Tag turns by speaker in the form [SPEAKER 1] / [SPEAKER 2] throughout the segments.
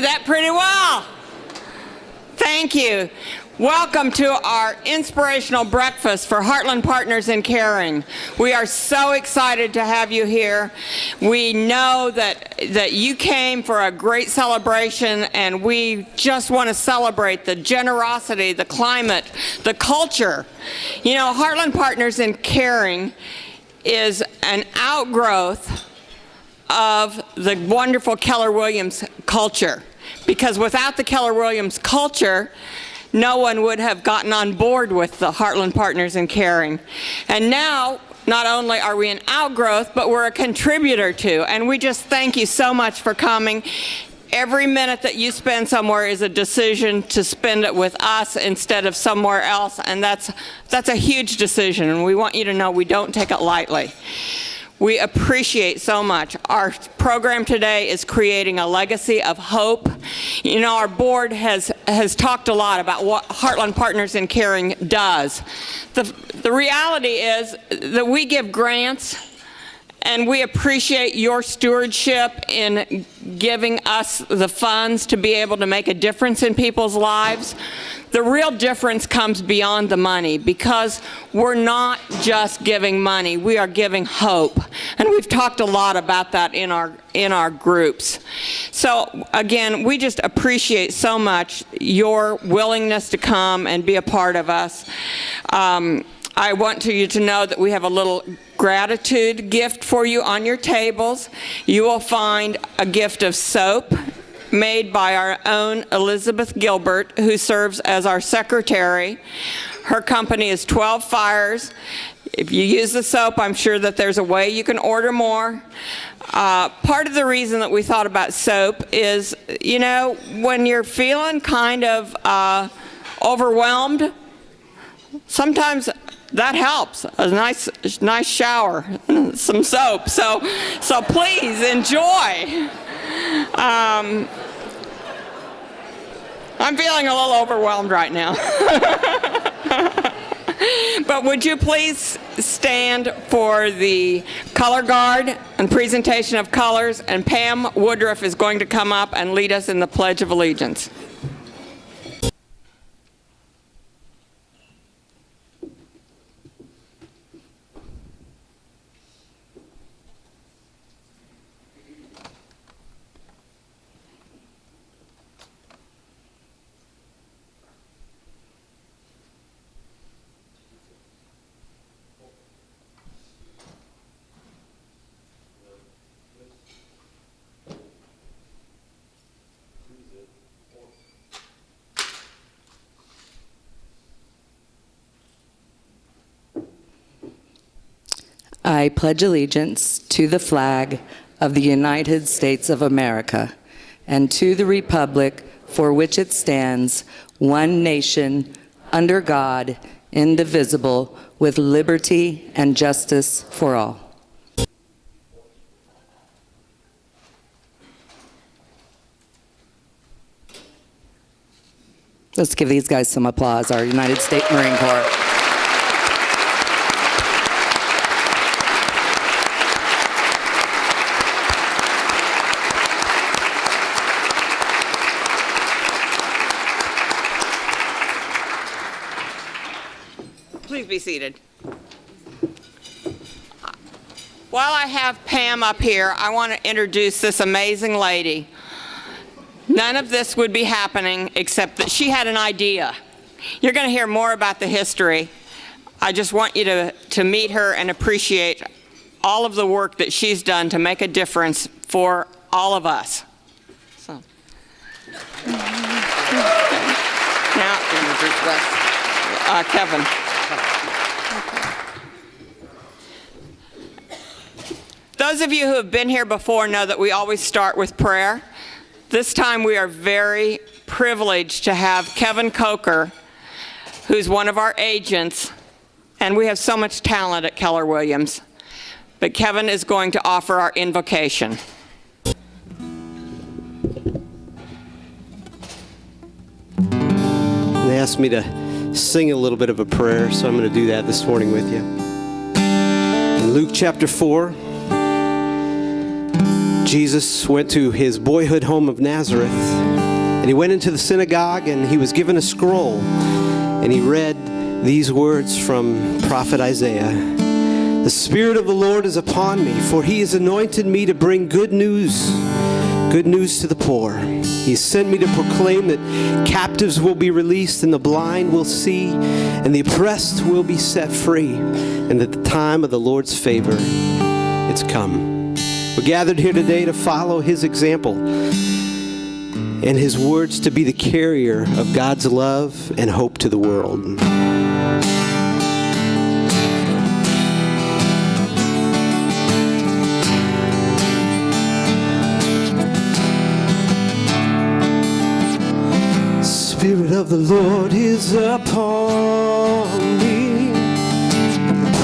[SPEAKER 1] do that pretty well. Thank you. Welcome to our inspirational breakfast for Heartland Partners in Caring. We are so excited to have you here. We know that you came for a great celebration, and we just want to celebrate the generosity, the climate, the culture. You know, Heartland Partners in Caring is an outgrowth of the wonderful Keller Williams culture, because without the Keller Williams culture, no one would have gotten on board with the Heartland Partners in Caring. And now, not only are we an outgrowth, but we're a contributor to. And we just thank you so much for coming. Every minute that you spend somewhere is a decision to spend it with us instead of somewhere else. And that's a huge decision. And we want you to know we don't take it lightly. We appreciate so much. Our program today is creating a legacy of hope. You know, our board has talked a lot about what Heartland Partners in Caring does. The reality is that we give grants, and we appreciate your stewardship in giving us the funds to be able to make a difference in people's lives. The real difference comes beyond the money, because we're not just giving money, we are giving hope. And we've talked a lot about that in our groups. So again, we just appreciate so much your willingness to come and be a part of us. I want you to know that we have a little gratitude gift for you on your tables. You will find a gift of soap made by our own Elizabeth Gilbert, who serves as our secretary. Her company is 12 Fires. If you use the soap, I'm sure that there's a way you can order more. Part of the reason that we thought about soap is, you know, when you're feeling kind of overwhelmed, sometimes that helps. A nice shower, some soap. So please enjoy. I'm feeling a little overwhelmed right now. But would you please stand for the color guard and presentation of colors, and Pam Woodruff is going to come up and lead us in the Pledge of Allegiance.
[SPEAKER 2] I pledge allegiance to the flag of the United States of America and to the republic for which it stands, one nation, under God, indivisible, with liberty and justice for all. Let's give these guys some applause, our United States Marine Corps.
[SPEAKER 1] Please be seated. While I have Pam up here, I want to introduce this amazing lady. None of this would be happening except that she had an idea. You're going to hear more about the history. I just want you to meet her and appreciate all of the work that she's done to make a difference for all of us. So. Now, Kevin. Those of you who have been here before know that we always start with prayer. This time we are very privileged to have Kevin Coker, who's one of our agents, and we have so much talent at Keller Williams. But Kevin is going to offer our invocation.
[SPEAKER 3] They asked me to sing a little bit of a prayer, so I'm going to do that this morning with you. In Luke chapter 4, Jesus went to his boyhood home of Nazareth, and he went into the synagogue, and he was given a scroll, and he read these words from prophet Isaiah. The Spirit of the Lord is upon me, for he has anointed me to bring good news to the poor. He sent me to proclaim that captives will be released and the blind will see and the oppressed will be set free, and that the time of the Lord's favor, it's come. We're gathered here today to follow his example and his words to be the carrier of God's love and hope to the world. Spirit of the Lord is upon me.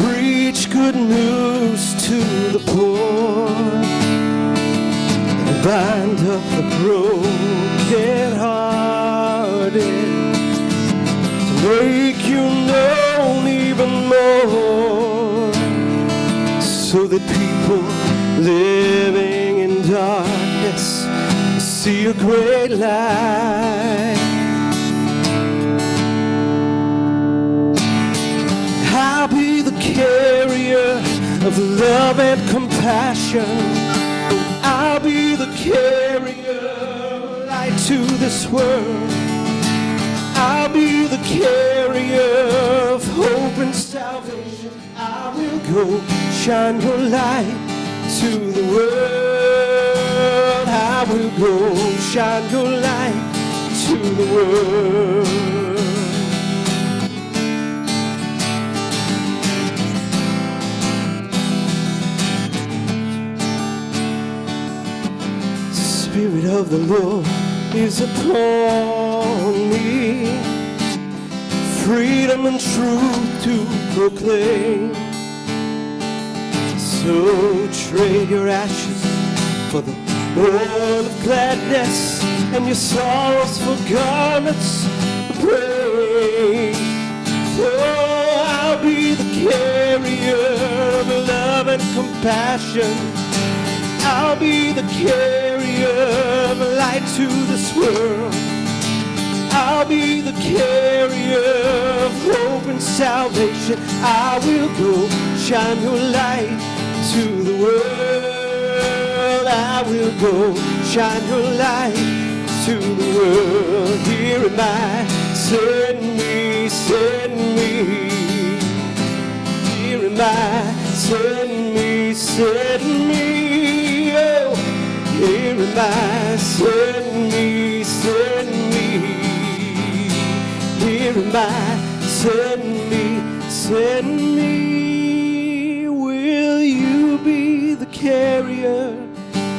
[SPEAKER 3] Preach good news to the poor. And bind up the broken-hearted. To make you known even more. So that people living in darkness see a great light. I'll be the carrier of love and compassion. I'll be the carrier of light to this world. I'll be the carrier of hope and salvation. I will go shine your light to the world. I will go shine your light to the world. Spirit of the Lord is upon me. Freedom and truth to proclaim. So trade your ashes for the oil of gladness, and your sorrows for garments of praise. Oh, I'll be the carrier of love and compassion. I'll be the carrier of light to this world. I'll be the carrier of hope and salvation. I will go shine your light to the world. I will go shine your light to the world. Here am I, send me, send me. Here am I, send me, send me. Oh, here am I, send me, send me. Here am I, send me, send me. Will you be the carrier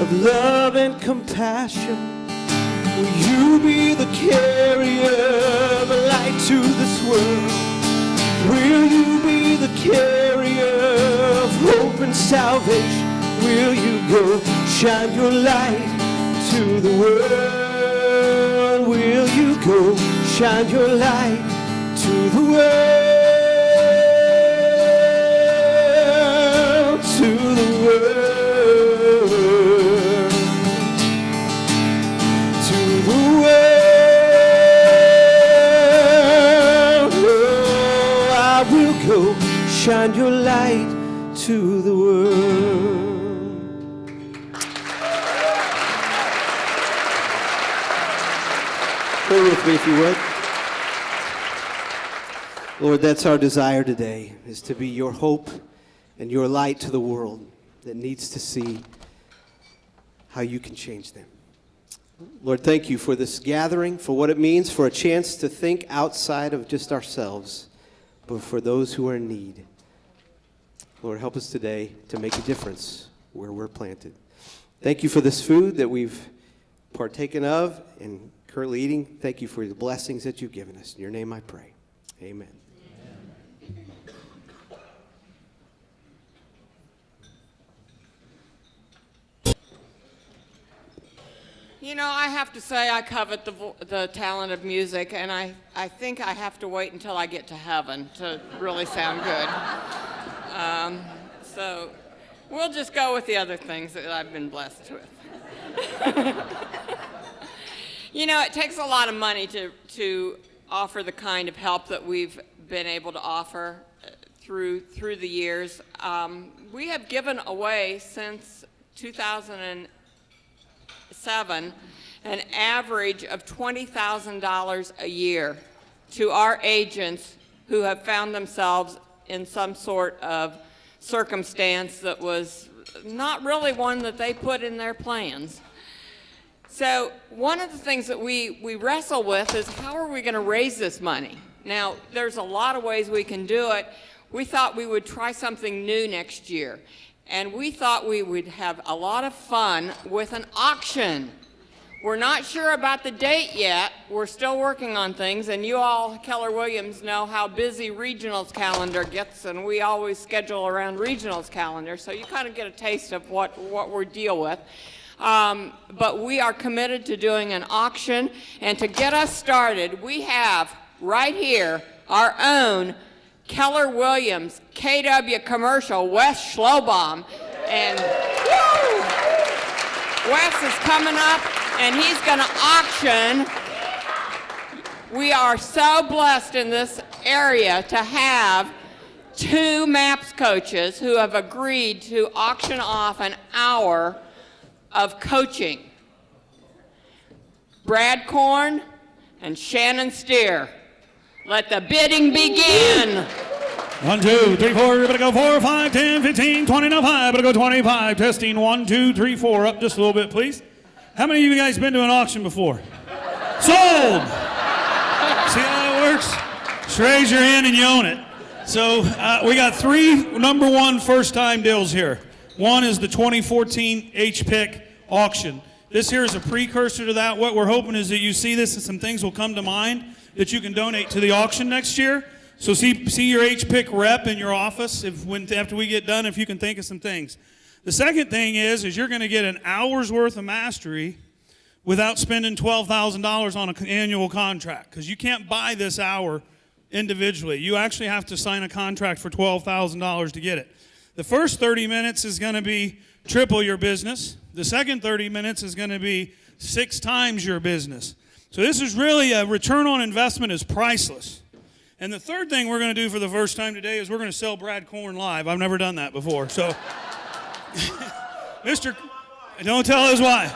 [SPEAKER 3] of love and compassion? Will you be the carrier of light to this world? Will you be the carrier of hope and salvation? Will you go shine your light to the world? Will you go shine your light to the world? To the world. To the world. Oh, I will go shine your light to the world. Pray with me if you would. Lord, that's our desire today, is to be your hope and your light to the world that needs to see how you can change them. Lord, thank you for this gathering, for what it means, for a chance to think outside of just ourselves, but for those who are in need. Lord, help us today to make a difference where we're planted. Thank you for this food that we've partaken of and currently eating. Thank you for the blessings that you've given us. In your name I pray. Amen.
[SPEAKER 1] You know, I have to say I covet the talent of music, and I think I have to wait until I get to heaven to really sound good. So We'll just go with the other things that I've been blessed with. You know, it takes a lot of money to offer the kind of help that we've been able to offer through the years. We have given away since 2007 an average of $20,000 a year to our agents who have found themselves in some sort of circumstance that was not really one that they put in their plans. So one of the things that we wrestle with is how are we going to raise this money? Now, there's a lot of ways we can do it. We thought we would try something new next year, and we thought we would have a lot of fun with an auction. We're not sure about the date yet. We're still working on things, and you all, Keller Williams, know how busy regionals calendar gets, and we always schedule around regionals calendar, so you kind of get a taste of what we deal with. But we are committed to doing an auction, and to get us started, we have right here our own Keller Williams KW commercial, Wes Schlobaum, and woo! Wes is coming up, and he's going to auction. We are so blessed in this area to have two MAPS coaches who have agreed to auction off an hour of coaching. Brad Korn and Shannon Steer. Let the bidding begin.
[SPEAKER 4] 1, 2, 3, 4, better go 4, 5, 10, 15, 20, now 5, better go 25. Testing 1, 2, 3, 4. Up just a little bit, please. How many of you guys been to an auction before? Sold! See how it works? Just raise your hand and you own it. So we got 3 number 1 first-time deals here. One is the 2014 HPIC auction. This here is a precursor to that. What we're hoping is that you see this and some things will come to mind that you can donate to the auction next year. So see your HPIC rep in your office after we get done, if you can think of some things. The second thing is you're going to get an hour's worth of mastery without spending $12,000 on an annual contract, because you can't buy this hour individually. You actually have to sign a contract for $12,000 to get it. The first 30 minutes is going to be triple your business. The second 30 minutes is going to be 6 times your business. So this is really a return on investment is priceless. And the third thing we're going to do for the first time today is we're going to sell Brad Korn live. I've never done that before. So, don't tell us why.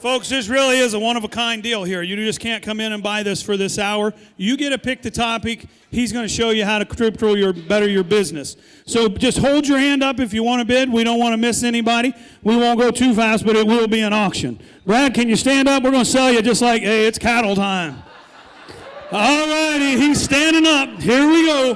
[SPEAKER 4] Folks, this really is a one-of-a-kind deal here. You just can't come in and buy this for this hour. You get to pick the topic. He's going to show you how to better your business. So just hold your hand up if you want to bid. We don't want to miss anybody. We won't go too fast, but it will be an auction. Brad, can you stand up? We're going to sell you just like, hey, it's cattle time. All righty, he's standing up. Here we go.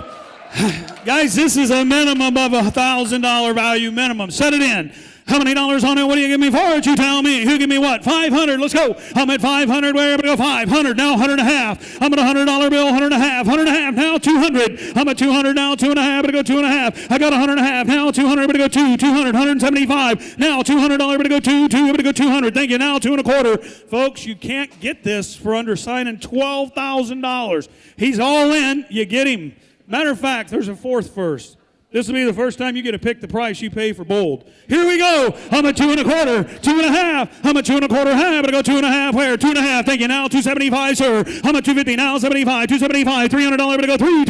[SPEAKER 4] Guys, this is a minimum of $1,000 value minimum. Set it in. How many dollars on it? What do you give me for it? You tell me. Who give me what? 500. Let's go. I'm at 500. Where? I'm going to go 500. Now 100 and a half. I'm at $100 bill. 100 and a half. 100 and a half. Now 200. I'm at 200 now. 2 and a half. I'm going to go 2 and a half. I got 100 and a half. Now 200. I'm going to go 2. 200. 175. Now $200. I'm going to go 2. 2. I'm going to go 200. Thank you. Now 2 and a quarter. Folks, you can't get this for under signing $12,000. He's all in. You get him. Matter of fact, there's a fourth verse. This will be the first time you get to pick the price you pay for bold. Here we go. I'm at 2 and a quarter, 2 and a half. I'm at 2 and a quarter half. I'm going to go 2 and a half. Where? 2 and a half. Thank you. Now 275, sir. I'm at 250 now. 75, 275, $300. I'm going to go 3.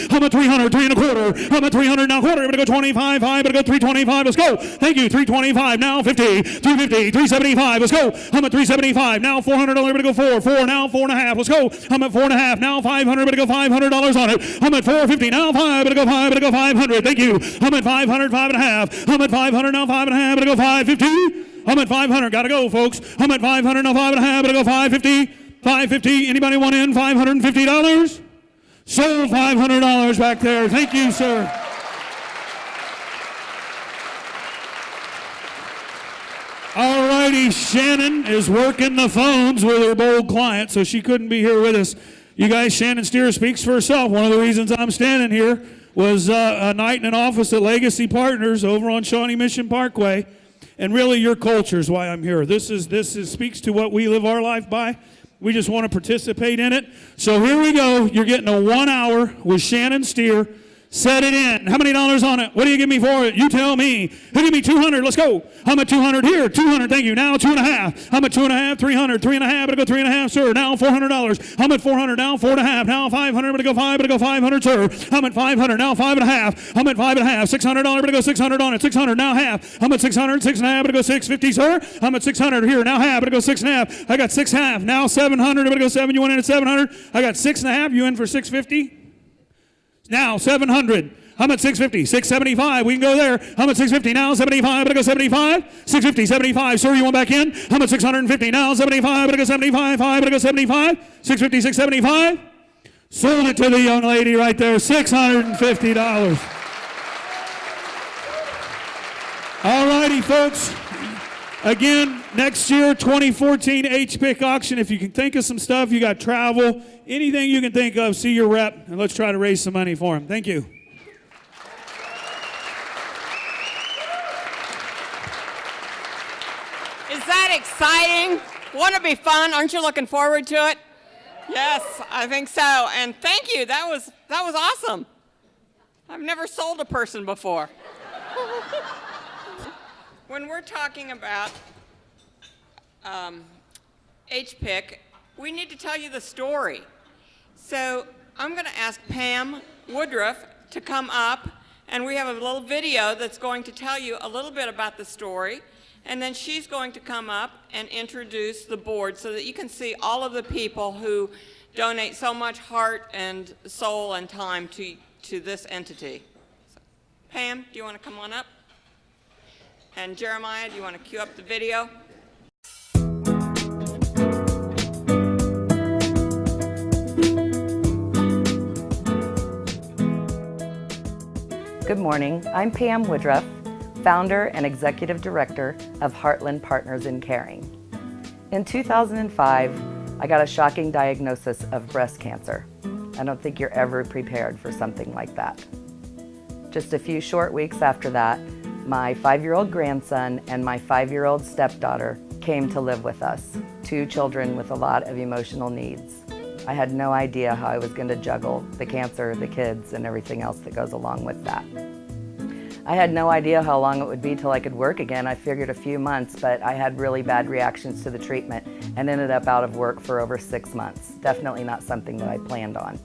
[SPEAKER 4] I'm at 300, 3 and a quarter. I'm at 300 now quarter. I'm going to go 25, 5. I'm going to go 325. Let's go. Thank you. 325 now 50, 350, 375. Let's go. I'm at 375 now. $400. I'm going to go 4. 4 now 4 and a half. Let's go. I'm at 4 and a half now. 500. I'm going to go $500 on it. I'm at 450 now. 5. I'm going to go 5. I'm going to go 500. Thank you. I'm at 500, 5 and a half. I'm at 500 now, 5 and a half. I'm going to go 550. I'm at 500. Got to go, folks. I'm at 500 now, 5 and a half. I'm going to go 550. 550. Anybody want in? $550? Sold $500 back there. Thank you, sir. All righty. Shannon is working the phones with her bold client, so she couldn't be here with us. You guys, Shannon Steer speaks for herself. One of the reasons I'm standing here was a night in an office at Legacy Partners over on Shawnee Mission Parkway. And really, your culture is why I'm here. This speaks to what we live our life by. We just want to participate in it. So here we go. You're getting a 1 hour with Shannon Steer Set it in. How many dollars on it? What do you give me for it? You tell me. Who give me 200? Let's go. I'm at 200 here. 200. Thank you. Now 2.5. I'm at 2.5. 300. 3.5. But I go 3.5, sir. Now $400. I'm at 400. Now 4.5. Now 500. But I go 5. But I go 500, sir. I'm at 500. Now 5.5. I'm at 5.5. $600. But I go 600 on it. 600. Now half. I'm at 600. 6.5. But I go 650, sir. I'm at 600 here. Now half. But I go 6.5. I got 6.5. Now 700. But I go 7. You went in at 700. I got 6.5. You in for 650? Now 700. I'm at 650. 675. We can go there. I'm at 650 now. 75. But I go 75. 650. 75. Sir, you want back in? I'm at 650 now. 75. But I go 75. 5. But I go 75. 650. 675. Sold it to the young lady right there. $650. All righty, folks. Again, next year, 2014 HPIC auction. If you can think of some stuff, you got travel, anything you can think of, see your rep, and let's try to raise some money for him. Thank you.
[SPEAKER 1] Is that exciting? Won't it be fun? Aren't you looking forward to it? Yes, I think so. And thank you. That was awesome. I've never sold a person before. When we're talking about HPIC, we need to tell you the story. So I'm going to ask Pam Woodruff to come up, and we have a little video that's going to tell you a little bit about the story, and then she's going to come up and introduce the board so that you can see all of the people who donate so much heart and soul and time to this entity. So, Pam, do you want to come on up? And Jeremiah, do you want to cue up the video?
[SPEAKER 2] Good morning. I'm Pam Woodruff, founder and executive director of Heartland Partners in Caring. In 2005, I got a shocking diagnosis of breast cancer. I don't think you're ever prepared for something like that. Just a few short weeks after that, my 5-year-old grandson and my 5-year-old stepdaughter came to live with us, 2 children with a lot of emotional needs. I had no idea how I was going to juggle the cancer, the kids, and everything else that goes along with that. I had no idea how long it would be till I could work again. I figured a few months, but I had really bad reactions to the treatment and ended up out of work for over 6 months. Definitely not something that I planned on.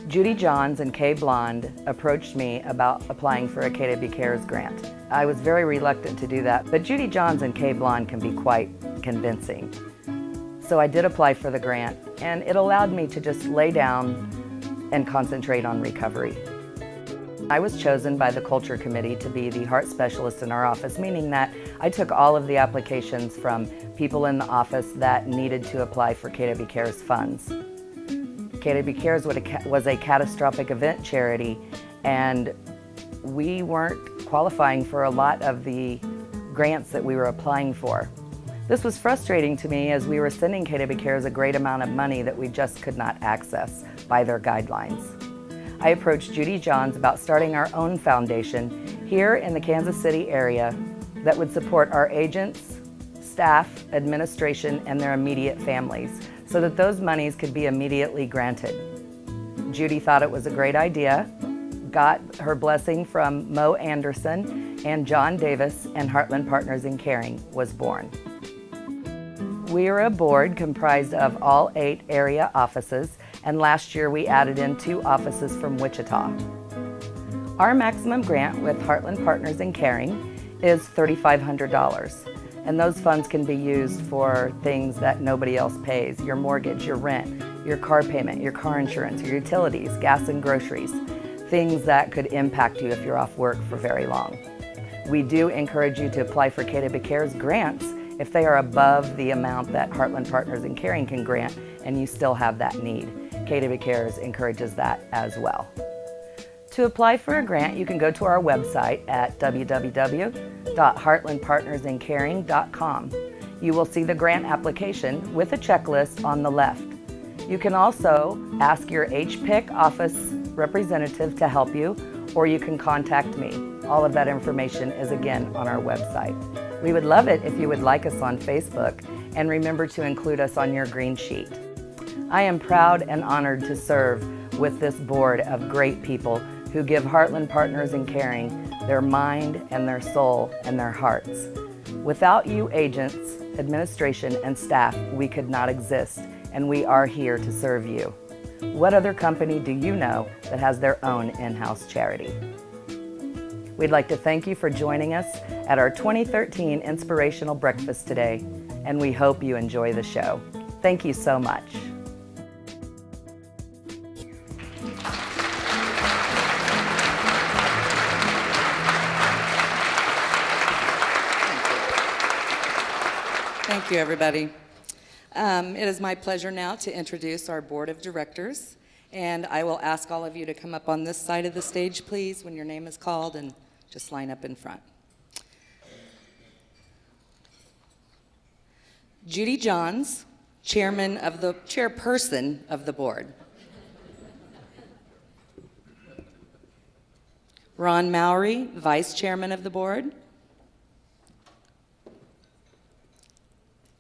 [SPEAKER 2] Judy Johns and Kay Blond approached me about applying for a KW Cares grant. I was very reluctant to do that, but Judy Johns and Kay Blond can be quite convincing. So I did apply for the grant, and it allowed me to just lay down and concentrate on recovery. I was chosen by the Culture Committee to be the heart specialist in our office, meaning that I took all of the applications from people in the office that needed to apply for KW Cares funds. KW Cares was a catastrophic event charity, and we weren't qualifying for a lot of the grants that we were applying for. This was frustrating to me as we were sending KW Cares a great amount of money that we just could not access by their guidelines. I approached Judy Johns about starting our own foundation here in the Kansas City area that would support our agents, staff, administration, and their immediate families so that those monies could be immediately granted. Judy thought it was a great idea, got her blessing from Mo Anderson, and John Davis, and Heartland Partners in Caring was born. We are a board comprised of all 8 area offices, and last year we added in 2 offices from Wichita. Our maximum grant with Heartland Partners in Caring is $3,500, and those funds can be used for things that nobody else pays: your mortgage, your rent, your car payment, your car insurance, your utilities, gas and groceries, things that could impact you if you're off work for very long. We do encourage you to apply for KW Cares grants if they are above the amount that Heartland Partners in Caring can grant and you still have that need. KW Cares encourages that as well. To apply for a grant, you can go to our website at www.heartlandpartnersincaring.com. You will see the grant application with a checklist on the left. You can also ask your HPIC office representative to help you, or you can contact me. All of that information is again on our website. We would love it if you would like us on Facebook, and remember to include us on your green sheet. I am proud and honored to serve with this board of great people who give Heartland Partners in Caring their mind and their soul and their hearts. Without you agents, administration, and staff, we could not exist, and we are here to serve you. What other company do you know that has their own in-house charity? We'd like to thank you for joining us at our 2013 Inspirational Breakfast today, and we hope you enjoy the show. Thank you so much. Thank you, everybody. It is my pleasure now to introduce our board of directors, and I will ask all of you to come up on this side of the stage, please, when your name is called, and just line up in front. Judy Johns, chairperson of the board. Ron Mowry, vice chairman of the board.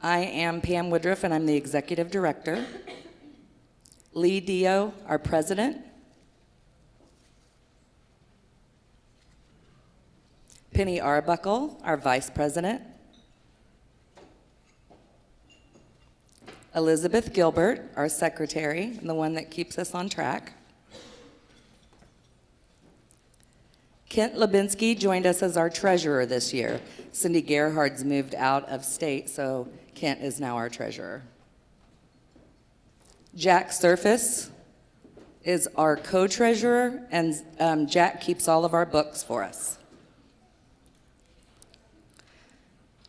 [SPEAKER 2] I am Pam Woodruff, and I'm the executive director. Lee Dio, our president. Penny Arbuckle, our vice president. Elizabeth Gilbert, our secretary, and the one that keeps us on track. Kent Lubinsky joined us as our treasurer this year. Cindy Gerhard's moved out of state, so Kent is now our treasurer. Jack Surface is our co-treasurer, and Jack keeps all of our books for us.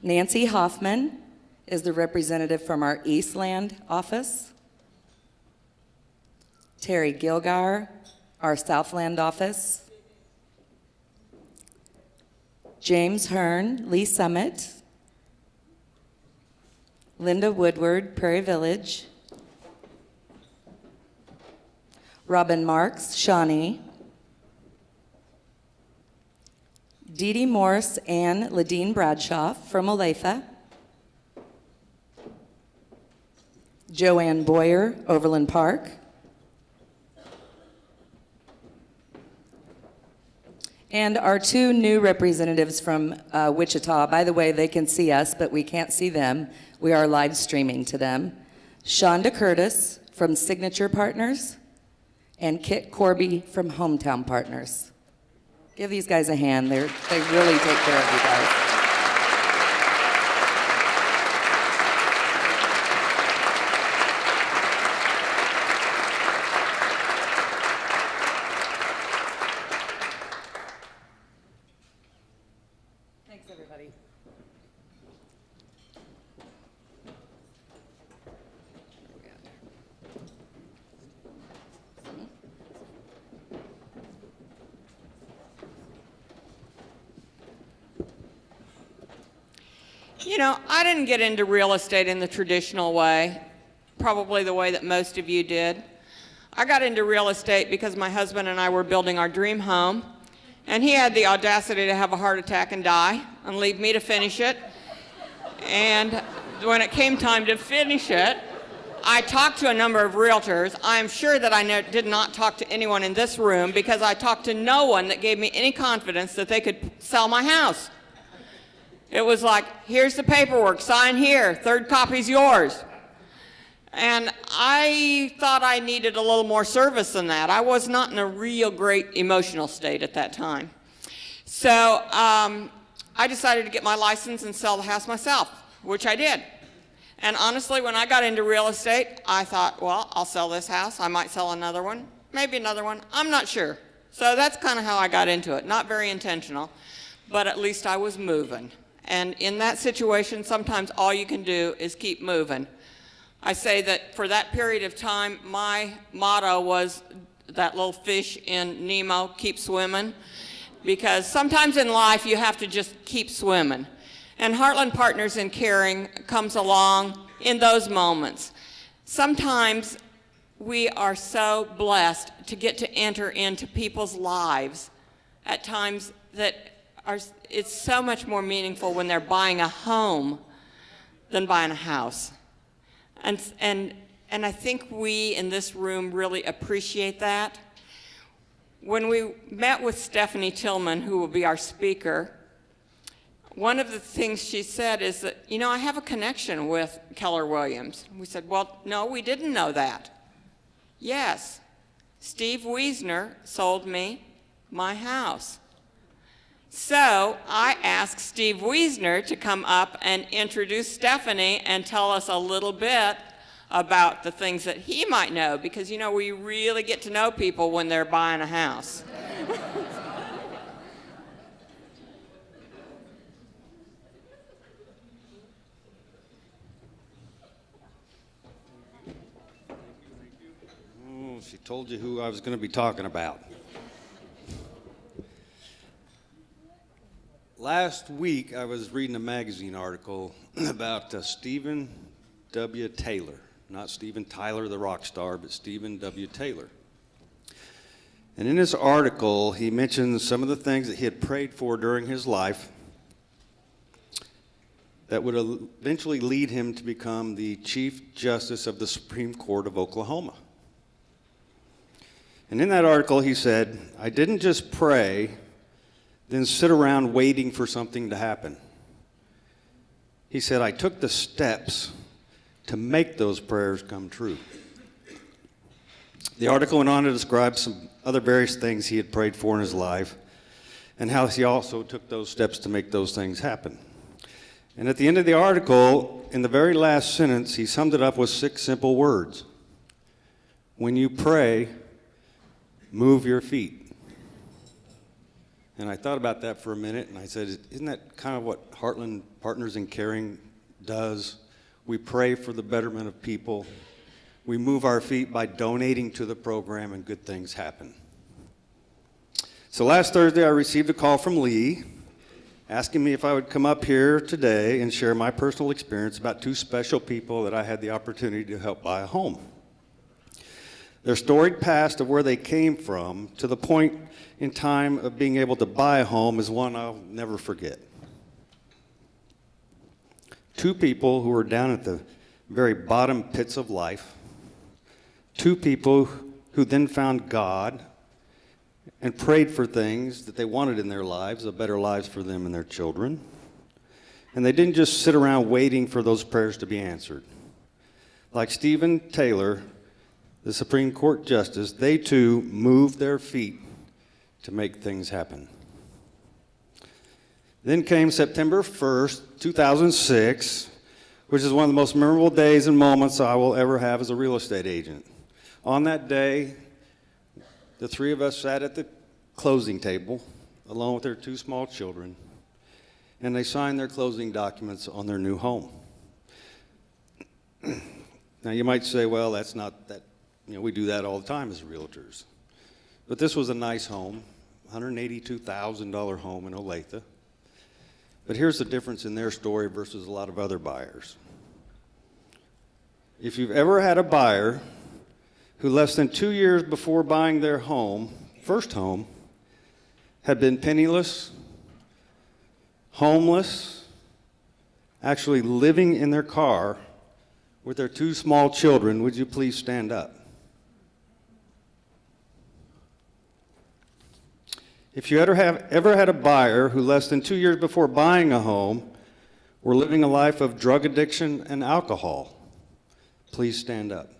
[SPEAKER 2] Nancy Hoffman is the representative from our Eastland office. Terry Gilgar, our Southland office. James Hearn, Lee Summit. Linda Woodward, Prairie Village. Robin Marks, Shawnee. Dee Dee Morse and Ladine Bradshaw from Olathe. Joanne Boyer, Overland Park. And our two new representatives from Wichita. By the way, they can see us, but we can't see them. We are live streaming to them. Shonda Curtis from Signature Partners and Kit Corby from Hometown Partners. Give these guys a hand. They really take care of you guys. Thanks, everybody.
[SPEAKER 1] You know, I didn't get into real estate in the traditional way, probably the way that most of you did. I got into real estate because my husband and I were building our dream home, and he had the audacity to have a heart attack and die and leave me to finish it. And when it came time to finish it, I talked to a number of realtors. I am sure that I did not talk to anyone in this room because I talked to no one that gave me any confidence that they could sell my house. It was like, here's the paperwork, sign here, third copy's yours. And I thought I needed a little more service than that. I was not in a real great emotional state at that time. So I decided to get my license and sell the house myself, which I did. And honestly, when I got into real estate, I thought, well, I'll sell this house. I might sell another one, maybe another one. I'm not sure. So that's kind of how I got into it. Not very intentional, but at least I was moving. And in that situation, sometimes all you can do is keep moving. I say that for that period of time, my motto was that little fish in Nemo, keep swimming. Because sometimes in life, you have to just keep swimming. And Heartland Partners in Caring comes along in those moments. Sometimes we are so blessed to get to enter into people's lives at times that it's so much more meaningful when they're buying a home than buying a house. And I think we in this room really appreciate that. when we met with Stephanie Tillman, who will be our speaker, one of the things she said is that, you know, I have a connection with Keller Williams. We said, well, no, we didn't know that. Yes, Steve Wiesner sold me my house. So I asked Steve Wiesner to come up and introduce Stephanie and tell us a little bit about the things that he might know, because, you know, we really get to know people when they're buying a house.
[SPEAKER 5] Oh, she told you who I was going to be talking about. Last week, I was reading a magazine article about Stephen W. Taylor. Not Steven Tyler, the rock star, but Stephen W. Taylor. And in this article, he mentions some of the things that he had prayed for during his life that would eventually lead him to become the Chief Justice of the Supreme Court of Oklahoma. And in that article, he said, I didn't just pray, then sit around waiting for something to happen. He said, I took the steps to make those prayers come true. The article went on to describe some other various things he had prayed for in his life and how he also took those steps to make those things happen. And at the end of the article, in the very last sentence, he summed it up with 6 simple words. When you pray, move your feet. And I thought about that for a minute, and I said, isn't that kind of what Heartland Partners in Caring does? We pray for the betterment of people. We move our feet by donating to the program, and good things happen. So last Thursday, I received a call from Lee asking me if I would come up here today and share my personal experience about 2 special people that I had the opportunity to help buy a home. Their storied past of where they came from to the point in time of being able to buy a home is one I'll never forget. 2 people who were down at the very bottom pits of life. 2 people who then found God and prayed for things that they wanted in their lives, better lives for them and their children. And they didn't just sit around waiting for those prayers to be answered. Like Stephen Taylor, the Supreme Court Justice, they too moved their feet to make things happen. Then came September 1st, 2006, which is one of the most memorable days and moments I will ever have as a real estate agent. On that day, the 3 of us sat at the closing table, along with their 2 small children, and they signed their closing documents on their new home. Now, you might say, well, that's not that, we do that all the time as realtors. But this was a nice home, $182,000 home in Olathe. But here's the difference in their story versus a lot of other buyers. If you've ever had a buyer who less than 2 years before buying their home, first home, had been penniless, homeless, actually living in their car with their 2 small children, would you please stand up? If you ever had a buyer who less than 2 years before buying a home were living a life of drug addiction and alcohol, please stand up.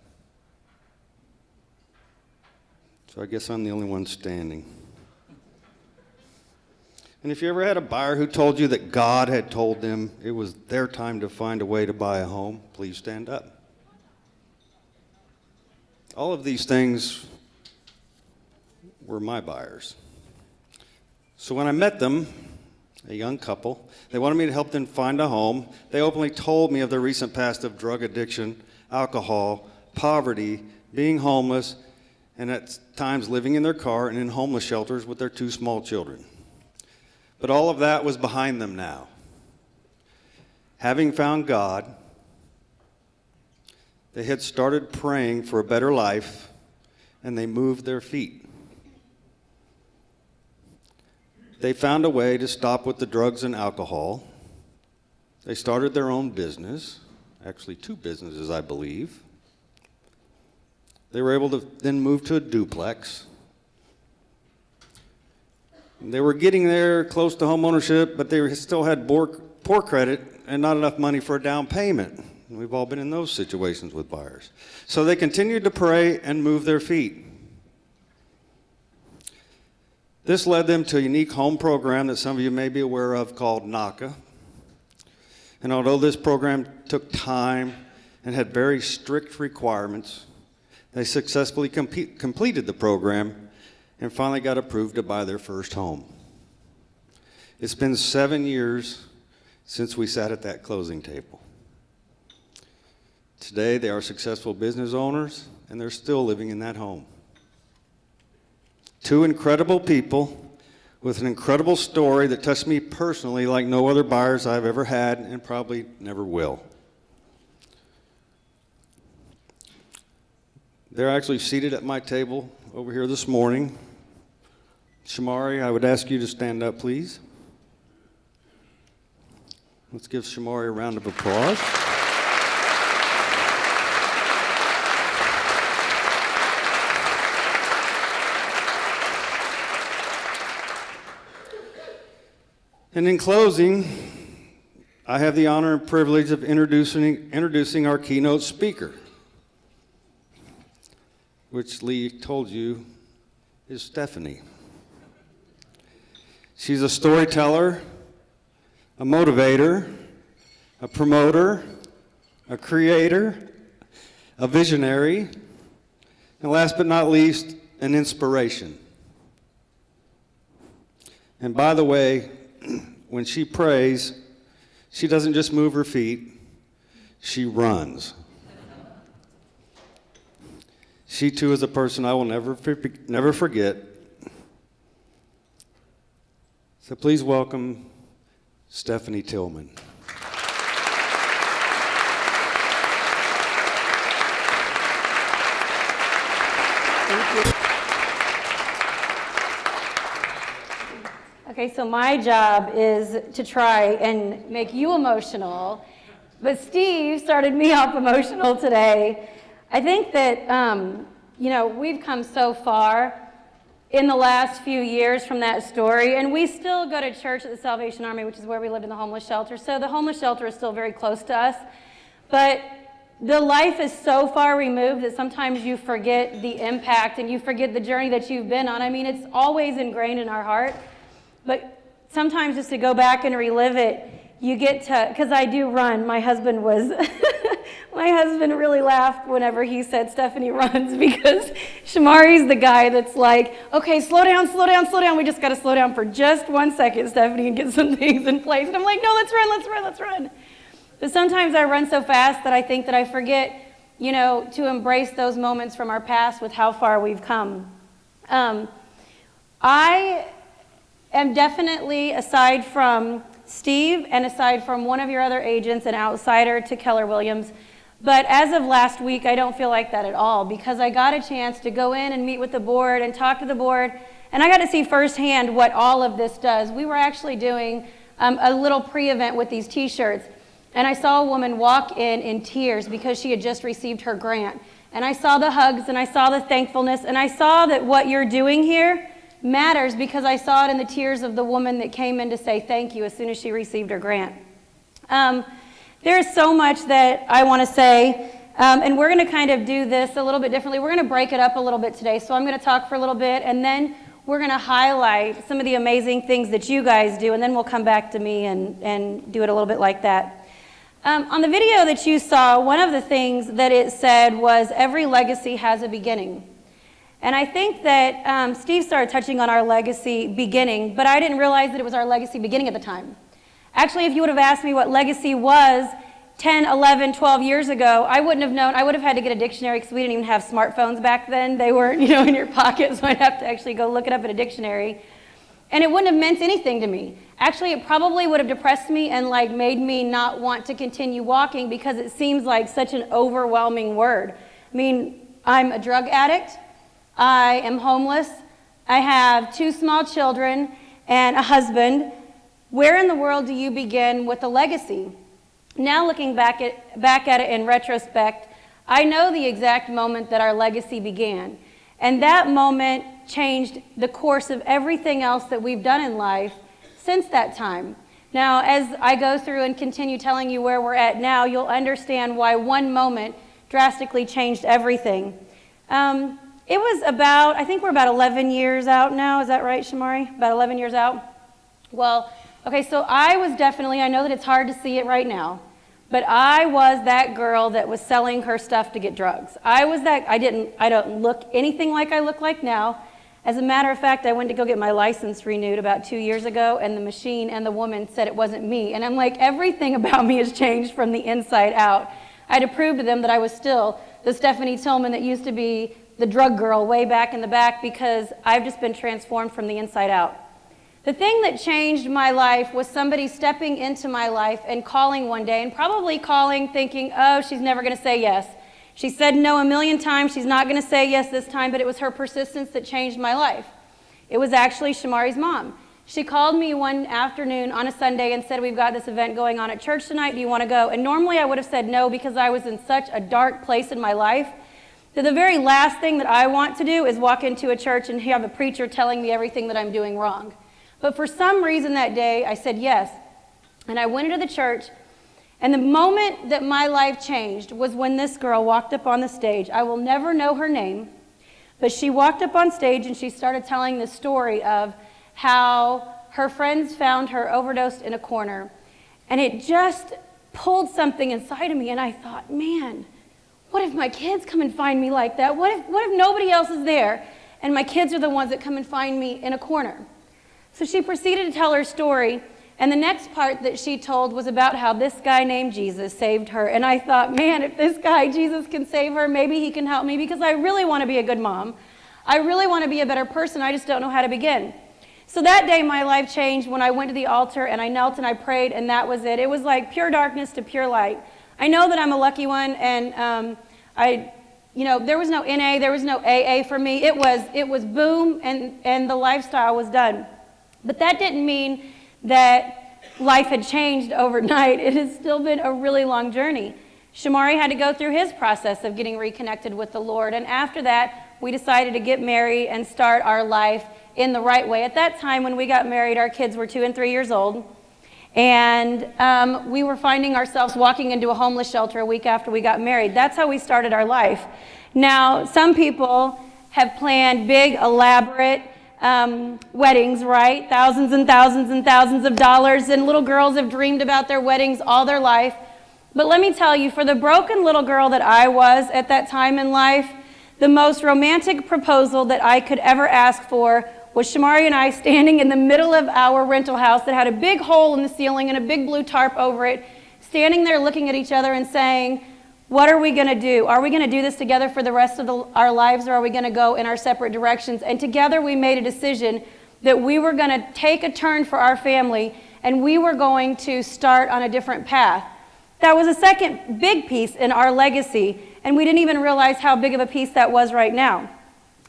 [SPEAKER 5] So I guess I'm the only one standing. And if you ever had a buyer who told you that God had told them it was their time to find a way to buy a home, please stand up. All of these things were my buyers. So when I met them, a young couple, they wanted me to help them find a home. They openly told me of their recent past of drug addiction, alcohol, poverty, being homeless, and at times living in their car and in homeless shelters with their 2 small children. But all of that was behind them now. Having found God, they had started praying for a better life, and they moved their feet. They found a way to stop with the drugs and alcohol. They started their own business, actually 2 businesses, I believe. They were able to then move to a duplex. They were getting there close to home ownership, but they still had poor credit and not enough money for a down payment. We've all been in those situations with buyers. So they continued to pray and move their feet. This led them to a unique home program that some of you may be aware of called NACA. And although this program took time and had very strict requirements, they successfully completed the program and finally got approved to buy their first home. It's been 7 years since we sat at that closing table. Today, they are successful business owners, and they're still living in that home. Two incredible people with an incredible story that touched me personally like no other buyers I've ever had and probably never will. They're actually seated at my table over here this morning. Shamari, I would ask you to stand up, please. Let's give Shamari a round of applause. And in closing, I have the honor and privilege of introducing our keynote speaker, which Lee told you is Stephanie. She's a storyteller, a motivator, a promoter, a creator, a visionary, and last but not least, an inspiration. And by the way, when she prays, she doesn't just move her feet, she runs. She too is a person I will never forget. So please welcome Stephanie Tillman.
[SPEAKER 6] Okay, so my job is to try and make you emotional, but Steve started me off emotional today. I think that, we've come so far in the last few years from that story, and we still go to church at the Salvation Army, which is where we lived in the homeless shelter, so the homeless shelter is still very close to us, but the life is so far removed that sometimes you forget the impact and you forget the journey that you've been on. I mean, it's always ingrained in our heart. But sometimes just to go back and relive it, you get to, because I do run. My husband really laughed whenever he said Stephanie runs, because Shamari's the guy that's like, okay, slow down. We just got to slow down for just 1 second, Stephanie, and get some things in place. And I'm like, no, let's run. But sometimes I run so fast that I think that I forget, to embrace those moments from our past with how far we've come. I am definitely, aside from Steve and aside from one of your other agents, an outsider to Keller Williams. But as of last week, I don't feel like that at all, because I got a chance to go in and meet with the board and talk to the board, and I got to see firsthand what all of this does. We were actually doing a little pre-event with these t-shirts, and I saw a woman walk in tears because she had just received her grant. And I saw the hugs, and I saw the thankfulness, and I saw that what you're doing here matters, because I saw it in the tears of the woman that came in to say thank you as soon as she received her grant. There's so much that I want to say, and we're going to kind of do this a little bit differently. We're going to break it up a little bit today. So I'm going to talk for a little bit, and then we're going to highlight some of the amazing things that you guys do, and then we'll come back to me and do it a little bit like that. On the video that you saw, one of the things that it said was, every legacy has a beginning. And I think that Steve started touching on our legacy beginning, but I didn't realize that it was our legacy beginning at the time. Actually, if you would have asked me what legacy was 10, 11, 12 years ago, I wouldn't have known. I would have had to get a dictionary, because we didn't even have smartphones back then. They weren't, in your pocket, so I'd have to actually go look it up in a dictionary. And it wouldn't have meant anything to me. Actually, it probably would have depressed me and made me not want to continue walking, because it seems like such an overwhelming word. I mean, I'm a drug addict. I am homeless. I have 2 small children and a husband. Where in the world do you begin with a legacy? Now looking back at it in retrospect, I know the exact moment that our legacy began. And that moment changed the course of everything else that we've done in life since that time. Now, as I go through and continue telling you where we're at now, you'll understand why one moment drastically changed everything. It was about, I think we're about 11 years out now. Is that right, Shamari? About 11 years out? Well, okay, so I was definitely, I know that it's hard to see it right now, but I was that girl that was selling her stuff to get drugs. I was that, I don't look anything like I look like now. As a matter of fact, I went to go get my license renewed about 2 years ago, and the machine and the woman said it wasn't me. And I'm like, everything about me has changed from the inside out. I had to prove to them that I was still the Stephanie Tillman that used to be the drug girl way back in the back, because I've just been transformed from the inside out. The thing that changed my life was somebody stepping into my life and calling one day, and probably calling thinking, oh, she's never going to say yes. She said no a million times. She's not going to say yes this time, but it was her persistence that changed my life. It was actually Shamari's mom. She called me one afternoon on a Sunday and said, we've got this event going on at church tonight. Do you want to go? And normally I would have said no, because I was in such a dark place in my life that the very last thing that I want to do is walk into a church and have a preacher telling me everything that I'm doing wrong. But for some reason that day, I said yes. And I went into the church. And the moment that my life changed was when this girl walked up on the stage. I will never know her name, but she walked up on stage and she started telling the story of how her friends found her overdosed in a corner. And it just pulled something inside of me, and I thought, man, what if my kids come and find me like that? What if nobody else is there and my kids are the ones that come and find me in a corner? So she proceeded to tell her story. And the next part that she told was about how this guy named Jesus saved her. And I thought, man, if this guy, Jesus, can save her, maybe he can help me, because I really want to be a good mom. I really want to be a better person. I just don't know how to begin. So that day, my life changed when I went to the altar and I knelt and I prayed, and that was it. It was like pure darkness to pure light. I know that I'm a lucky one, and there was no NA, there was no AA for me. It was boom, and the lifestyle was done. But that didn't mean that life had changed overnight. It has still been a really long journey. Shamari had to go through his process of getting reconnected with the Lord, and after that, we decided to get married and start our life in the right way. At that time, when we got married, our kids were 2 and 3 years old, and we were finding ourselves walking into a homeless shelter a week after we got married. That's how we started our life. Now, some people have planned big, elaborate weddings, right? Thousands and thousands and thousands of dollars, and little girls have dreamed about their weddings all their life. But let me tell you, for the broken little girl that I was at that time in life, the most romantic proposal that I could ever ask for was Shamari and I standing in the middle of our rental house that had a big hole in the ceiling and a big blue tarp over it, standing there looking at each other and saying, what are we going to do? Are we going to do this together for the rest of our lives, or are we going to go in our separate directions? And together we made a decision that we were going to take a turn for our family, and we were going to start on a different path. That was a second big piece in our legacy, and we didn't even realize how big of a piece that was right now.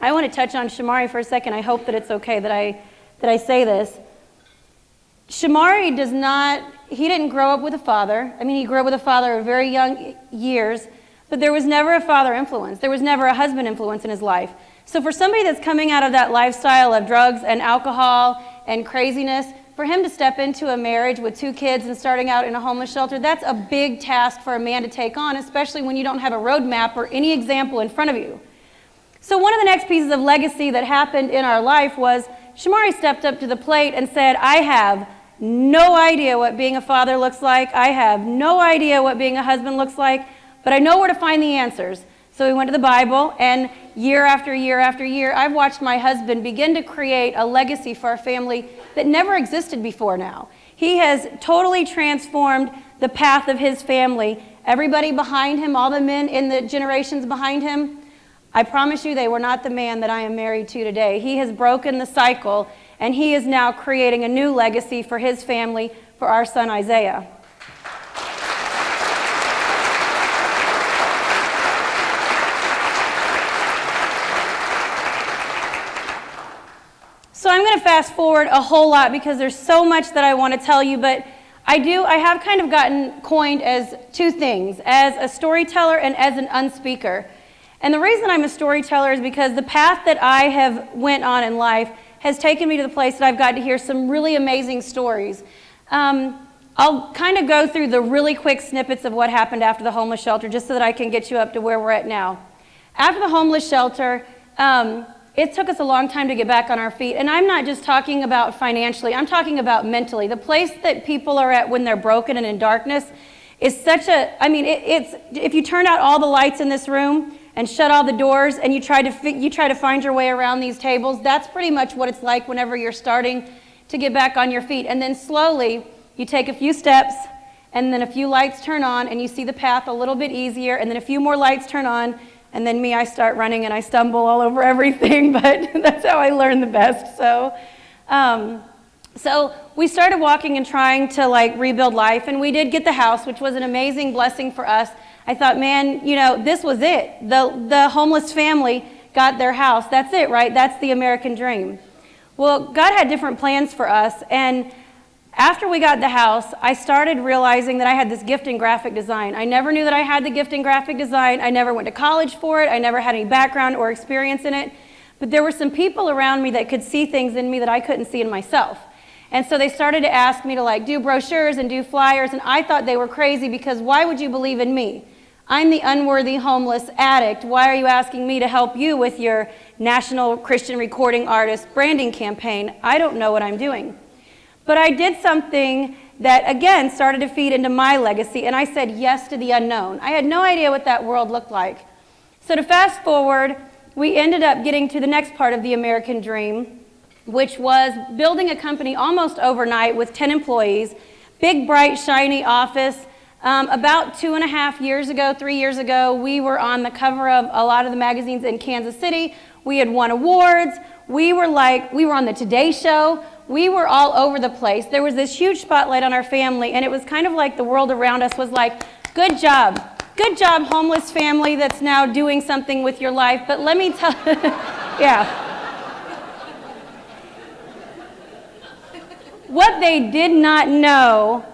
[SPEAKER 6] I want to touch on Shamari for a second. I hope that it's okay that I say this. Shamari he didn't grow up with a father. I mean, he grew up with a father at very young years, but there was never a father influence. There was never a husband influence in his life. So for somebody that's coming out of that lifestyle of drugs and alcohol and craziness, for him to step into a marriage with 2 kids and starting out in a homeless shelter, that's a big task for a man to take on, especially when you don't have a roadmap or any example in front of you. So one of the next pieces of legacy that happened in our life was Shamari stepped up to the plate and said, I have no idea what being a father looks like. I have no idea what being a husband looks like, but I know where to find the answers. So we went to the Bible, and year after year after year, I've watched my husband begin to create a legacy for our family that never existed before now. He has totally transformed the path of his family. Everybody behind him, all the men in the generations behind him, I promise you they were not the man that I am married to today. He has broken the cycle, and he is now creating a new legacy for his family, for our son Isaiah. So I'm going to fast forward a whole lot because there's so much that I want to tell you, but I have kind of gotten coined as 2 things, as a storyteller and as an unspeaker. And the reason I'm a storyteller is because the path that I have went on in life has taken me to the place that I've got to hear some really amazing stories. I'll kind of go through the really quick snippets of what happened after the homeless shelter, just so that I can get you up to where we're at now. After the homeless shelter, it took us a long time to get back on our feet. And I'm not just talking about financially, I'm talking about mentally. The place that people are at when they're broken and in darkness is such a, I mean, it's, if you turn out all the lights in this room and shut all the doors and you try to find your way around these tables, that's pretty much what it's like whenever you're starting to get back on your feet. And then slowly, you take a few steps, and then a few lights turn on, and you see the path a little bit easier, and then a few more lights turn on, and then me, I start running, and I stumble all over everything, but that's how I learn the best. So we started walking and trying to rebuild life, and we did get the house, which was an amazing blessing for us. I thought, man, this was it. The homeless family got their house. That's it, right? That's the American dream. Well, God had different plans for us, and after we got the house, I started realizing that I had this gift in graphic design. I never knew that I had the gift in graphic design. I never went to college for it. I never had any background or experience in it. But there were some people around me that could see things in me that I couldn't see in myself. And so they started to ask me to do brochures and do flyers, and I thought they were crazy because why would you believe in me? I'm the unworthy homeless addict. Why are you asking me to help you with your National Christian Recording Artist branding campaign? I don't know what I'm doing. But I did something that, again, started to feed into my legacy, and I said yes to the unknown. I had no idea what that world looked like. So to fast forward, we ended up getting to the next part of the American dream, which was building a company almost overnight with 10 employees, big, bright, shiny office. About 2.5 years ago, 3 years ago, we were on the cover of a lot of the magazines in Kansas City. We had won awards. We were on the Today Show. We were all over the place. There was this huge spotlight on our family, and it was kind of like the world around us was like, good job, homeless family that's now doing something with your life. But let me tell you, yeah. What they did not know,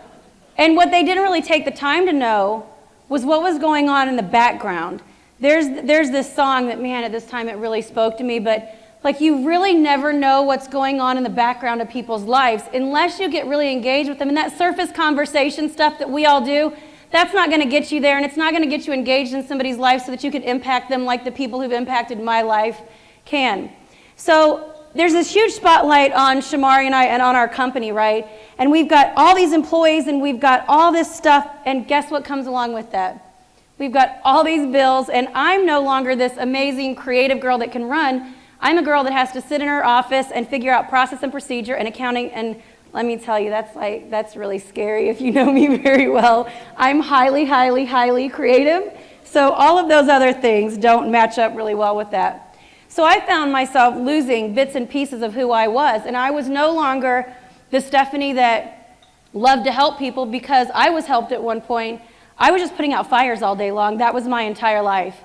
[SPEAKER 6] and what they didn't really take the time to know, was what was going on in the background. There's this song that, man, at this time it really spoke to me, but you really never know what's going on in the background of people's lives unless you get really engaged with them. And that surface conversation stuff that we all do, that's not going to get you there, and it's not going to get you engaged in somebody's life so that you can impact them like the people who've impacted my life can. So there's this huge spotlight on Shamari and I and on our company, right? And we've got all these employees and we've got all this stuff, and guess what comes along with that? We've got all these bills, and I'm no longer this amazing creative girl that can run. I'm a girl that has to sit in her office and figure out process and procedure and accounting, and let me tell you, that's really scary if you know me very well. I'm highly, highly, highly creative, so all of those other things don't match up really well with that. So I found myself losing bits and pieces of who I was, and I was no longer the Stephanie that loved to help people because I was helped at one point. I was just putting out fires all day long. That was my entire life.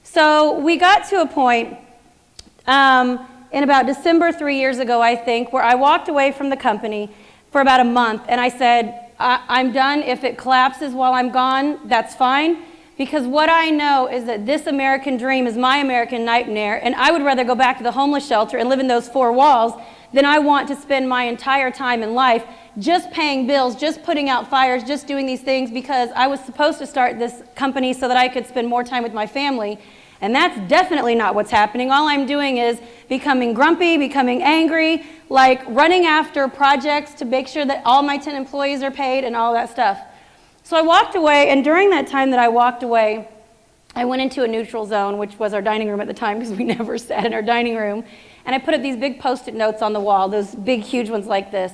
[SPEAKER 6] So we got to a point in about December 3 years ago, I think, where I walked away from the company for about a month, and I said, I'm done. If it collapses while I'm gone, that's fine, because what I know is that this American dream is my American nightmare, and I would rather go back to the homeless shelter and live in those four walls than I want to spend my entire time in life just paying bills, just putting out fires, just doing these things because I was supposed to start this company so that I could spend more time with my family. And that's definitely not what's happening. All I'm doing is becoming grumpy, becoming angry, running after projects to make sure that all my 10 employees are paid and all that stuff. So I walked away, and during that time that I walked away, I went into a neutral zone, which was our dining room at the time because we never sat in our dining room. And I put up these big Post-it notes on the wall, those big, huge ones like this.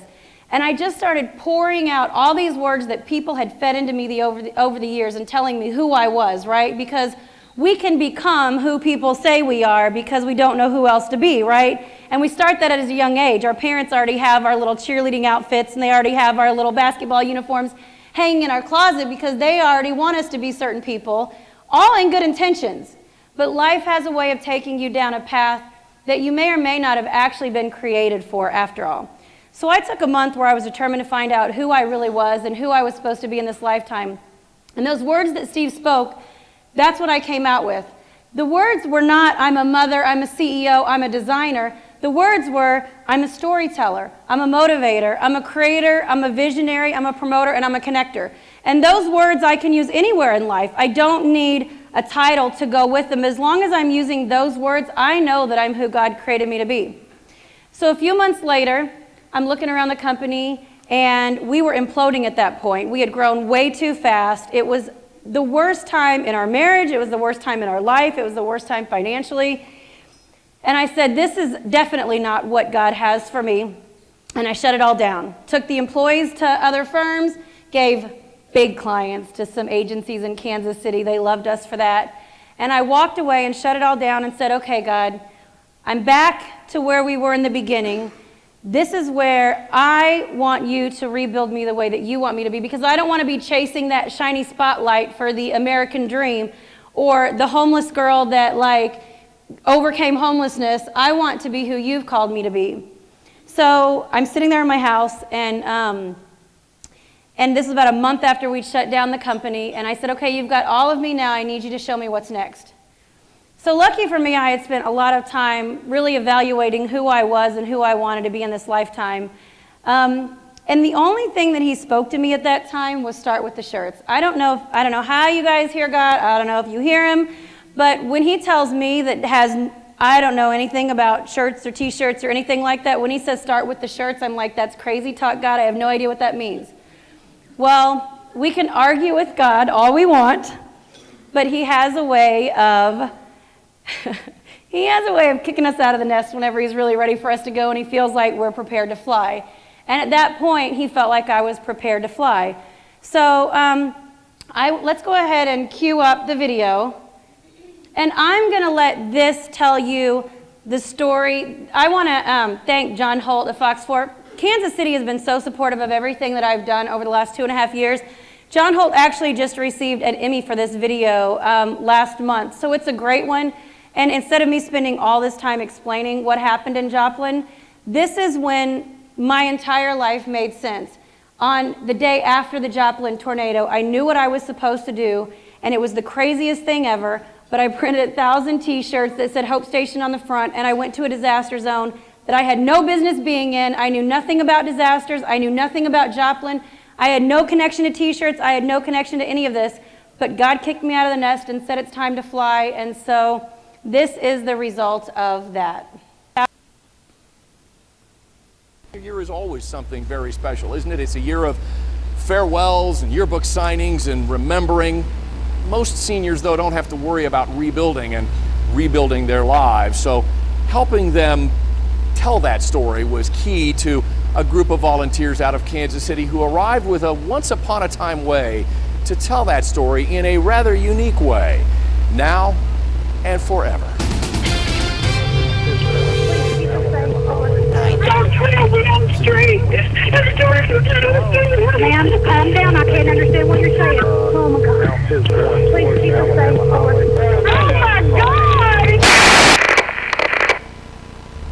[SPEAKER 6] And I just started pouring out all these words that people had fed into me over the years and telling me who I was, right? Because we can become who people say we are because we don't know who else to be, right? And we start that at a young age. Our parents already have our little cheerleading outfits, and they already have our little basketball uniforms hanging in our closet because they already want us to be certain people, all in good intentions. But life has a way of taking you down a path that you may or may not have actually been created for after all. So I took a month where I was determined to find out who I really was and who I was supposed to be in this lifetime. And those words that Steve spoke, that's what I came out with. The words were not, I'm a mother, I'm a CEO, I'm a designer. The words were, I'm a storyteller, I'm a motivator, I'm a creator, I'm a visionary, I'm a promoter, and I'm a connector. And those words I can use anywhere in life. I don't need a title to go with them. As long as I'm using those words, I know that I'm who God created me to be. So a few months later, I'm looking around the company, and we were imploding at that point. We had grown way too fast. It was the worst time in our marriage. It was the worst time in our life. It was the worst time financially. And I said, this is definitely not what God has for me. And I shut it all down. Took the employees to other firms, gave big clients to some agencies in Kansas City. They loved us for that. And I walked away and shut it all down and said, okay, God, I'm back to where we were in the beginning. This is where I want you to rebuild me the way that you want me to be, because I don't want to be chasing that shiny spotlight for the American dream or the homeless girl that overcame homelessness. I want to be who you've called me to be. So I'm sitting there in my house, and this is about a month after we'd shut down the company, and I said, okay, you've got all of me now. I need you to show me what's next. So lucky for me, I had spent a lot of time really evaluating who I was and who I wanted to be in this lifetime. And the only thing that he spoke to me at that time was start with the shirts. I don't know how you guys hear God. I don't know if you hear him. But when he tells me I don't know anything about shirts or t-shirts or anything like that, when he says start with the shirts, I'm like, that's crazy talk, God. I have no idea what that means. Well, we can argue with God all we want, but he has a way of kicking us out of the nest whenever he's really ready for us to go and he feels like we're prepared to fly. And at that point, he felt like I was prepared to fly. So let's go ahead and cue up the video. And I'm going to let this tell you the story. I want to thank John Holt at Fox 4. Kansas City has been so supportive of everything that I've done over the last 2.5 years. John Holt actually just received an Emmy for this video last month, so it's a great one. And instead of me spending all this time explaining what happened in Joplin, this is when my entire life made sense. On the day after the Joplin tornado, I knew what I was supposed to do, and it was the craziest thing ever, but I printed 1,000 t-shirts that said Hope Station on the front, and I went to a disaster zone that I had no business being in. I knew nothing about disasters. I knew nothing about Joplin. I had no connection to t-shirts. I had no connection to any of this, but God kicked me out of the nest and said it's time to fly, and so this is the result of that.
[SPEAKER 7] Your year is always something very special, isn't it? It's a year of farewells and yearbook signings and remembering. Most seniors, though, don't have to worry about rebuilding their lives, so helping them tell that story was key to a group of volunteers out of Kansas City who arrived with a once-upon-a-time way to tell that story in a rather unique way, now and forever.
[SPEAKER 8] Ma'am, calm down. I can't understand what you're saying. Oh my God. Please keep us safe. Oh my God!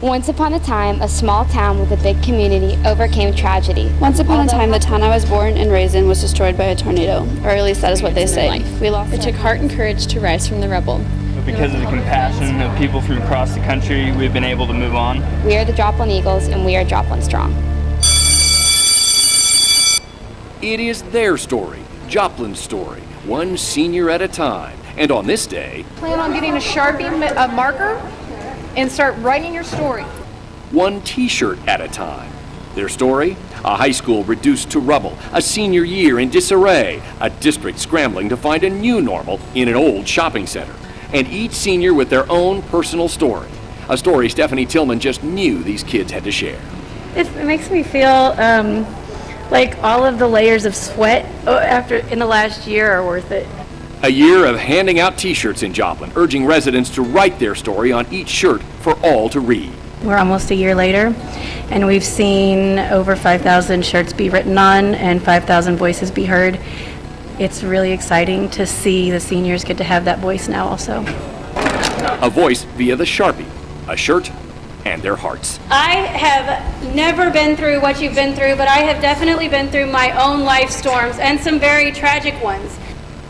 [SPEAKER 9] Once upon a time, a small town with a big community overcame tragedy.
[SPEAKER 10] Once upon a time, the town I was born and raised in was destroyed by a tornado, or at least that is what they say.
[SPEAKER 11] It took heart and courage to rise from the rubble.
[SPEAKER 12] But because of the compassion of people from across the country, we've been able to move on.
[SPEAKER 9] We are the Joplin Eagles, and we are Joplin Strong.
[SPEAKER 7] It is their story, Joplin's story, one senior at a time. And on this day,
[SPEAKER 13] plan on getting a Sharpie marker and start writing your story.
[SPEAKER 7] one t-shirt at a time. Their story, a high school reduced to rubble, a senior year in disarray, a district scrambling to find a new normal in an old shopping center. And each senior with their own personal story. A story Stephanie Tillman just knew these kids had to share.
[SPEAKER 6] It makes me feel like all of the layers of sweat in the last year are worth it.
[SPEAKER 7] A year of handing out t-shirts in Joplin, urging residents to write their story on each shirt for all to read.
[SPEAKER 6] We're almost a year later, and we've seen over 5,000 shirts be written on and 5,000 voices be heard. It's really exciting to see the seniors get to have that voice now also.
[SPEAKER 7] A voice via the Sharpie, a shirt, and their hearts.
[SPEAKER 6] I have never been through what you've been through, but I have definitely been through my own life storms and some very tragic ones.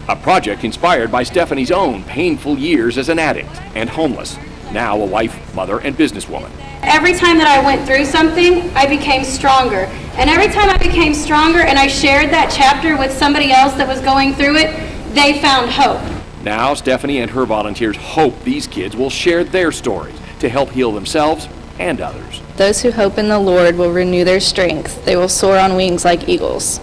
[SPEAKER 7] A project inspired by Stephanie's own painful years as an addict and homeless, now a wife, mother, and businesswoman.
[SPEAKER 6] Every time that I went through something, I became stronger. And every time I became stronger and I shared that chapter with somebody else that was going through it, they found hope.
[SPEAKER 7] Now, Stephanie and her volunteers hope these kids will share their stories to help heal themselves and others.
[SPEAKER 10] Those who hope in the Lord will renew their strength. They will soar on wings like eagles.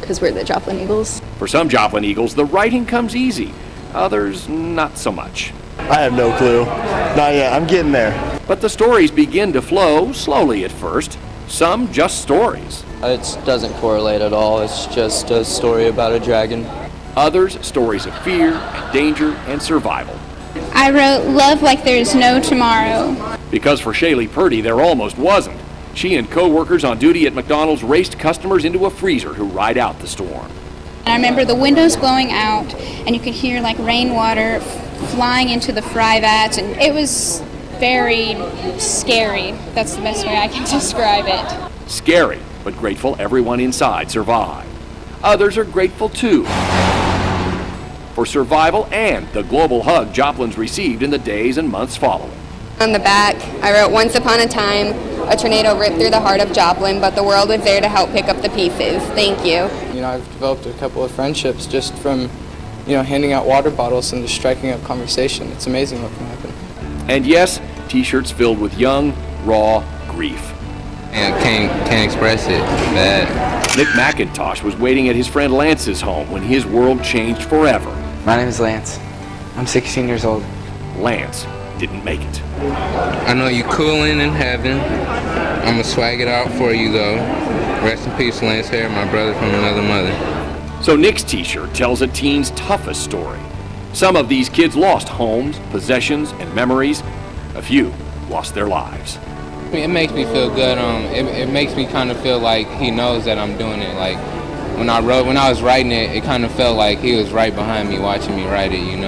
[SPEAKER 10] Because we're the Joplin Eagles.
[SPEAKER 7] For some Joplin Eagles, the writing comes easy. Others, not so much.
[SPEAKER 14] I have no clue. Not yet. I'm getting there.
[SPEAKER 7] But the stories begin to flow slowly at first. Some just stories.
[SPEAKER 12] It doesn't correlate at all. It's just a story about a dragon.
[SPEAKER 7] Others, stories of fear and danger and survival.
[SPEAKER 9] I wrote Love Like There's No Tomorrow.
[SPEAKER 7] Because for Shaylee Purdy, there almost wasn't. She and co-workers on duty at McDonald's raced customers into a freezer to ride out the storm.
[SPEAKER 9] And I remember the windows blowing out, and you could hear like rainwater flying into the fry vats, and it was very scary. That's the best way I can describe it.
[SPEAKER 7] Scary, but grateful everyone inside survived. Others are grateful too for survival and the global hug Joplin's received in the days and months following.
[SPEAKER 9] On the back, I wrote, Once upon a time, a tornado ripped through the heart of Joplin, but the world was there to help pick up the pieces. Thank you.
[SPEAKER 12] You know, I've developed a couple of friendships just from, handing out water bottles and just striking up conversation. It's amazing what can happen.
[SPEAKER 7] And yes, t-shirts filled with young, raw grief.
[SPEAKER 15] And can't express it. Bad.
[SPEAKER 7] Nick McIntosh was waiting at his friend Lance's home when his world changed forever.
[SPEAKER 16] My name is Lance. I'm 16 years old.
[SPEAKER 7] Lance didn't make it.
[SPEAKER 15] I know you coolin' in heaven. I'm gonna swag it out for you though. Rest in peace, Lance Hare, my brother from another mother.
[SPEAKER 7] So Nick's t-shirt tells a teen's toughest story. Some of these kids lost homes, possessions, and memories. A few lost their lives.
[SPEAKER 17] It makes me feel good. It makes me kind of feel like he knows that I'm doing it. Like when I was writing it, it kind of felt like he was right behind me, watching me write it. And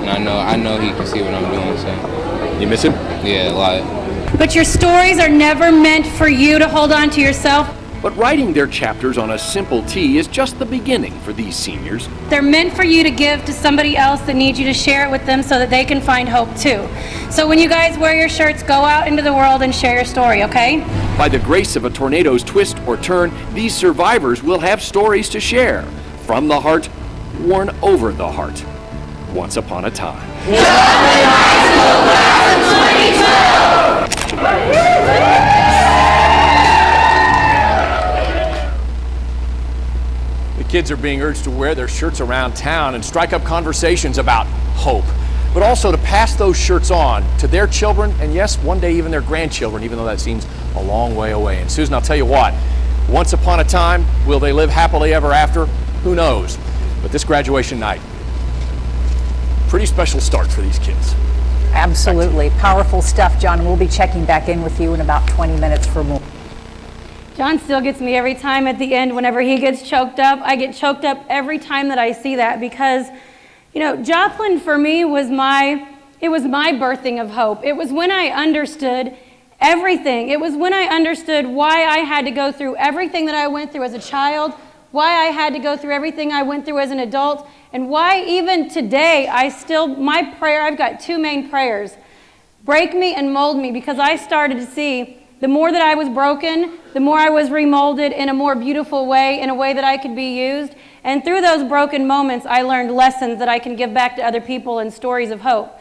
[SPEAKER 17] I know he can see what I'm doing. So
[SPEAKER 7] you miss him?
[SPEAKER 17] Yeah, a lot.
[SPEAKER 6] But your stories are never meant for you to hold on to yourself.
[SPEAKER 7] But writing their chapters on a simple tee is just the beginning for these seniors.
[SPEAKER 6] They're meant for you to give to somebody else that needs you to share it with them so that they can find hope too. So when you guys wear your shirts, go out into the world and share your story, okay?
[SPEAKER 7] By the grace of a tornado's twist or turn, these survivors will have stories to share. From the heart, worn over the heart. Once upon a time. Kids are being urged to wear their shirts around town and strike up conversations about hope, but also to pass those shirts on to their children and yes, one day even their grandchildren, even though that seems a long way away. And Susan, I'll tell you what, once upon a time, will they live happily ever after? Who knows? But this graduation night, pretty special start for these kids.
[SPEAKER 18] Absolutely. Powerful stuff, John. We'll be checking back in with you in about 20 minutes for more.
[SPEAKER 6] John still gets me every time at the end whenever he gets choked up. I get choked up every time that I see that because, Joplin for me was my birthing of hope. It was when I understood everything. It was when I understood why I had to go through everything that I went through as a child, why I had to go through everything I went through as an adult, and why even today my prayer, I've got two main prayers. Break me and mold me, because I started to see the more that I was broken, the more I was remolded in a more beautiful way, in a way that I could be used. And through those broken moments, I learned lessons that I can give back to other people and stories of hope.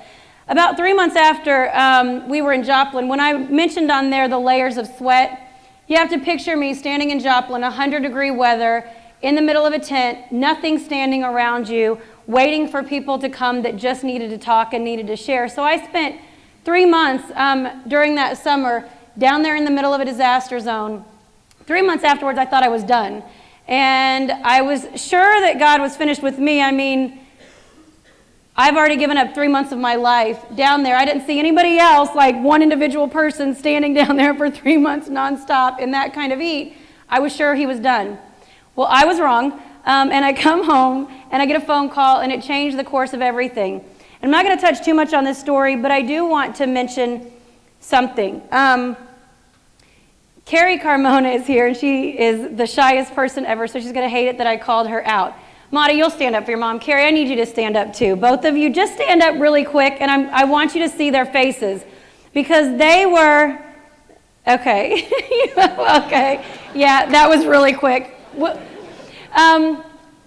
[SPEAKER 6] About 3 months after we were in Joplin, when I mentioned on there the layers of sweat, you have to picture me standing in Joplin, 100-degree weather, in the middle of a tent, nothing standing around you, waiting for people to come that just needed to talk and needed to share. So I spent 3 months during that summer down there in the middle of a disaster zone. 3 months afterwards, I thought I was done. And I was sure that God was finished with me. I mean, I've already given up 3 months of my life down there. I didn't see anybody else, like one individual person standing down there for 3 months nonstop in that kind of heat. I was sure he was done. Well, I was wrong. And I come home and I get a phone call and it changed the course of everything. And I'm not going to touch too much on this story, but I do want to mention something. Carrie Carmona is here, and she is the shyest person ever, so she's going to hate it that I called her out. Monty, you'll stand up for your mom. Carrie, I need you to stand up too. Both of you, just stand up really quick, and I want you to see their faces because they were, okay, okay, yeah, that was really quick.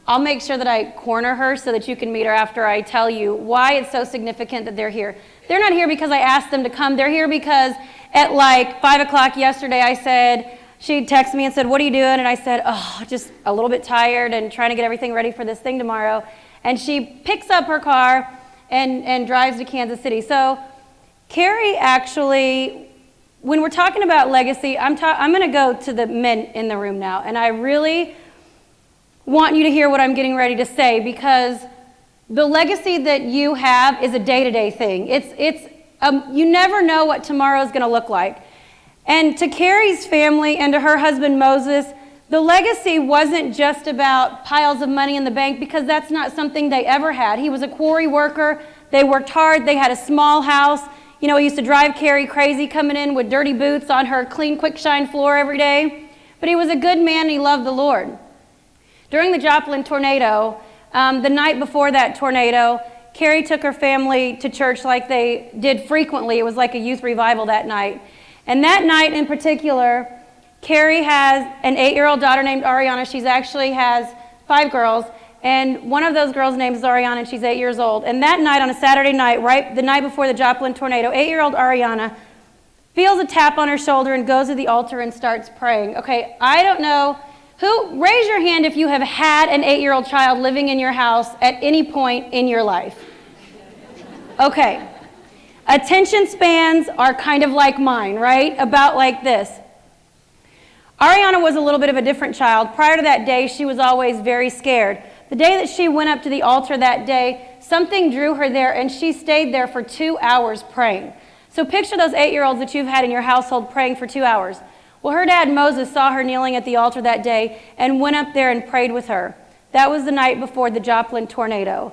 [SPEAKER 6] I'll make sure that I corner her so that you can meet her after I tell you why it's so significant that they're here. They're not here because I asked them to come. They're here because at like 5 o'clock yesterday I said, she texted me and said, what are you doing? And I said, oh, just a little bit tired and trying to get everything ready for this thing tomorrow. And she picks up her car and drives to Kansas City. So Carrie actually, when we're talking about legacy, I'm going to go to the men in the room now. And I really want you to hear what I'm getting ready to say because the legacy that you have is a day-to-day thing. You never know what tomorrow is going to look like. And to Carrie's family and to her husband Moses, the legacy wasn't just about piles of money in the bank because that's not something they ever had. He was a quarry worker. They worked hard. They had a small house. You know, he used to drive Carrie crazy coming in with dirty boots on her clean, quick shine floor every day. But he was a good man and he loved the Lord. During the Joplin tornado, the night before that tornado, Carrie took her family to church like they did frequently. It was like a youth revival that night. And that night in particular, Carrie has an 8-year-old daughter named Ariana. She actually has 5 girls, and one of those girls' name is Ariana, and she's 8 years old. And that night, on a Saturday night, right the night before the Joplin tornado, 8-year-old Ariana feels a tap on her shoulder and goes to the altar and starts praying. Okay, I don't know raise your hand if you have had an 8-year-old child living in your house at any point in your life. Okay. Attention spans are kind of like mine, right? About like this. Ariana was a little bit of a different child. Prior to that day, she was always very scared. The day that she went up to the altar that day, something drew her there, and she stayed there for 2 hours praying. So picture those 8-year-olds that you've had in your household praying for 2 hours. Well, her dad, Moses, saw her kneeling at the altar that day and went up there and prayed with her. That was the night before the Joplin tornado.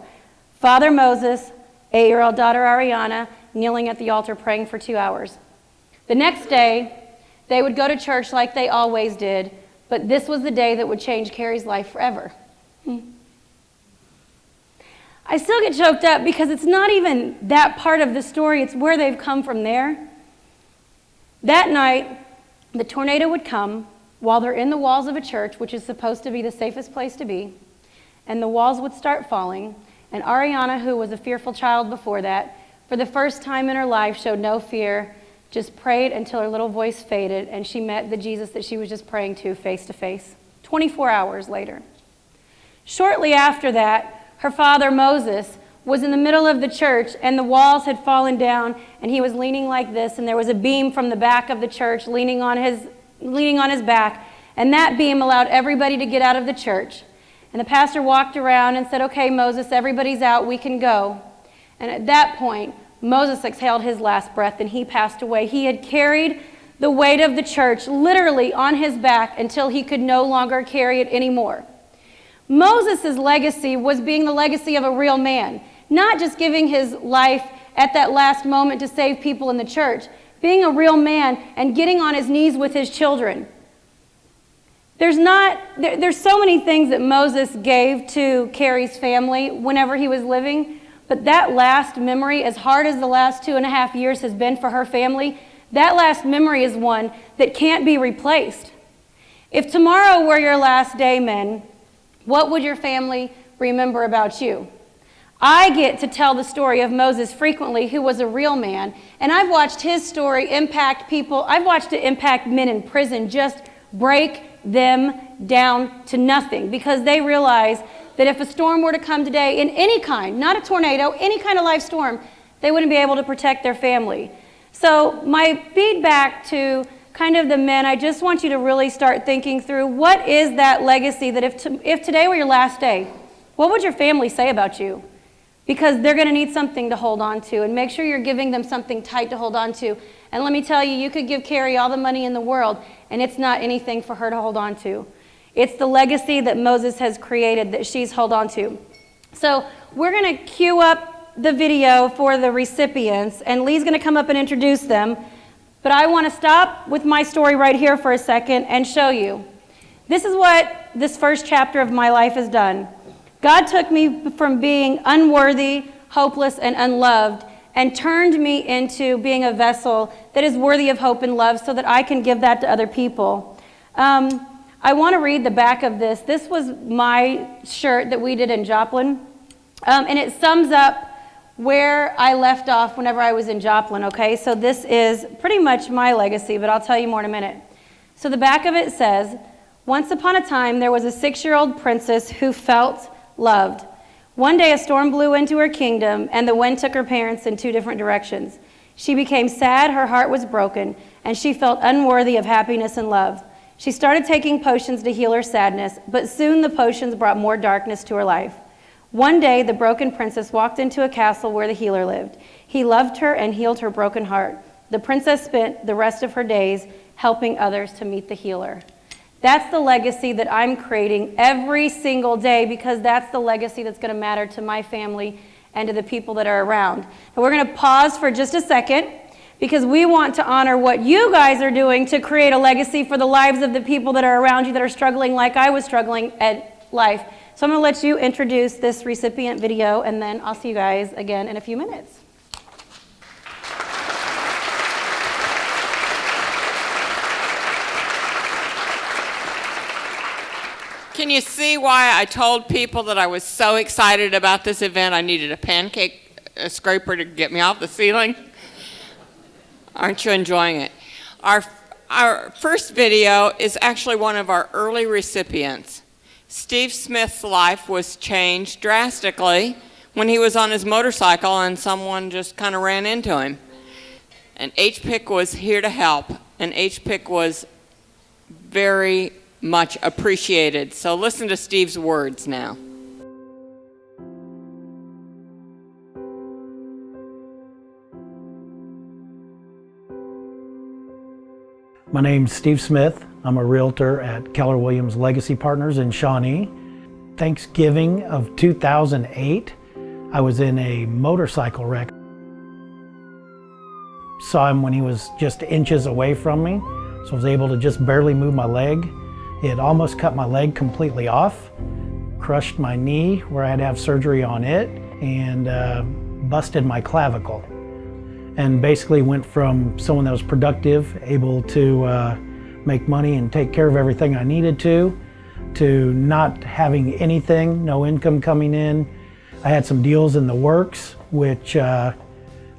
[SPEAKER 6] Father Moses, 8-year-old daughter Ariana, kneeling at the altar praying for 2 hours. The next day, they would go to church like they always did, but this was the day that would change Carrie's life forever. I still get choked up because it's not even that part of the story, it's where they've come from there. That night, the tornado would come while they're in the walls of a church, which is supposed to be the safest place to be, and the walls would start falling, and Ariana, who was a fearful child before that, for the first time in her life, showed no fear, just prayed until her little voice faded, and she met the Jesus that she was just praying to face, 24 hours later. Shortly after that, her father, Moses, was in the middle of the church, and the walls had fallen down, and he was leaning like this, and there was a beam from the back of the church leaning on his back, and that beam allowed everybody to get out of the church. And the pastor walked around and said, okay, Moses, everybody's out, we can go. And at that point, Moses exhaled his last breath and he passed away. He had carried the weight of the church literally on his back until he could no longer carry it anymore. Moses' legacy was being the legacy of a real man, not just giving his life at that last moment to save people in the church, being a real man and getting on his knees with his children. There's so many things that Moses gave to Carrie's family whenever he was living, but that last memory, as hard as the last 2.5 years has been for her family, that last memory is one that can't be replaced. If tomorrow were your last day, men, what would your family remember about you? I get to tell the story of Moses frequently, who was a real man, and I've watched his story impact people. I've watched it impact men in prison, just break them down to nothing, because they realize that if a storm were to come today in any kind, not a tornado, any kind of life storm, they wouldn't be able to protect their family. So my feedback to kind of the men, I just want you to really start thinking through, what is that legacy that if today were your last day, what would your family say about you? Because they're going to need something to hold on to, and make sure you're giving them something tight to hold on to. And let me tell you, you could give Carrie all the money in the world, and it's not anything for her to hold on to. It's the legacy that Moses has created that she's held on to. So we're going to cue up the video for the recipients, and Lee's going to come up and introduce them. But I want to stop with my story right here for a second and show you. This is what this first chapter of my life has done. God took me from being unworthy, hopeless, and unloved and turned me into being a vessel that is worthy of hope and love so that I can give that to other people. I want to read the back of this. This was my shirt that we did in Joplin, and it sums up where I left off whenever I was in Joplin, okay? So this is pretty much my legacy, but I'll tell you more in a minute. So the back of it says, once upon a time, there was a 6-year-old princess who felt loved. One day, a storm blew into her kingdom, and the wind took her parents in 2 different directions. She became sad, her heart was broken, and she felt unworthy of happiness and love. She started taking potions to heal her sadness, but soon the potions brought more darkness to her life. One day, the broken princess walked into a castle where the healer lived. He loved her and healed her broken heart. The princess spent the rest of her days helping others to meet the healer. That's the legacy that I'm creating every single day, because that's the legacy that's going to matter to my family and to the people that are around. And we're going to pause for just a second, because we want to honor what you guys are doing to create a legacy for the lives of the people that are around you that are struggling like I was struggling at life. So I'm going to let you introduce this recipient video, and then I'll see you guys again in a few minutes.
[SPEAKER 1] Can you see why I told people that I was so excited about this event? I needed a pancake scraper to get me off the ceiling. Aren't you enjoying it? Our first video is actually one of our early recipients. Steve Smith's life was changed drastically when he was on his motorcycle and someone just kind of ran into him. And HPIC was here to help, and HPIC was very much appreciated. So listen to Steve's words now.
[SPEAKER 19] My name's Steve Smith. I'm a realtor at Keller Williams Legacy Partners in Shawnee. Thanksgiving of 2008, I was in a motorcycle wreck. Saw him when he was just inches away from me, so I was able to just barely move my leg. It almost cut my leg completely off, crushed my knee where I had to have surgery on it, and busted my clavicle. And basically went from someone that was productive, able to make money and take care of everything I needed to not having anything, no income coming in. I had some deals in the works, which I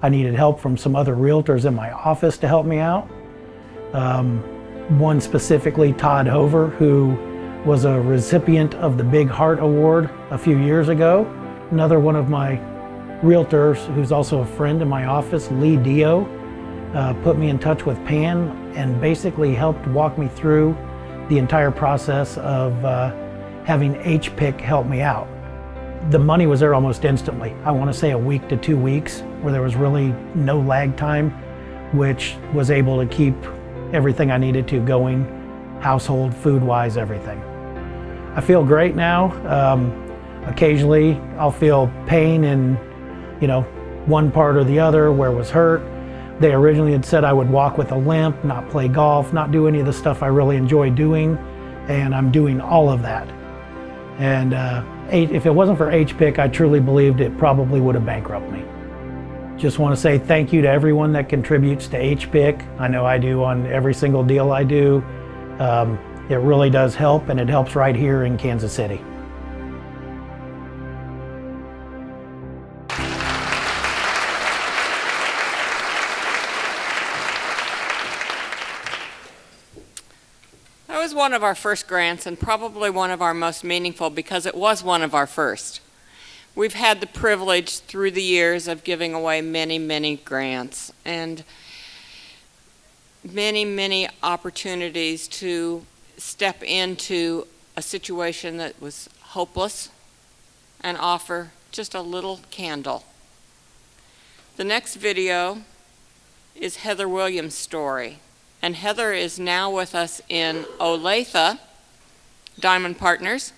[SPEAKER 19] needed help from some other realtors in my office to help me out. One specifically, Todd Hover, who was a recipient of the Big Heart Award a few years ago. Another one of my realtors, who's also a friend in my office, Lee Dio, put me in touch with Pan and basically helped walk me through the entire process of having HPIC help me out. The money was there almost instantly. I want to say a week to 2 weeks, where there was really no lag time, which was able to keep everything I needed to going, household, food-wise, everything. I feel great now. Occasionally I'll feel pain in, one part or the other where it was hurt. They originally had said I would walk with a limp, not play golf, not do any of the stuff I really enjoy doing, and I'm doing all of that. And if it wasn't for HPIC, I truly believed it probably would have bankrupted me. Just want to say thank you to everyone that contributes to HPIC. I know I do on every single deal I do. It really does help, and it helps right here in Kansas City.
[SPEAKER 1] That was one of our first grants, and probably one of our most meaningful, because it was one of our first. We've had the privilege through the years of giving away many, many grants and many, many opportunities to step into a situation that was hopeless and offer just a little candle. The next video is Heather Williams' story. And Heather is now with us in Olathe, Diamond Partners.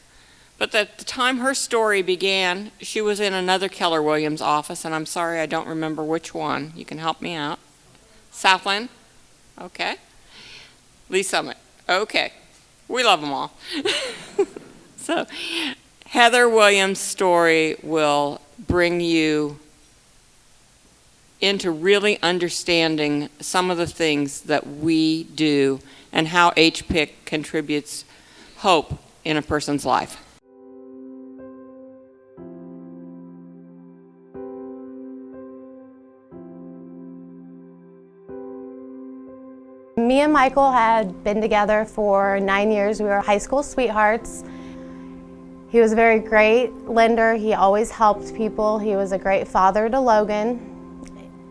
[SPEAKER 1] But at the time her story began, she was in another Keller Williams office, and I'm sorry I don't remember which one. You can help me out. Southland? Okay. Lee Summit? Okay. We love them all. So Heather Williams' story will bring you into really understanding some of the things that we do and how HPIC contributes hope in a person's life.
[SPEAKER 20] Me and Michael had been together for 9 years. We were high school sweethearts. He was a very great lender. He always helped people. He was a great father to Logan.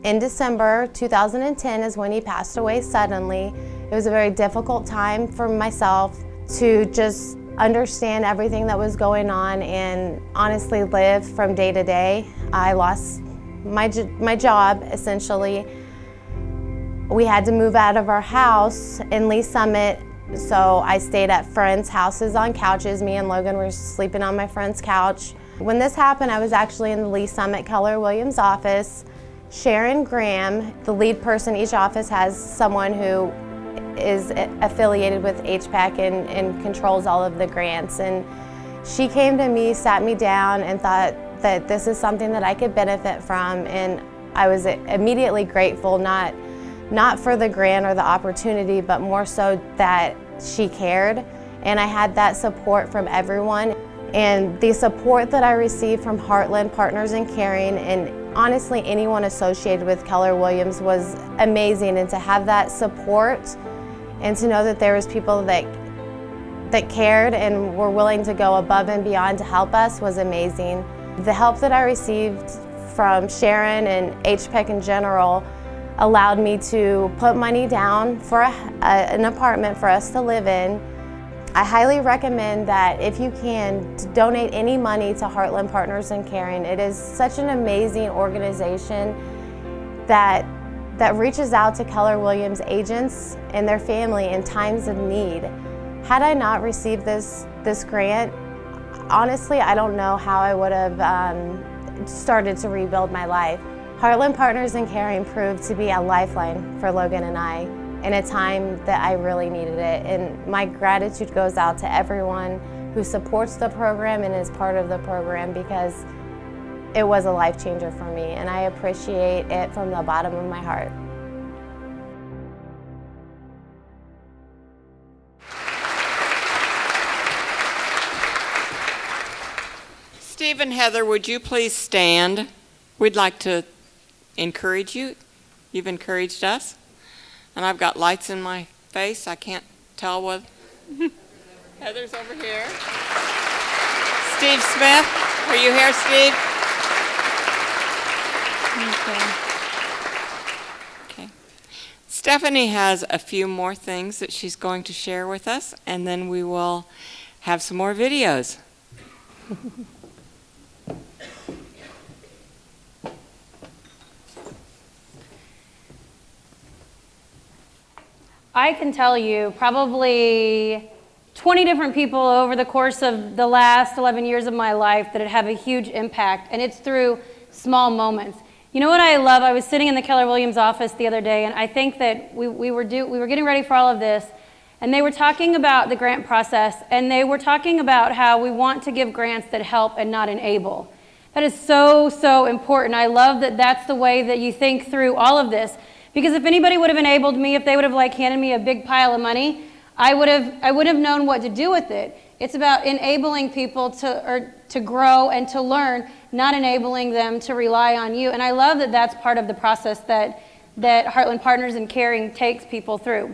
[SPEAKER 20] In December 2010 is when he passed away suddenly. It was a very difficult time for myself to just understand everything that was going on and honestly live from day to day. I lost my job, essentially. We had to move out of our house in Lee Summit, so I stayed at friends' houses on couches. Me and Logan were sleeping on my friend's couch. When this happened, I was actually in the Lee Summit Keller Williams office. Sharon Graham, the lead person, each office has someone who is affiliated with HPIC and controls all of the grants. And she came to me, sat me down, and thought that this is something that I could benefit from. And I was immediately grateful, not for the grant or the opportunity, but more so that she cared. And I had that support from everyone. And the support that I received from Heartland Partners in Caring, and honestly anyone associated with Keller Williams, was amazing. And to have that support and to know that there was people that cared and were willing to go above and beyond to help us was amazing. The help that I received from Sharon and HPIC in general allowed me to put money down for an apartment for us to live in. I highly recommend that if you can, to donate any money to Heartland Partners in Caring. It is such an amazing organization that reaches out to Keller Williams agents and their family in times of need. Had I not received this grant, honestly, I don't know how I would have started to rebuild my life. Heartland Partners in Caring proved to be a lifeline for Logan and I in a time that I really needed it. And my gratitude goes out to everyone who supports the program and is part of the program, because it was a life changer for me, and I appreciate it from the bottom of my heart.
[SPEAKER 1] Steve and Heather, would you please stand? We'd like to encourage you. You've encouraged us. And I've got lights in my face. I can't tell what. Heather's over here. Steve Smith, are you here, Steve? Okay. Stephanie has a few more things that she's going to share with us, and then we will have some more videos.
[SPEAKER 6] I can tell you probably 20 different people over the course of the last 11 years of my life that have a huge impact, and it's through small moments. You know what I love? I was sitting in the Keller Williams office the other day, and I think that we were getting ready for all of this, and they were talking about the grant process, and they were talking about how we want to give grants that help and not enable. That is so, so important. I love that that's the way that you think through all of this. Because if anybody would have enabled me, if they would have handed me a big pile of money, I wouldn't have known what to do with it. It's about enabling people to grow and to learn, not enabling them to rely on you. And I love that that's part of the process that Heartland Partners in Caring takes people through.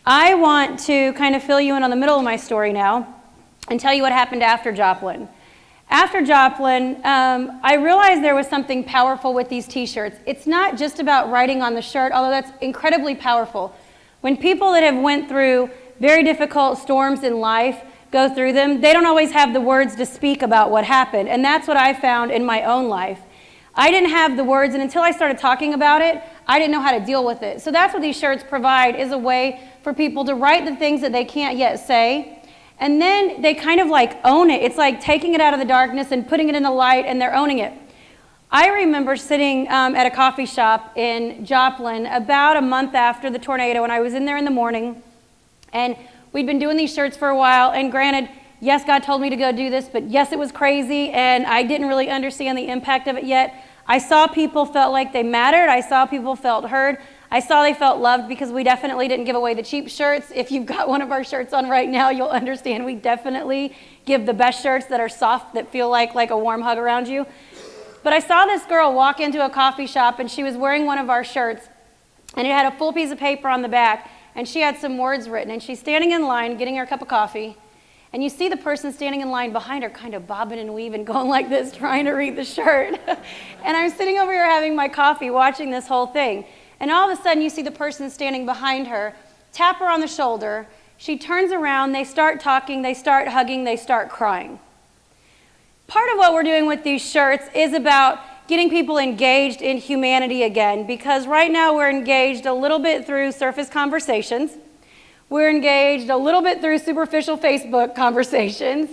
[SPEAKER 6] I want to kind of fill you in on the middle of my story now and tell you what happened after Joplin. After Joplin, I realized there was something powerful with these t-shirts. It's not just about writing on the shirt, although that's incredibly powerful. When people that have went through very difficult storms in life go through them, they don't always have the words to speak about what happened. And that's what I found in my own life. I didn't have the words, and until I started talking about it, I didn't know how to deal with it. So that's what these shirts provide, is a way for people to write the things that they can't yet say. And then they kind of own it. It's like taking it out of the darkness and putting it in the light, and they're owning it. I remember sitting at a coffee shop in Joplin about a month after the tornado, and I was in there in the morning, and we'd been doing these shirts for a while, and granted, yes, God told me to go do this, but yes, it was crazy, and I didn't really understand the impact of it yet. I saw people felt like they mattered. I saw people felt heard. I saw they felt loved, because we definitely didn't give away the cheap shirts. If you've got one of our shirts on right now, you'll understand we definitely give the best shirts that are soft, that feel like a warm hug around you. But I saw this girl walk into a coffee shop, and she was wearing one of our shirts, and it had a full piece of paper on the back, and she had some words written, and she's standing in line getting her cup of coffee, and you see the person standing in line behind her kind of bobbing and weaving, going like this, trying to read the shirt. And I'm sitting over here having my coffee, watching this whole thing. And all of a sudden, you see the person standing behind her, tap her on the shoulder. She turns around, they start talking, they start hugging, they start crying. Part of what we're doing with these shirts is about getting people engaged in humanity again, because right now we're engaged a little bit through surface conversations. We're engaged a little bit through superficial Facebook conversations,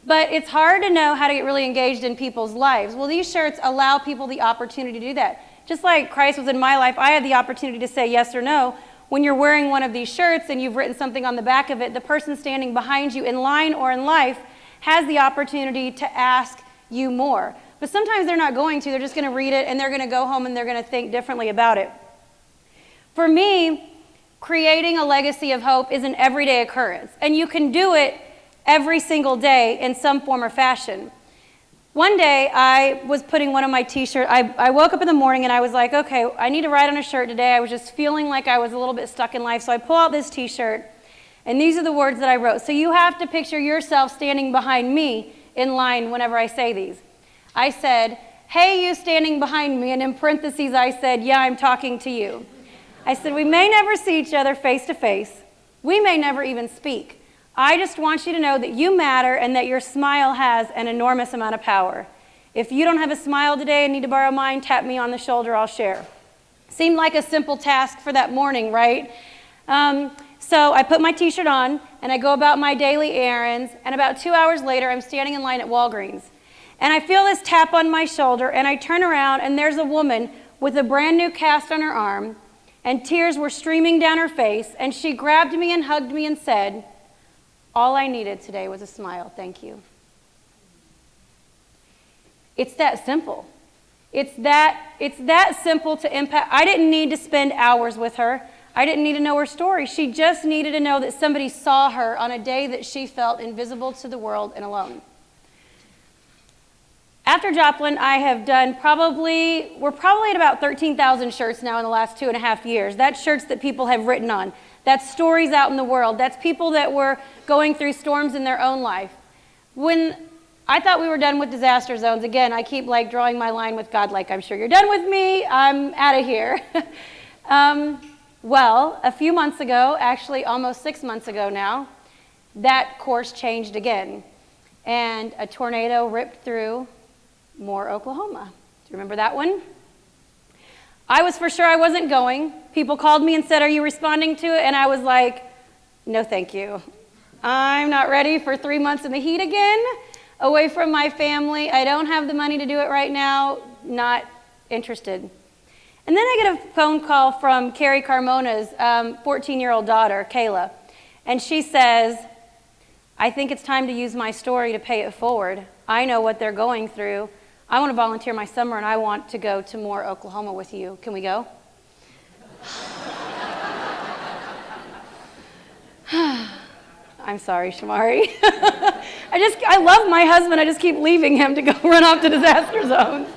[SPEAKER 6] but it's hard to know how to get really engaged in people's lives. Well, these shirts allow people the opportunity to do that. Just like Christ was in my life, I had the opportunity to say yes or no. When you're wearing one of these shirts and you've written something on the back of it, the person standing behind you in line or in life has the opportunity to ask you more. But sometimes they're not going to. They're just going to read it, and they're going to go home and they're going to think differently about it. For me, creating a legacy of hope is an everyday occurrence, and you can do it every single day in some form or fashion. One day, I was putting one of my t-shirts, I woke up in the morning and I was like, okay, I need to write on a shirt today. I was just feeling like I was a little bit stuck in life, so I pull out this t-shirt, and these are the words that I wrote. So you have to picture yourself standing behind me in line whenever I say these. I said, hey, you standing behind me, and in parentheses I said, yeah, I'm talking to you. I said, we may never see each other face to face. We may never even speak. I just want you to know that you matter and that your smile has an enormous amount of power. If you don't have a smile today and need to borrow mine, tap me on the shoulder, I'll share. Seemed like a simple task for that morning, right? So I put my t-shirt on and I go about my daily errands, and about 2 hours later I'm standing in line at Walgreens. And I feel this tap on my shoulder, and I turn around and there's a woman with a brand new cast on her arm, and tears were streaming down her face, and she grabbed me and hugged me and said, all I needed today was a smile, thank you. It's that simple. It's that simple to impact. I didn't need to spend hours with her. I didn't need to know her story. She just needed to know that somebody saw her on a day that she felt invisible to the world and alone. After Joplin, I have done we're probably at about 13,000 shirts now in the last 2.5 years. That's shirts that people have written on. That's stories out in the world. That's people that were going through storms in their own life. When I thought we were done with disaster zones, again, I keep drawing my line with God, I'm sure you're done with me, I'm out of here. Well, a few months ago, actually almost 6 months ago now, that course changed again. And a tornado ripped through Moore, Oklahoma. Do you remember that one? I was for sure I wasn't going. People called me and said, are you responding to it? And I was like, no, thank you. I'm not ready for 3 months in the heat again, away from my family. I don't have the money to do it right now, not interested. And then I get a phone call from Carrie Carmona's 14-year-old daughter, Kayla. And she says, I think it's time to use my story to pay it forward. I know what they're going through. I want to volunteer my summer, and I want to go to Moore, Oklahoma with you. Can we go? I'm sorry, Shamari. I love my husband. I just keep leaving him to go run off to disaster zones.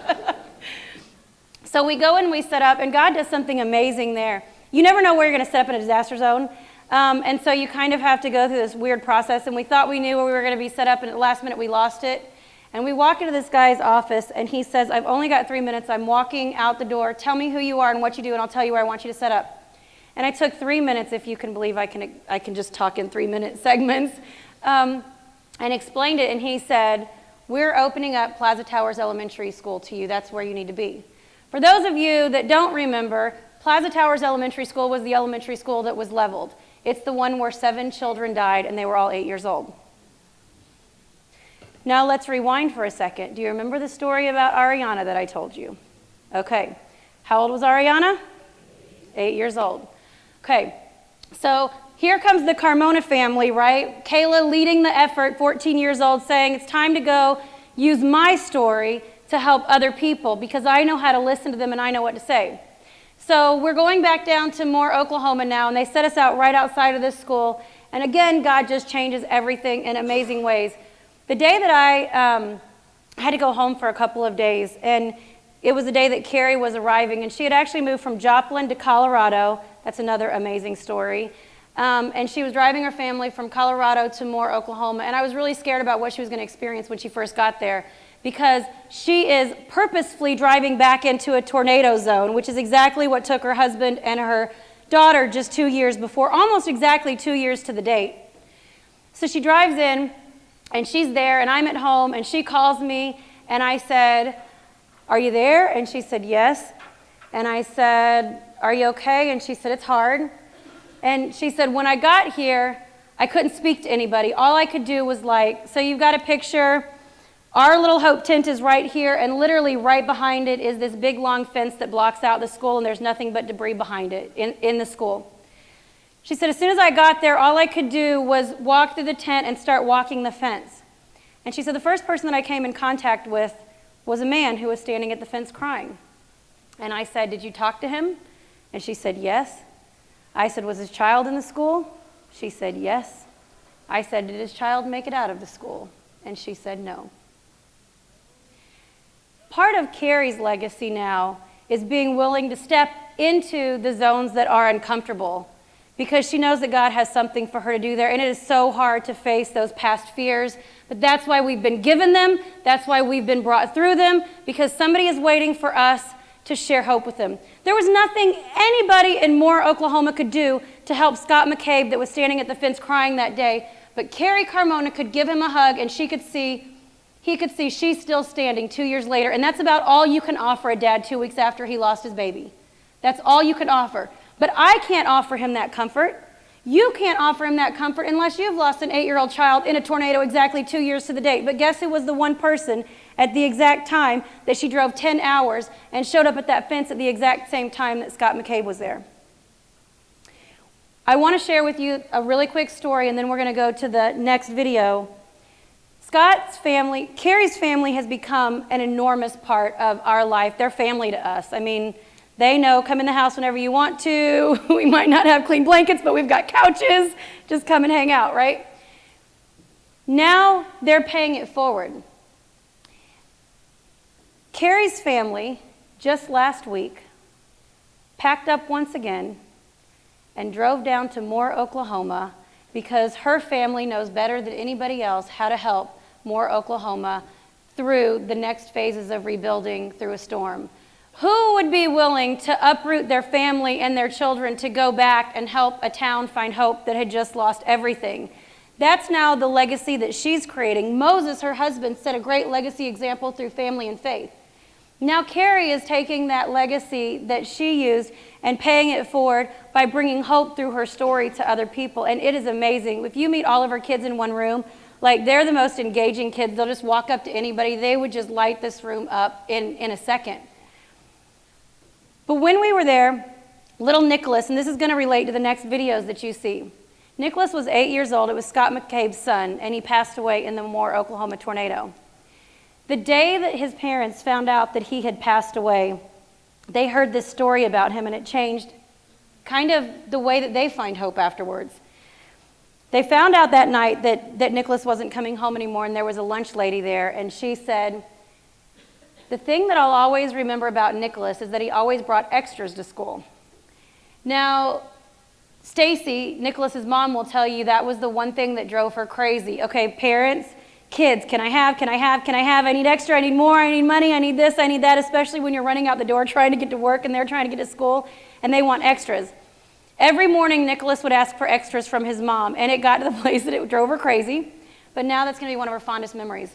[SPEAKER 6] So we go and we set up, and God does something amazing there. You never know where you're going to set up in a disaster zone. And so you kind of have to go through this weird process, and we thought we knew where we were going to be set up, and at the last minute we lost it. And we walk into this guy's office, and he says, I've only got 3 minutes. I'm walking out the door. Tell me who you are and what you do, and I'll tell you where I want you to set up. And I took 3 minutes, if you can believe I can just talk in 3-minute segments, and explained it. And he said, we're opening up Plaza Towers Elementary School to you. That's where you need to be. For those of you that don't remember, Plaza Towers Elementary School was the elementary school that was leveled. It's the one where 7 children died, and they were all 8 years old. Now let's rewind for a second. Do you remember the story about Ariana that I told you? Okay. How old was Ariana? 8 years old. Okay. So here comes the Carmona family, right? Kayla leading the effort, 14 years old, saying it's time to go use my story to help other people because I know how to listen to them and I know what to say. So we're going back down to Moore, Oklahoma now, and they set us out right outside of this school. And again, God just changes everything in amazing ways. The day that I had to go home for a couple of days, and it was the day that Carrie was arriving, and she had actually moved from Joplin to Colorado. That's another amazing story. And she was driving her family from Colorado to Moore, Oklahoma, and I was really scared about what she was going to experience when she first got there, because she is purposefully driving back into a tornado zone, which is exactly what took her husband and her daughter just 2 years before, almost exactly 2 years to the date. So she drives in, and she's there, and I'm at home, and she calls me, and I said, "Are you there?" And she said, "Yes." And I said, "Are you okay?" And she said, "It's hard." And she said, "When I got here, I couldn't speak to anybody. All I could do was like," so you've got a picture. Our little Hope tent is right here, and literally right behind it is this big long fence that blocks out the school, and there's nothing but debris behind it in the school. She said, as soon as I got there, all I could do was walk through the tent and start walking the fence. And she said, the first person that I came in contact with was a man who was standing at the fence crying. And I said, "Did you talk to him?" And she said, "Yes." I said, "Was his child in the school?" She said, "Yes." I said, "Did his child make it out of the school?" And she said, "No." Part of Carrie's legacy now is being willing to step into the zones that are uncomfortable because she knows that God has something for her to do there, and it is so hard to face those past fears, but that's why we've been given them, that's why we've been brought through them, because somebody is waiting for us to share hope with them. There was nothing anybody in Moore, Oklahoma could do to help Scott McCabe that was standing at the fence crying that day, but Carrie Carmona could give him a hug, and he could see she's still standing 2 years later, and that's about all you can offer a dad 2 weeks after he lost his baby. That's all you can offer. But I can't offer him that comfort. You can't offer him that comfort unless you've lost an 8-year-old child in a tornado exactly 2 years to the date. But guess who was the one person at the exact time that she drove 10 hours and showed up at that fence at the exact same time that Scott McCabe was there? I want to share with you a really quick story, and then we're going to go to the next video. Scott's family, Carrie's family has become an enormous part of our life. They're family to us. I mean, they know, come in the house whenever you want to. We might not have clean blankets, but we've got couches. Just come and hang out, right? Now they're paying it forward. Carrie's family, just last week, packed up once again and drove down to Moore, Oklahoma, because her family knows better than anybody else how to help Moore, Oklahoma through the next phases of rebuilding through a storm. Who would be willing to uproot their family and their children to go back and help a town find hope that had just lost everything? That's now the legacy that she's creating. Moses, her husband, set a great legacy example through family and faith. Now Carrie is taking that legacy that she used and paying it forward by bringing hope through her story to other people, and it is amazing. If you meet all of her kids in one room, like, they're the most engaging kids. They'll just walk up to anybody. They would just light this room up in a second. But when we were there, little Nicholas, and this is going to relate to the next videos that you see. Nicholas was 8 years old. It was Scott McCabe's son, and he passed away in the Moore, Oklahoma tornado. The day that his parents found out that he had passed away, they heard this story about him, and it changed kind of the way that they find hope afterwards. They found out that night that Nicholas wasn't coming home anymore, and there was a lunch lady there, and she said, "The thing that I'll always remember about Nicholas is that he always brought extras to school." Now, Stacy, Nicholas's mom, will tell you that was the one thing that drove her crazy. Okay, parents, kids, can I have? I need extra, I need more, I need money, I need this, I need that, especially when you're running out the door trying to get to work and they're trying to get to school, and they want extras. Every morning, Nicholas would ask for extras from his mom, and it got to the place that it drove her crazy, but now that's going to be one of her fondest memories.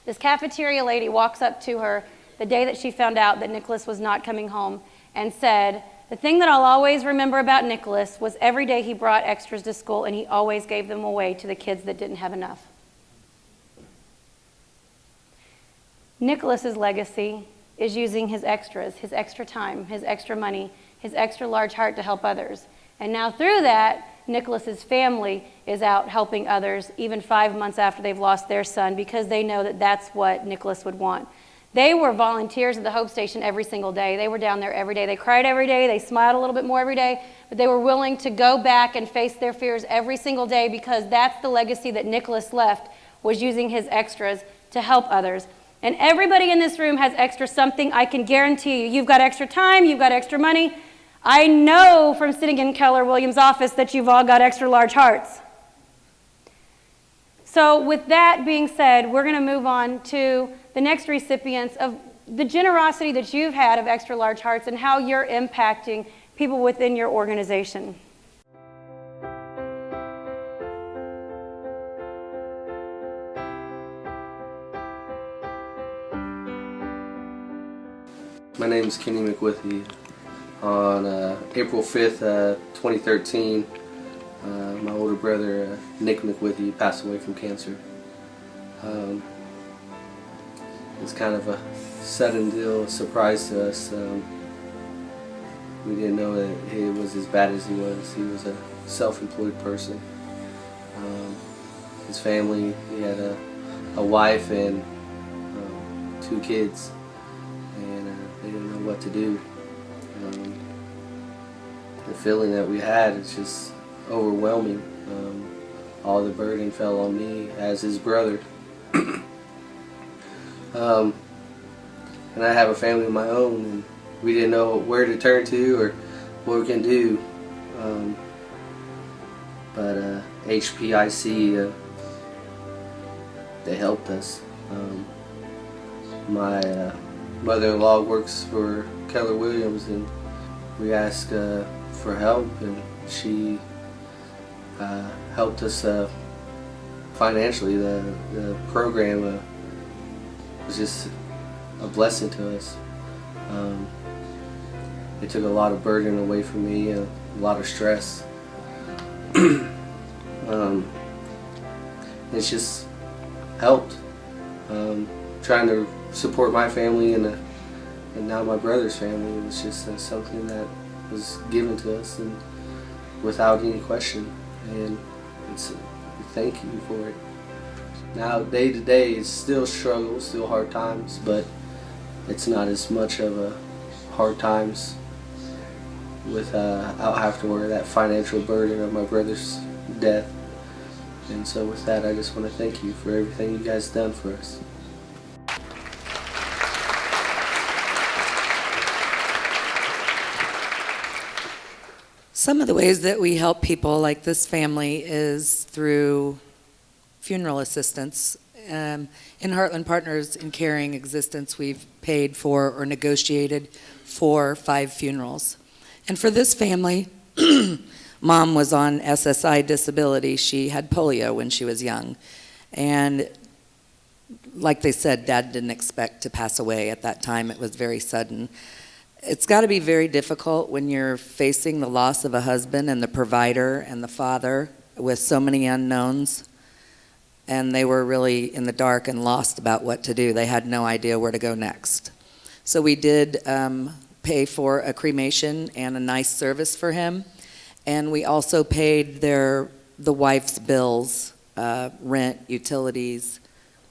[SPEAKER 6] This cafeteria lady walks up to her the day that she found out that Nicholas was not coming home and said, "The thing that I'll always remember about Nicholas was every day he brought extras to school, and he always gave them away to the kids that didn't have enough." Nicholas's legacy is using his extras, his extra time, his extra money, his extra large heart to help others. And now through that, Nicholas's family is out helping others even 5 months after they've lost their son, because they know that that's what Nicholas would want. They were volunteers at the Hope Station every single day. They were down there every day. They cried every day. They smiled a little bit more every day, but they were willing to go back and face their fears every single day, because that's the legacy that Nicholas left, was using his extras to help others. And everybody in this room has extra something. I can guarantee you. You've got extra time. You've got extra money. I know from sitting in Keller Williams' office that you've all got extra large hearts. So with that being said, we're going to move on to the next recipients of the generosity that you've had of extra large hearts and how you're impacting people within your organization.
[SPEAKER 21] My name is Kenny McWithy. On April 5th, 2013, my older brother, Nick McWithy, passed away from cancer. It's kind of a sudden deal, a surprise to us. We didn't know that it was as bad as he was. He was a self-employed person. His family, he had a wife and 2 kids, and they didn't know what to do. The feeling that we had is just overwhelming. All the burden fell on me as his brother. And I have a family of my own, and we didn't know where to turn to or what we can do. But HPIC, they helped us. My mother-in-law works for Keller Williams, and we asked for help, and she helped us financially. The program was just a blessing to us. It took a lot of burden away from me, a lot of stress. It's just helped. Trying to support my family and now my brother's family. It was just something that was given to us and without any question, and it's thank you for it. Now day to day it's still struggles, still hard times, but it's not as much of a hard times without having to worry that financial burden of my brother's death. And so with that, I just want to thank you for everything you guys done for us.
[SPEAKER 2] Some of the ways that we help people like this family is through funeral assistance. In Heartland Partners in Caring Existence, we've paid for or negotiated for 5 funerals. And for this family, Mom was on SSI disability. She had polio when she was young. And like they said, Dad didn't expect to pass away at that time. It was very sudden. It's got to be very difficult when you're facing the loss of a husband and the provider and the father with so many unknowns. And they were really in the dark and lost about what to do. They had no idea where to go next. So we did pay for a cremation and a nice service for him. And we also paid the wife's bills, rent, utilities,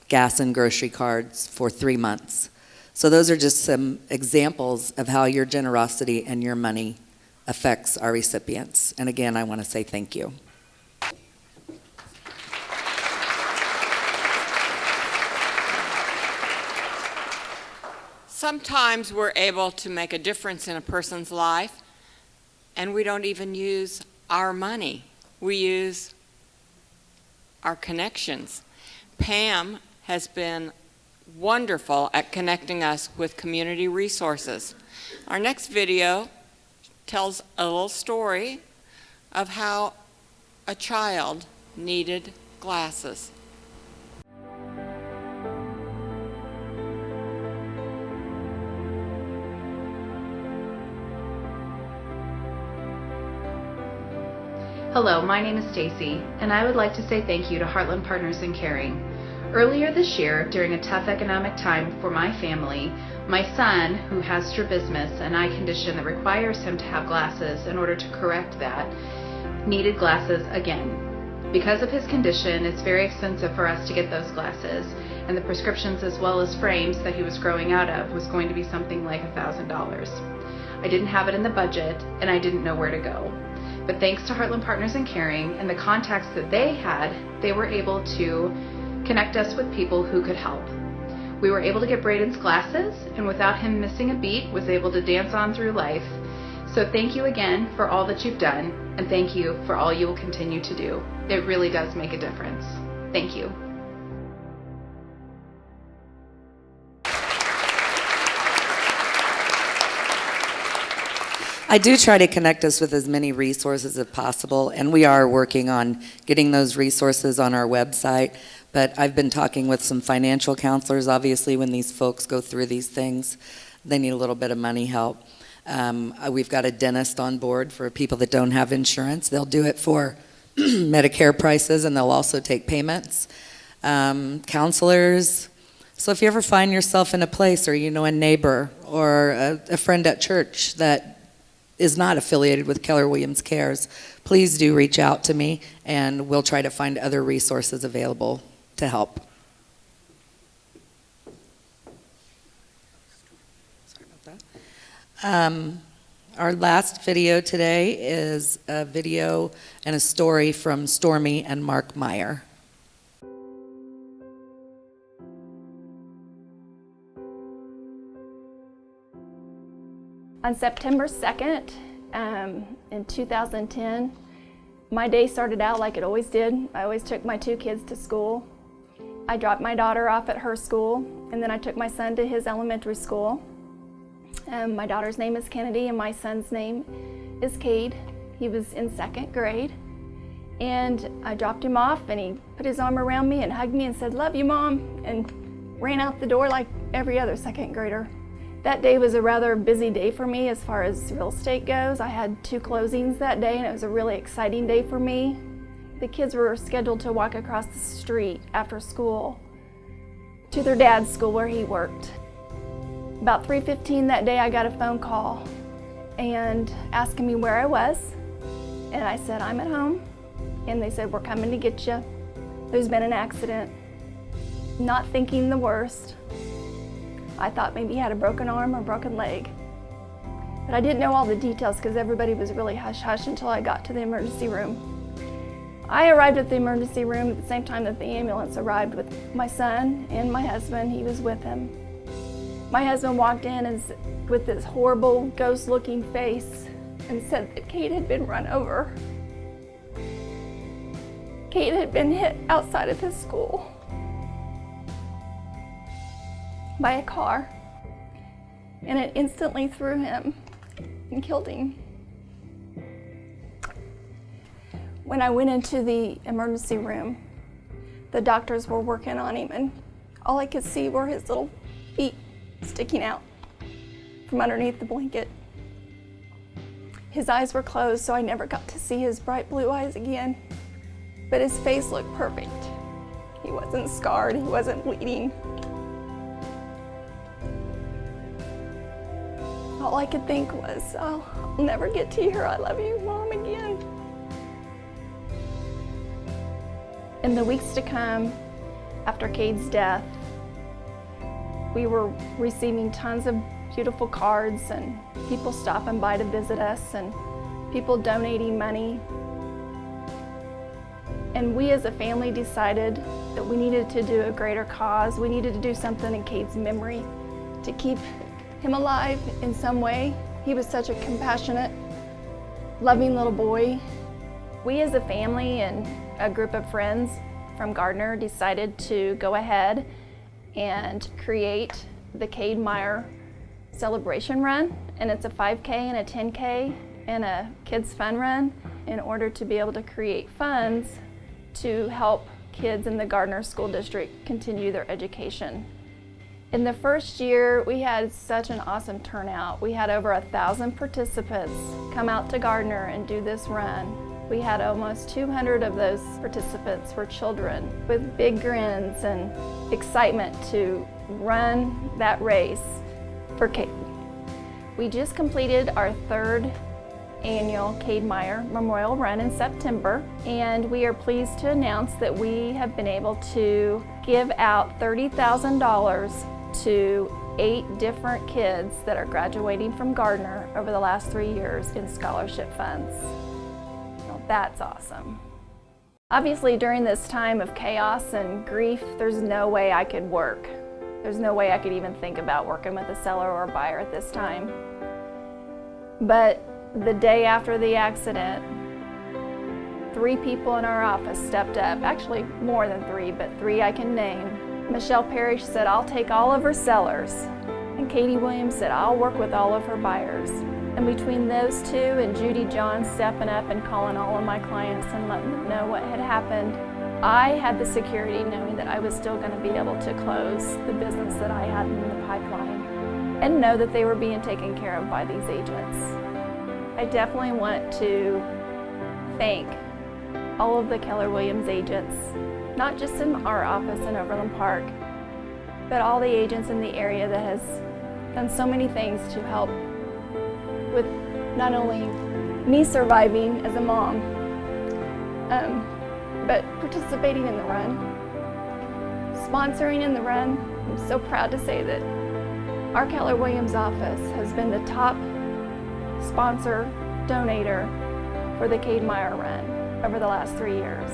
[SPEAKER 2] gas and grocery cards for 3 months. So those are just some examples of how your generosity and your money affects our recipients. And again, I want to say thank you.
[SPEAKER 1] Sometimes we're able to make a difference in a person's life, and we don't even use our money. We use our connections. Pam has been wonderful at connecting us with community resources. Our next video tells a little story of how a child needed glasses.
[SPEAKER 22] Hello, my name is Stacy, and I would like to say thank you to Heartland Partners in Caring. Earlier this year, during a tough economic time for my family, my son, who has strabismus, an eye condition that requires him to have glasses in order to correct that, needed glasses again. Because of his condition, it's very expensive for us to get those glasses, and the prescriptions as well as frames that he was growing out of was going to be something like $1,000. I didn't have it in the budget, and I didn't know where to go. But thanks to Heartland Partners in Caring and the contacts that they had, they were able to connect us with people who could help. We were able to get Braden's glasses, and without him missing a beat, was able to dance on through life. So thank you again for all that you've done, and thank you for all you will continue to do. It really does make a difference. Thank you.
[SPEAKER 2] I do try to connect us with as many resources as possible, and we are working on getting those resources on our website. But I've been talking with some financial counselors. Obviously, when these folks go through these things, they need a little bit of money help. We've got a dentist on board for people that don't have insurance. They'll do it for Medicare prices, and they'll also take payments. Counselors. So if you ever find yourself in a place, or you know a neighbor or a friend at church that is not affiliated with Keller Williams Cares, please do reach out to me, and we'll try to find other resources available to help. Sorry about that. Our last video today is a video and a story from Stormy and Mark Meyer.
[SPEAKER 10] On September 2nd, in 2010, my day started out like it always did. I always took my two kids to school. I dropped my daughter off at her school, and then I took my son to his elementary school. My daughter's name is Kennedy, and my son's name is Cade. He was in 2nd grade. And I dropped him off, and he put his arm around me and hugged me and said, "Love you, Mom," and ran out the door like every other 2nd grader. That day was a rather busy day for me as far as real estate goes. I had 2 closings that day, and it was a really exciting day for me. The kids were scheduled to walk across the street after school to their dad's school where he worked. About 3:15 that day, I got a phone call and asking me where I was, and I said, "I'm at home," and they said, "We're coming to get you. There's been an accident." Not thinking the worst. I thought maybe he had a broken arm or broken leg. But I didn't know all the details because everybody was really hush-hush until I got to the emergency room. I arrived at the emergency room at the same time that the ambulance arrived with my son and my husband. He was with him. My husband walked in with this horrible ghost-looking face and said that Kate had been run over. Kate had been hit outside of his school by a car, and it instantly threw him and killed him. When I went into the emergency room, the doctors were working on him, and all I could see were his little feet sticking out from underneath the blanket. His eyes were closed, so I never got to see his bright blue eyes again, but his face looked perfect. He wasn't scarred, he wasn't bleeding. All I could think was, "Oh, I'll never get to hear 'I love you, Mom' again." In the weeks to come, after Cade's death, we were receiving tons of beautiful cards and people stopping by to visit us and people donating money. And we as a family decided that we needed to do a greater cause. We needed to do something in Cade's memory to keep him alive in some way. He was such a compassionate, loving little boy. We as a family and a group of friends from Gardner decided to go ahead and create the Cade Meyer celebration run, and it's a 5K and a 10K and a kids fun run in order to be able to create funds to help kids in the Gardner School District continue their education. In the first year, we had such an awesome turnout. We had over 1,000 participants come out to Gardner and do this run. We had almost 200 of those participants were children with big grins and excitement to run that race for Kate. We just completed our 3rd annual Cade Meyer Memorial Run in September, and we are pleased to announce that we have been able to give out $30,000 to 8 different kids that are graduating from Gardner over the last 3 years in scholarship funds. Well, that's awesome. Obviously, during this time of chaos and grief, there's no way I could work. There's no way I could even think about working with a seller or a buyer at this time. But the day after the accident, 3 people in our office stepped up, actually more than 3, but 3 I can name. Michelle Parrish said, "I'll take all of her sellers." And Katie Williams said, "I'll work with all of her buyers." And between those 2 and Judy John stepping up and calling all of my clients and letting them know what had happened, I had the security knowing that I was still going to be able to close the business that I had in the pipeline and know that they were being taken care of by these agents. I definitely want to thank all of the Keller Williams agents, not just in our office in Overland Park, but all the agents in the area that has done so many things to help with not only me surviving as a mom, but participating in the run, sponsoring in the run. I'm so proud to say that our Keller Williams office has been the top sponsor, donator for the Cade Meyer Run over the last 3 years.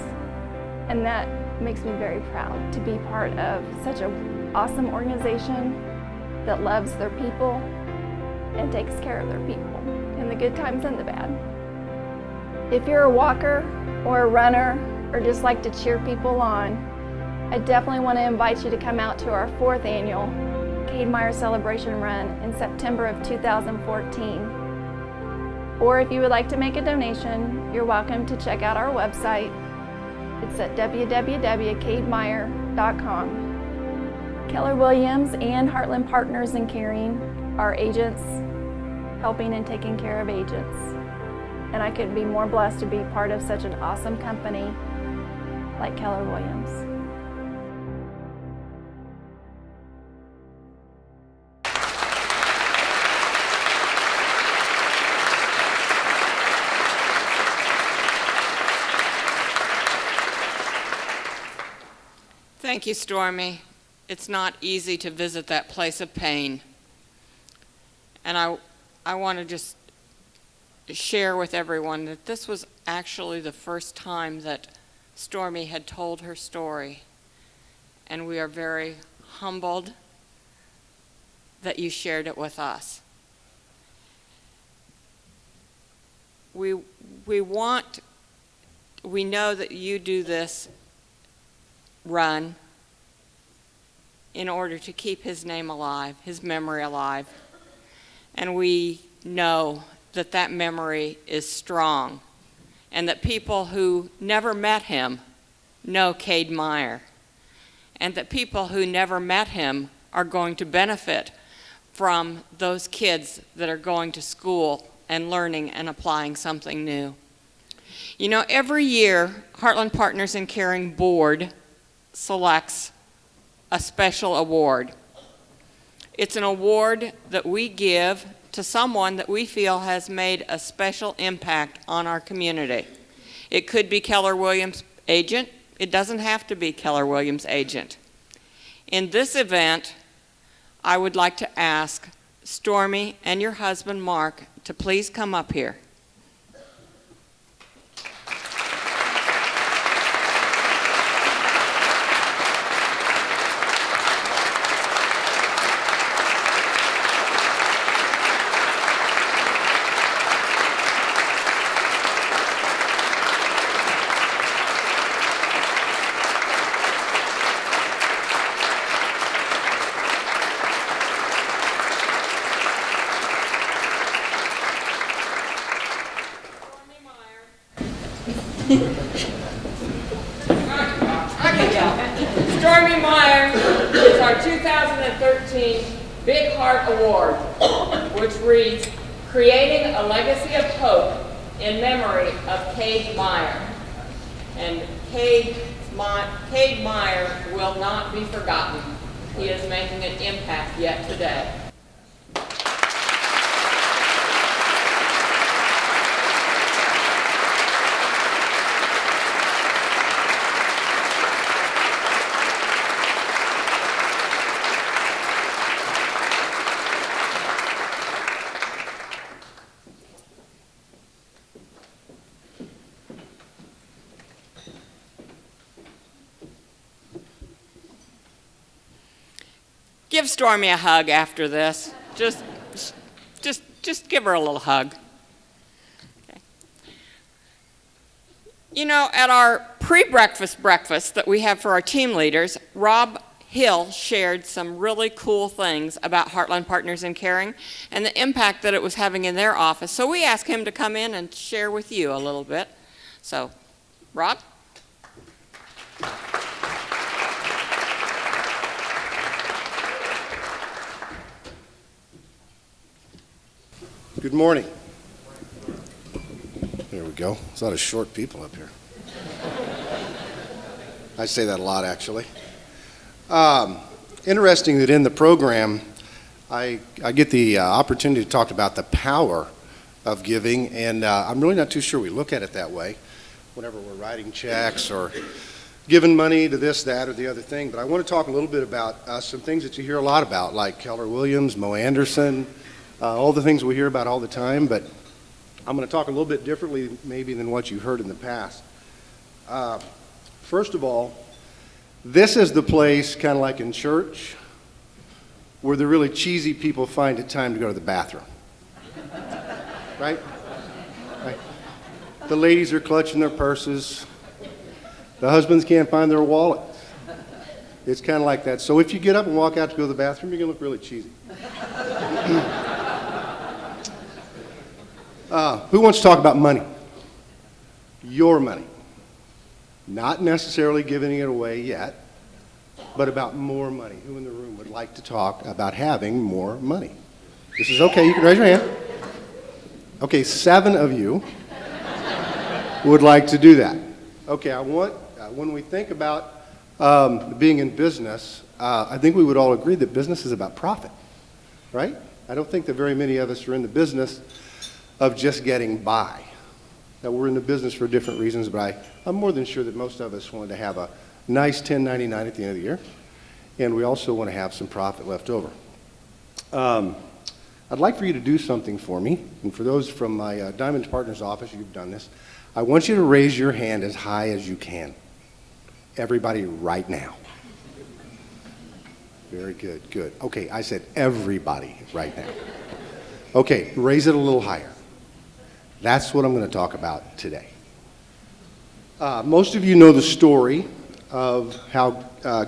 [SPEAKER 10] And that makes me very proud to be part of such an awesome organization that loves their people and takes care of their people in the good times and the bad. If you're a walker or a runner or just like to cheer people on, I definitely want to invite you to come out to our 4th annual Cade Meyer Celebration Run in September of 2014. Or if you would like to make a donation, you're welcome to check out our website. It's at www.cademeyer.com. Keller Williams and Heartland Partners in Caring are agents helping and taking care of agents. And I couldn't be more blessed to be part of such an awesome company like Keller Williams.
[SPEAKER 1] Thank you, Stormy. It's not easy to visit that place of pain. And I want to just share with everyone that this was actually the first time that Stormy had told her story. And we are very humbled that you shared it with us. We know that you do this run in order to keep his name alive, his memory alive. And we know that that memory is strong and that people who never met him know Cade Meyer, and that people who never met him are going to benefit from those kids that are going to school and learning and applying something new. You know, every year, Heartland Partners in Caring Board selects a special award. It's an award that we give to someone that we feel has made a special impact on our community. It could be Keller Williams agent. It doesn't have to be Keller Williams agent. In this event, I would like to ask Stormy and your husband Mark to please come up here. Stormy Meyer is our 2013 Big Heart Award, which reads, Creating a Legacy of Hope in Memory of Cade Meyer. And Cade Meyer will not be forgotten. He is making an impact yet today. Give Stormy a hug after this. Just give her a little hug. Okay. You know, at our pre-breakfast breakfast that we have for our team leaders, Rob Hill shared some really cool things about Heartland Partners in Caring and the impact that it was having in their office. So we asked him to come in and share with you a little bit. So, Rob?
[SPEAKER 3] Good morning. There we go. There's a lot of short people up here. I say that a lot, actually. Interesting that in the program, I get the opportunity to talk about the power of giving, and I'm really not too sure we look at it that way whenever we're writing checks or giving money to this, that, or the other thing. But I want to talk a little bit about some things that you hear a lot about, like Keller Williams, Mo Anderson, all the things we hear about all the time. But I'm going to talk a little bit differently maybe than what you've heard in the past. First of all, this is the place, kind of like in church, where the really cheesy people find it time to go to the bathroom. Right? Right? The ladies are clutching their purses. The husbands can't find their wallets. It's kind of like that. So if you get up and walk out to go to the bathroom, you're going to look really cheesy. Who wants to talk about money? Your money. Not necessarily giving it away yet, but about more money. Who in the room would like to talk about having more money? This is okay, you can raise your hand. Okay, 7 of you would like to do that. Okay, I want, when we think about being in business, I think we would all agree that business is about profit, right? I don't think that very many of us are in the business of just getting by. That we're in the business for different reasons, but I'm more than sure that most of us want to have a nice 1099 at the end of the year, and we also want to have some profit left over. I'd like for you to do something for me, and for those from my Diamond Partners office, you've done this. I want you to raise your hand as high as you can. Everybody right now. Very good, good. Okay, I said everybody right now. Okay, raise it a little higher. That's what I'm going to talk about today. Most of you know the story of how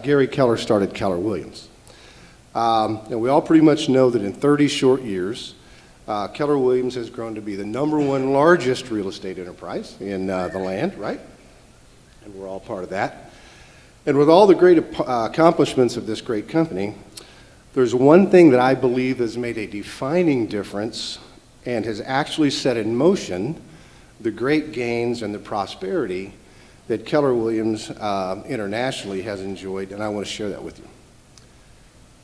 [SPEAKER 3] Gary Keller started Keller Williams. And we all pretty much know that in 30 short years, Keller Williams has grown to be the #1 largest real estate enterprise in the land, right? And we're all part of that. And with all the great accomplishments of this great company, there's one thing that I believe has made a defining difference and has actually set in motion the great gains and the prosperity that Keller Williams internationally has enjoyed, and I want to share that with you.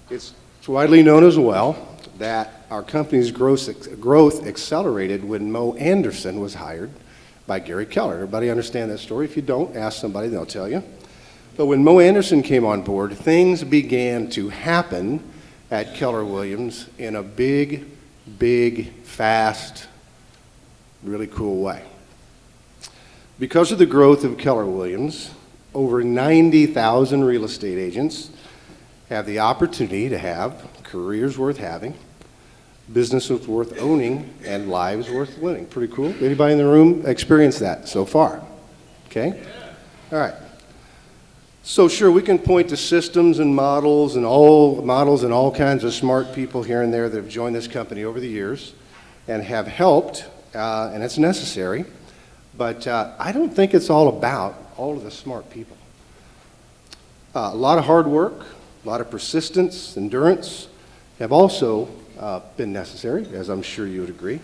[SPEAKER 3] It's widely known as well that our company's growth accelerated when Mo Anderson was hired by Gary Keller. Everybody understand that story? If you don't, ask somebody, they'll tell you. But when Mo Anderson came on board, things began to happen at Keller Williams in a big, fast, really cool way. Because of the growth of Keller Williams, over 90,000 real estate agents have the opportunity to have careers worth having, businesses worth owning, and lives worth living. Pretty cool. Anybody in the room experienced that so far? Okay? All right. So sure, we can point to systems and models and all kinds of smart people here and there that have joined this company over the years and have helped, and it's necessary. But I don't think it's all about all of the smart people. A lot of hard work, a lot of persistence, endurance have also been necessary, as I'm sure you would agree.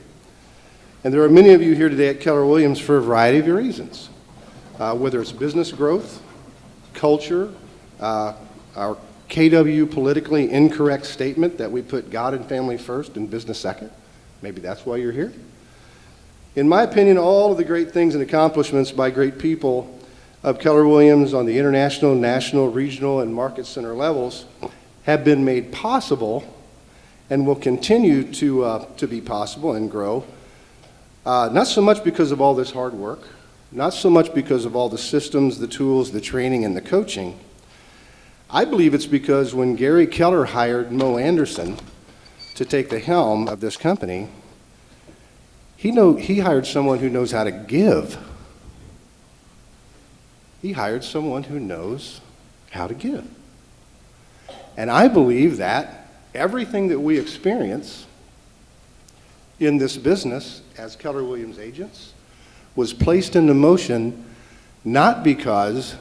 [SPEAKER 3] And there are many of you here today at Keller Williams for a variety of reasons, whether it's business growth, culture, our KW politically incorrect statement that we put God and family first and business second. Maybe that's why you're here. In my opinion, all of the great things and accomplishments by great people of Keller Williams on the international, national, regional, and market center levels have been made possible and will continue to be possible and grow, not so much because of all this hard work, not so much because of all the systems, the tools, the training, and the coaching, I believe it's because when Gary Keller hired Mo Anderson to take the helm of this company, he hired someone who knows how to give. He hired someone who knows how to give. And I believe that everything that we experience in this business as Keller Williams agents was placed into motion not because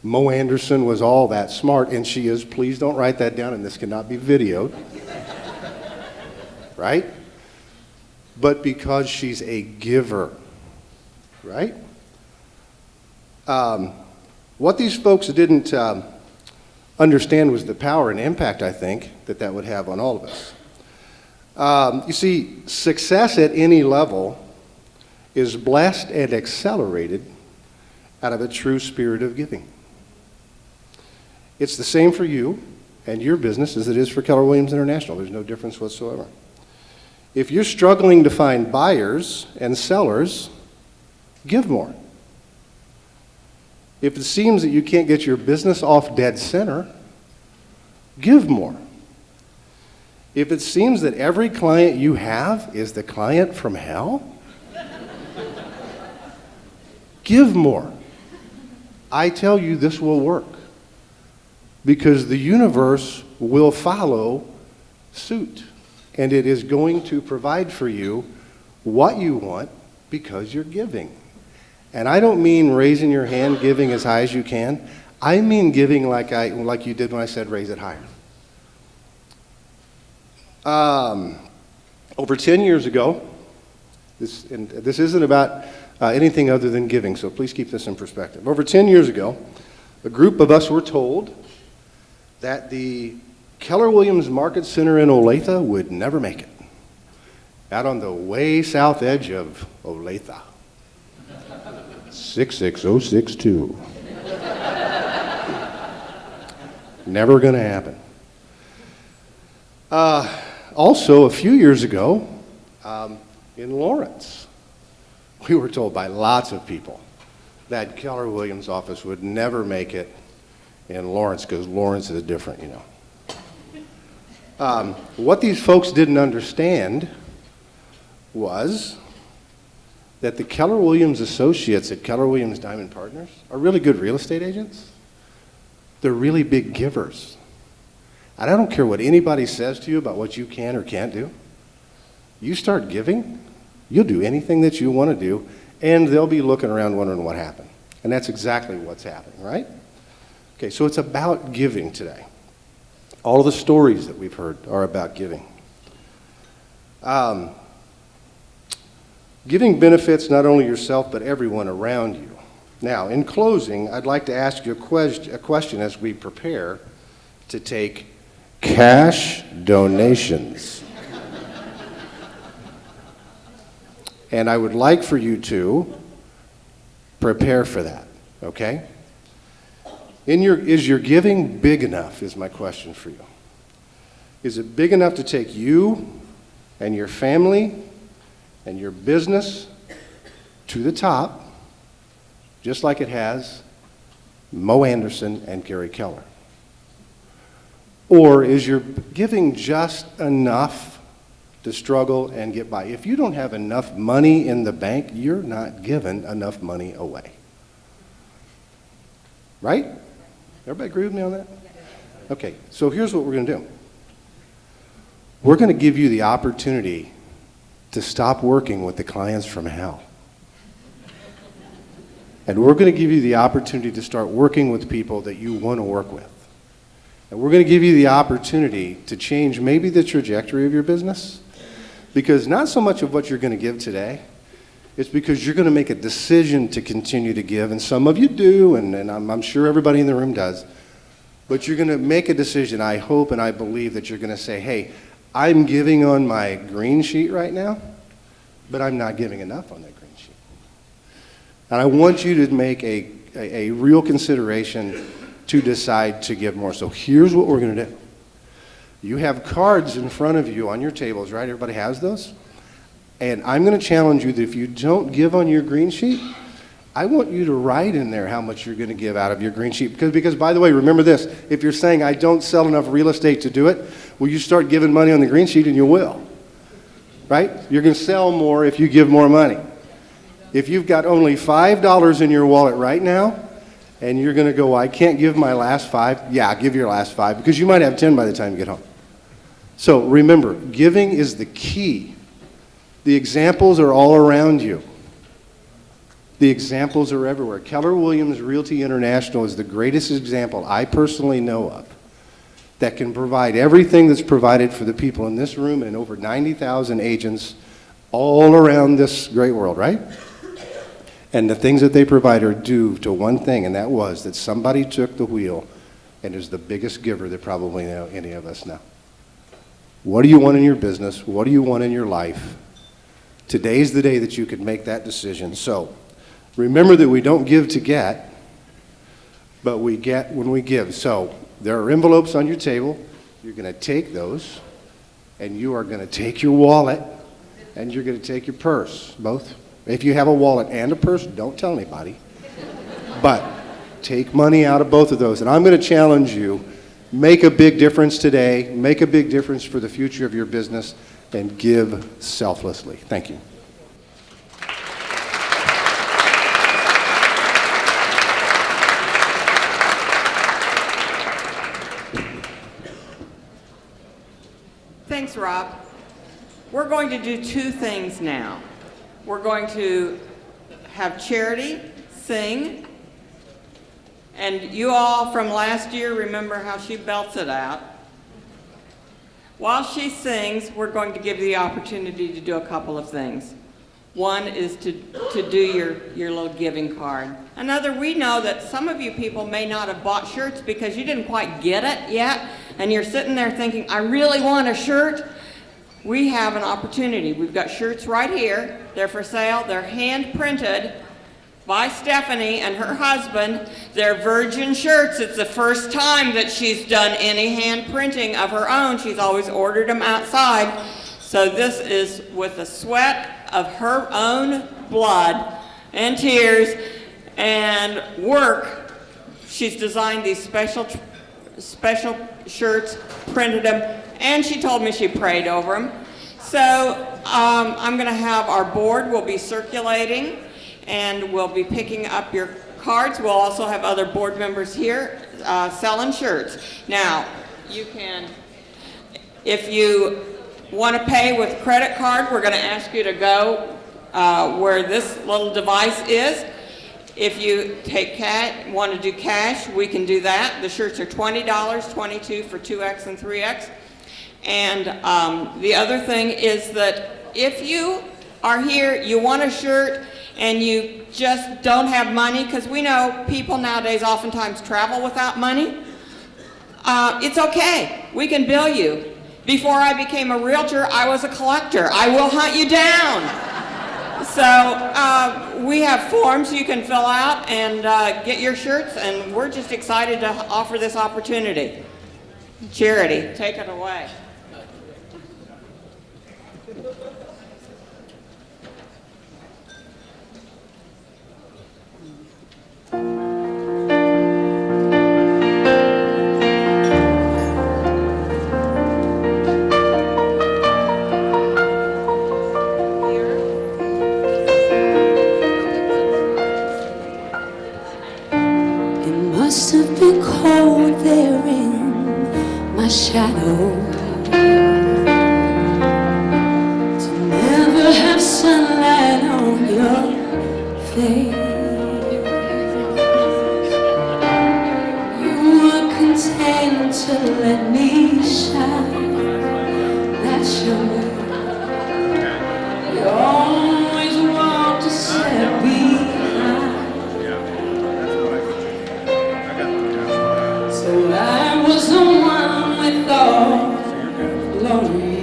[SPEAKER 3] Mo Anderson was all that smart, and she is. Please don't write that down, and this cannot be videoed. Right? But because she's a giver. Right? What these folks didn't understand was the power and impact, I think, that would have on all of us. You see, success at any level is blessed and accelerated out of a true spirit of giving. It's the same for you and your business as it is for Keller Williams International. There's no difference whatsoever. If you're struggling to find buyers and sellers, give more. If it seems that you can't get your business off dead center, give more. If it seems that every client you have is the client from hell, give more. I tell you, this will work because the universe will follow suit, and it is going to provide for you what you want because you're giving. And I don't mean raising your hand, giving as high as you can. I mean giving like you did when I said raise it higher. Over 10 years ago, this isn't about anything other than giving, so please keep this in perspective. Over 10 years ago, a group of us were told that the Keller Williams Market Center in Olathe would never make it. Out on the way south edge of Olathe. 66062. Never going to happen. Also, a few years ago, in Lawrence, we were told by lots of people that Keller Williams' office would never make it in Lawrence because Lawrence is different, you know. What these folks didn't understand was that the Keller Williams associates at Keller Williams Diamond Partners are really good real estate agents. They're really big givers. And I don't care what anybody says to you about what you can or can't do. You start giving, you'll do anything that you want to do, and they'll be looking around wondering what happened. And that's exactly what's happening, right? Okay, so it's about giving today. All the stories that we've heard are about giving. Giving benefits not only yourself, but everyone around you. Now, in closing, I'd like to ask you a question as we prepare to take cash donations. And I would like for you to prepare for that, okay? Is your giving big enough, is my question for you. Is it big enough to take you and your family and your business to the top, just like it has Mo Anderson and Gary Keller? Or is your giving just enough to struggle and get by? If you don't have enough money in the bank, you're not giving enough money away. Right? Everybody agree with me on that? Okay, so here's what we're going to do. We're going to give you the opportunity to stop working with the clients from hell. And we're going to give you the opportunity to start working with people that you want to work with. And we're going to give you the opportunity to change maybe the trajectory of your business. Because not so much of what you're going to give today, it's because you're going to make a decision to continue to give. And some of you do, and I'm sure everybody in the room does. But you're going to make a decision, I hope and I believe, that you're going to say, hey, I'm giving on my green sheet right now, but I'm not giving enough on that green sheet. And I want you to make a real consideration to decide to give more. So here's what we're going to do. You have cards in front of you on your tables, right? Everybody has those? And I'm going to challenge you that if you don't give on your green sheet, I want you to write in there how much you're going to give out of your green sheet. Because by the way, remember this, if you're saying, I don't sell enough real estate to do it, well, you start giving money on the green sheet and you will, right? You're going to sell more if you give more money. If you've got only $5 in your wallet right now, and you're going to go, I can't give my last 5, yeah, give your last 5, because you might have 10 by the time you get home. So remember, giving is the key. The examples are all around you. The examples are everywhere. Keller Williams Realty International is the greatest example I personally know of that can provide everything that's provided for the people in this room and over 90,000 agents all around this great world, right? And the things that they provide are due to one thing, and that was that somebody took the wheel and is the biggest giver that probably any of us know. What do you want in your business? What do you want in your life? Today's the day that you could make that decision. So remember that we don't give to get, but we get when we give. So there are envelopes on your table. You're going to take those, and you are going to take your wallet, and you're going to take your purse, both. If you have a wallet and a purse, don't tell anybody. But take money out of both of those. And I'm going to challenge you, make a big difference today, make a big difference for the future of your business, and give selflessly. Thank you.
[SPEAKER 1] Thanks, Rob. We're going to do 2 things now. We're going to have Charity sing, and you all from last year remember how she belts it out. While she sings, we're going to give you the opportunity to do a couple of things. One is to do your little giving card. Another, we know that some of you people may not have bought shirts because you didn't quite get it yet, and you're sitting there thinking, I really want a shirt. We have an opportunity. We've got shirts right here. They're for sale. They're hand printed by Stephanie and her husband. They're virgin shirts. It's the first time that she's done any hand printing of her own. She's always ordered them outside. So this is with the sweat of her own blood and tears and work. She's designed these special shirts, printed them, and she told me she prayed over them. So I'm going to have our board will be circulating, and we'll be picking up your cards. We'll also have other board members here selling shirts. Now, you can, if you want to pay with credit card, we're going to ask you to go where this little device is. If you want to do cash, we can do that. The shirts are $20, $22 for 2X and 3X. And the other thing is that if you are here, you want a shirt, and you just don't have money, because we know people nowadays oftentimes travel without money, it's okay. We can bill you. Before I became a realtor, I was a collector. I will hunt you down. So we have forms you can fill out and get your shirts, and we're just excited to offer this opportunity. Charity, take it away.
[SPEAKER 4] Must have been cold there in my shadow to never have sunlight on your face. You were content to let me shine. That's your way. You always want to set me high. I was the one with all glory,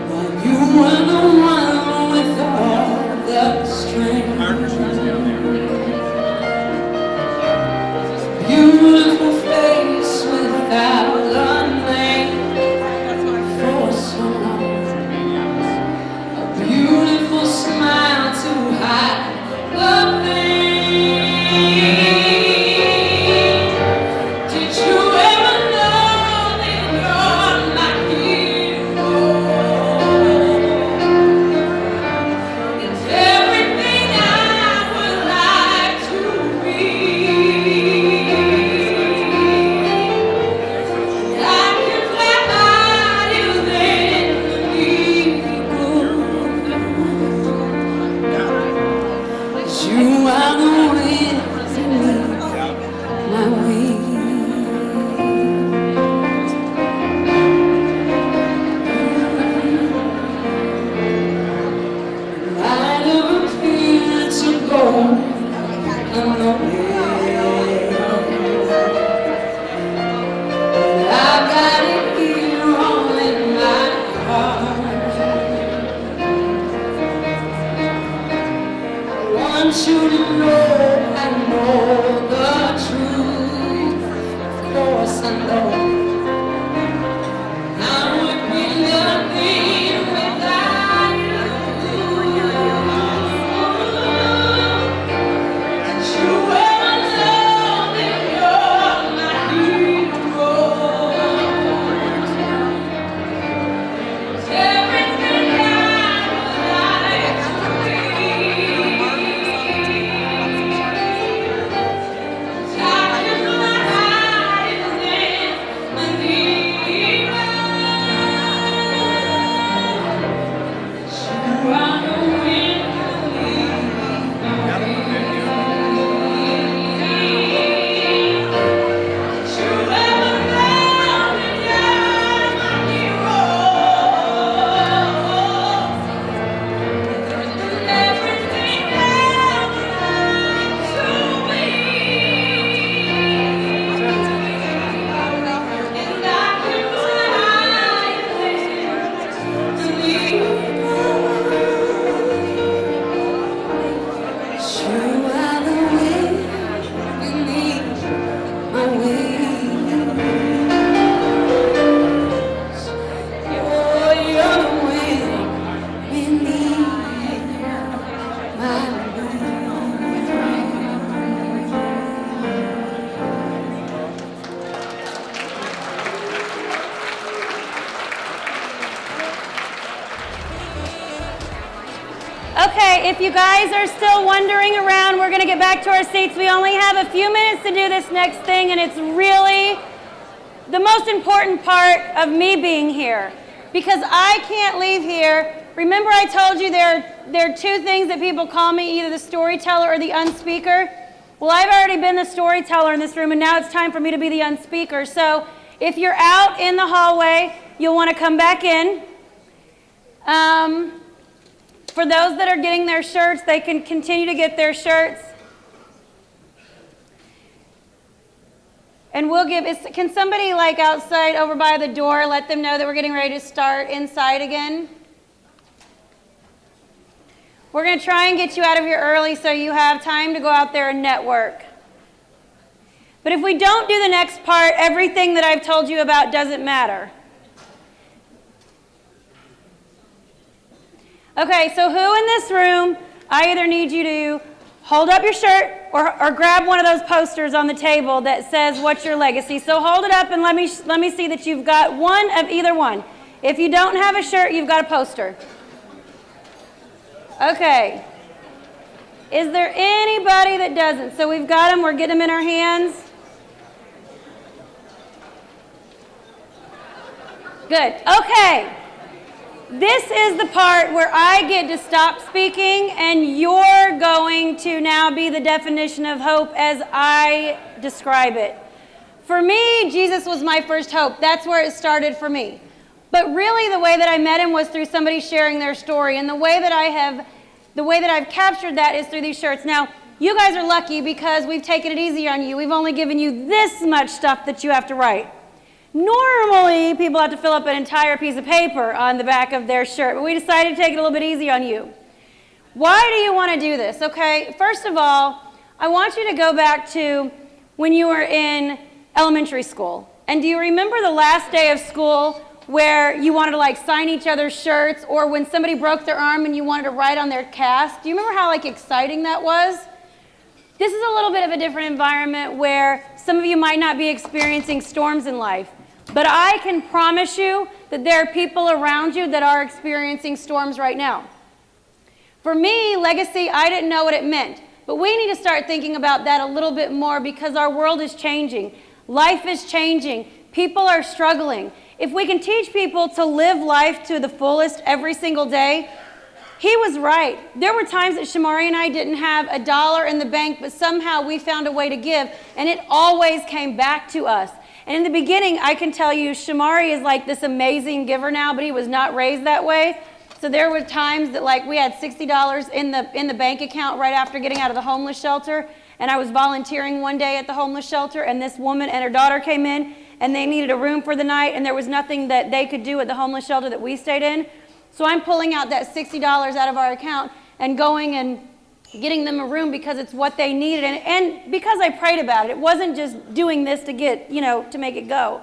[SPEAKER 4] while you were the one with want you to know I know the truth. Of course I know. I would be nothing without you. And you were my love and you're my hero. Everything I would like to be. Dark as my eyes and my knees. You are the wind to leave.
[SPEAKER 6] Okay, if you guys are still wandering around, we're going to get back to our seats. We only have a few minutes to do this next thing, and it's really the most important part of me being here, because I can't leave here. Remember I told you there are two things that people call me, either the storyteller or the unspeaker? Well, I've already been the storyteller in this room, and now it's time for me to be the unspeaker. So if you're out in the hallway, you'll want to come back in. For those that are getting their shirts, they can continue to get their shirts. And we'll give, can somebody like outside over by the door let them know that we're getting ready to start inside again? We're going to try and get you out of here early so you have time to go out there and network. But if we don't do the next part, everything that I've told you about doesn't matter. Okay, so who in this room, I either need you to hold up your shirt or grab one of those posters on the table that says, "What's your legacy?" So hold it up and let me see that you've got one of either one. If you don't have a shirt, you've got a poster. Okay. Is there anybody that doesn't? So we've got them, we're getting them in our hands. Good, okay. This is the part where I get to stop speaking and you're going to now be the definition of hope as I describe it. For me, Jesus was my first hope. That's where it started for me. But really the way that I met him was through somebody sharing their story, and the way that I've captured that is through these shirts. Now, you guys are lucky because we've taken it easy on you. We've only given you this much stuff that you have to write. Normally, people have to fill up an entire piece of paper on the back of their shirt, but we decided to take it a little bit easy on you. Why do you want to do this? Okay, first of all, I want you to go back to when you were in elementary school. And do you remember the last day of school where you wanted to like sign each other's shirts, or when somebody broke their arm and you wanted to write on their cast? Do you remember how like exciting that was? This is a little bit of a different environment where some of you might not be experiencing storms in life. But I can promise you that there are people around you that are experiencing storms right now. For me, legacy, I didn't know what it meant. But we need to start thinking about that a little bit more because our world is changing. Life is changing. People are struggling. If we can teach people to live life to the fullest every single day, he was right. There were times that Shamari and I didn't have $1 in the bank, but somehow we found a way to give, and it always came back to us. And in the beginning, I can tell you, Shamari is like this amazing giver now, but he was not raised that way. So there were times that like we had $60 in the bank account right after getting out of the homeless shelter, and I was volunteering one day at the homeless shelter, and this woman and her daughter came in, and they needed a room for the night, and there was nothing that they could do at the homeless shelter that we stayed in. So I'm pulling out that $60 out of our account and going and getting them a room because it's what they needed, and because I prayed about it. It wasn't just doing this to get, to make it go.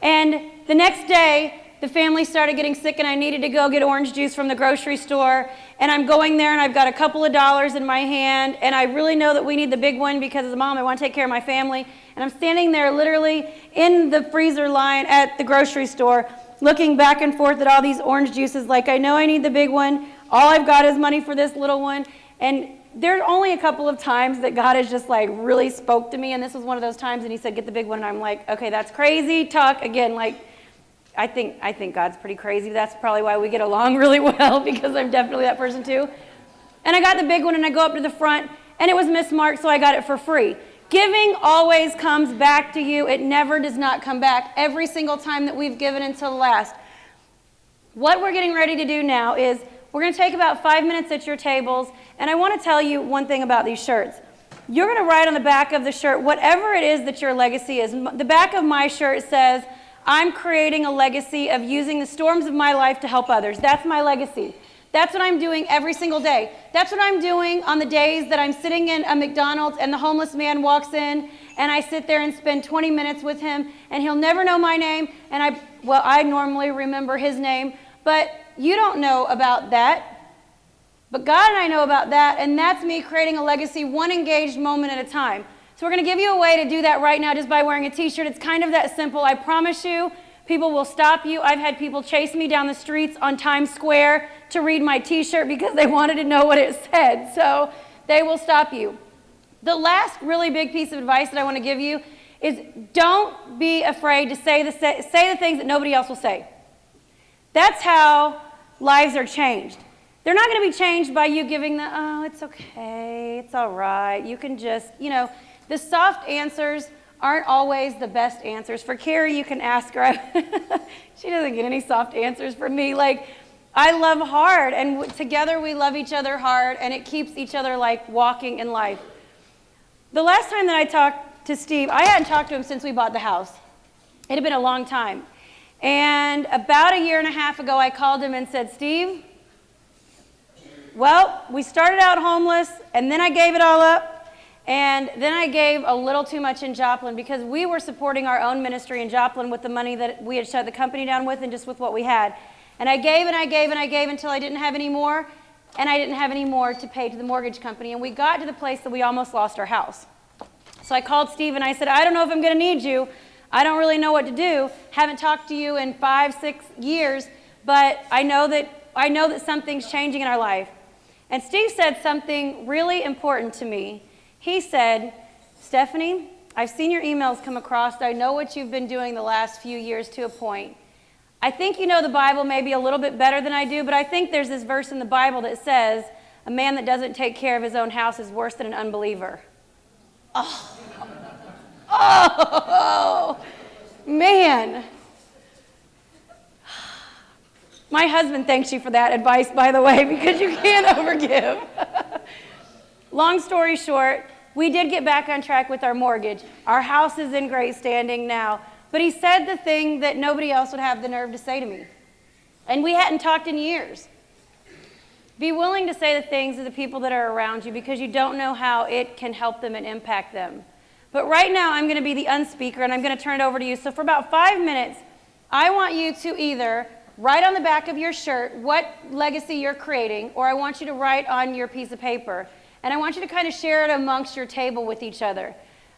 [SPEAKER 6] And the next day, the family started getting sick and I needed to go get orange juice from the grocery store. And I'm going there and I've got a couple of dollars in my hand and I really know that we need the big one because as a mom, I want to take care of my family. And I'm standing there literally in the freezer line at the grocery store looking back and forth at all these orange juices like I know I need the big one. All I've got is money for this little one. And there's only a couple of times that God has just like really spoke to me, and this was one of those times, and he said, get the big one, and I'm like, okay, that's crazy talk. Again, like, I think God's pretty crazy. That's probably why we get along really well, because I'm definitely that person too. And I got the big one, and I go up to the front, and it was mismarked, so I got it for free. Giving always comes back to you. It never does not come back. Every single time that we've given until the last. What we're getting ready to do now is we're going to take about 5 minutes at your tables, and I want to tell you one thing about these shirts. You're going to write on the back of the shirt whatever it is that your legacy is. The back of my shirt says, I'm creating a legacy of using the storms of my life to help others. That's my legacy. That's what I'm doing every single day. That's what I'm doing on the days that I'm sitting in a McDonald's and the homeless man walks in and I sit there and spend 20 minutes with him and he'll never know my name and I normally remember his name, but you don't know about that. But God and I know about that, and that's me creating a legacy one engaged moment at a time. So we're going to give you a way to do that right now just by wearing a t-shirt. It's kind of that simple. I promise you, people will stop you. I've had people chase me down the streets on Times Square to read my t-shirt because they wanted to know what it said. So they will stop you. The last really big piece of advice that I want to give you is don't be afraid to say the things that nobody else will say. That's how lives are changed. They're not going to be changed by you giving oh, it's okay, it's all right. You can just, the soft answers aren't always the best answers. For Carrie, you can ask her. She doesn't get any soft answers from me. Like, I love hard, and together we love each other hard, and it keeps each other like walking in life. The last time that I talked to Steve, I hadn't talked to him since we bought the house. It had been a long time. And about a year and a half ago, I called him and said, Steve, well, we started out homeless, and then I gave it all up, and then I gave a little too much in Joplin because we were supporting our own ministry in Joplin with the money that we had shut the company down with and just with what we had. And I gave and I gave and I gave until I didn't have any more, and I didn't have any more to pay to the mortgage company, and we got to the place that we almost lost our house. So I called Steve and I said, I don't know if I'm going to need you. I don't really know what to do. Haven't talked to you in 5-6 years, but I know that something's changing in our life. And Steve said something really important to me. He said, Stephanie, I've seen your emails come across. I know what you've been doing the last few years to a point. I think you know the Bible maybe a little bit better than I do, but I think there's this verse in the Bible that says, a man that doesn't take care of his own house is worse than an unbeliever. Oh, man. My husband thanks you for that advice, by the way, because you can't overgive. Long story short, we did get back on track with our mortgage. Our house is in great standing now. But he said the thing that nobody else would have the nerve to say to me. And we hadn't talked in years. Be willing to say the things to the people that are around you because you don't know how it can help them and impact them. But right now, I'm going to be the unspeaker, and I'm going to turn it over to you. So for about 5 minutes, I want you to either write on the back of your shirt what legacy you're creating, or I want you to write on your piece of paper. And I want you to kind of share it amongst your table with each other.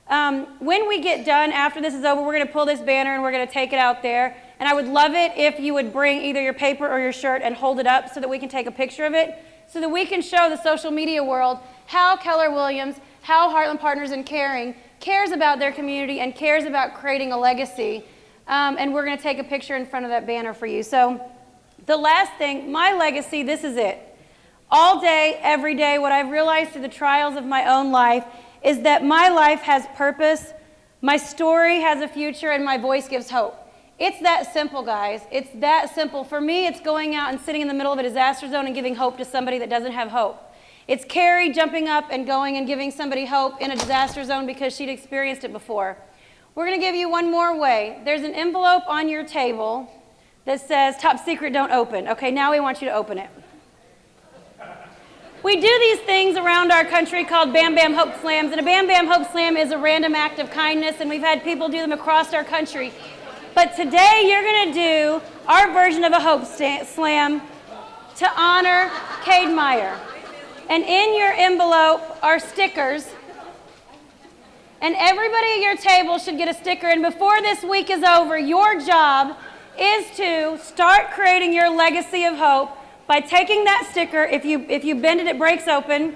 [SPEAKER 6] When we get done, after this is over, we're going to pull this banner and we're going to take it out there. And I would love it if you would bring either your paper or your shirt and hold it up so that we can take a picture of it, so that we can show the social media world how Keller Williams, how Heartland Partners in Caring cares about their community and cares about creating a legacy. And we're going to take a picture in front of that banner for you. So the last thing, my legacy, this is it. All day, every day, what I've realized through the trials of my own life is that my life has purpose, my story has a future, and my voice gives hope. It's that simple, guys. It's that simple. For me, it's going out and sitting in the middle of a disaster zone and giving hope to somebody that doesn't have hope. It's Carrie jumping up and going and giving somebody hope in a disaster zone because she'd experienced it before. We're going to give you one more way. There's an envelope on your table that says, top secret, don't open. Okay, now we want you to open it. We do these things around our country called Bam Bam Hope Slams, and a Bam Bam Hope Slam is a random act of kindness, and we've had people do them across our country. But today you're going to do our version of a Hope Slam to honor Cade Meyer. And in your envelope are stickers, and everybody at your table should get a sticker. And before this week is over, your job is to start creating your legacy of hope by taking that sticker. If you bend it, it breaks open.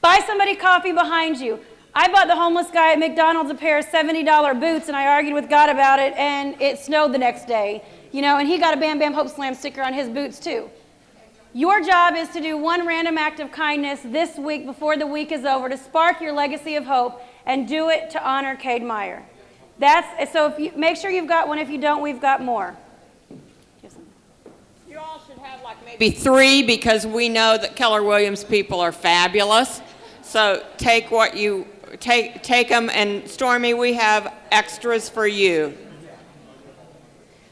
[SPEAKER 6] Buy somebody coffee behind you. I bought the homeless guy at McDonald's a pair of $70 boots, and I argued with God about it, and it snowed the next day, and he got a Bam Bam Hope Slam sticker on his boots too. Your job is to do one random act of kindness this week before the week is over to spark your legacy of hope, and do it to honor Cade Meyer. So make sure you've got one. If you don't, we've got more.
[SPEAKER 1] You all should have like maybe 3, because we know that Keller Williams people are fabulous. So take what you take them, and Stormy, we have extras for you.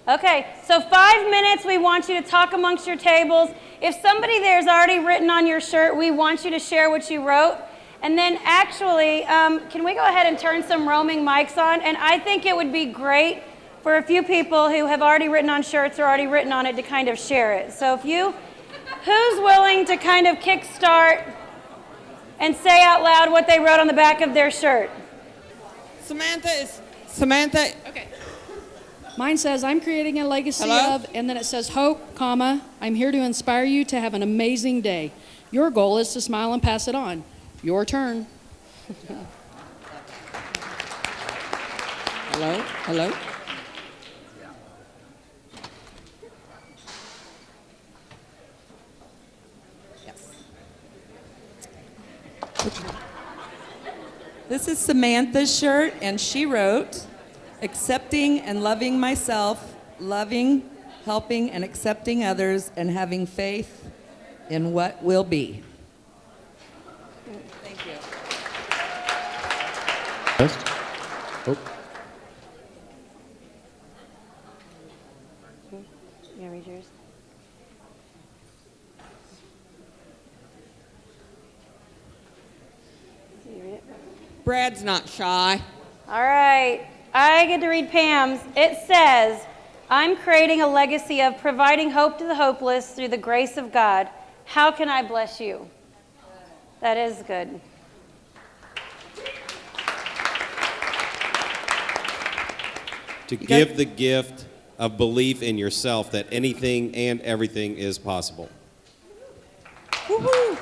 [SPEAKER 6] Okay, so 5 minutes, we want you to talk amongst your tables. If somebody there's already written on your shirt, we want you to share what you wrote. And then actually, can we go ahead and turn some roaming mics on? And I think it would be great for a few people who have already written on shirts or already written on it to kind of share it. So who's willing to kind of kickstart and say out loud what they wrote on the back of their shirt?
[SPEAKER 1] Samantha?
[SPEAKER 5] Okay. Mine says, I'm creating a legacy of, and then it says, hope, comma, I'm here to inspire you to have an amazing day. Your goal is to smile and pass it on. Your turn.
[SPEAKER 1] Hello?
[SPEAKER 2] Yes. This is Samantha's shirt, and she wrote, accepting and loving myself, loving, helping, and accepting others, and having faith in what will be. Thank you.
[SPEAKER 3] Oh.
[SPEAKER 6] You gonna read yours? You read it?
[SPEAKER 1] Brad's not shy.
[SPEAKER 6] All right, I get to read Pam's. It says, I'm creating a legacy of providing hope to the hopeless through the grace of God. How can I bless you? That is good.
[SPEAKER 8] To give the gift of belief in yourself that anything and everything is possible.
[SPEAKER 2] Woo-hoo.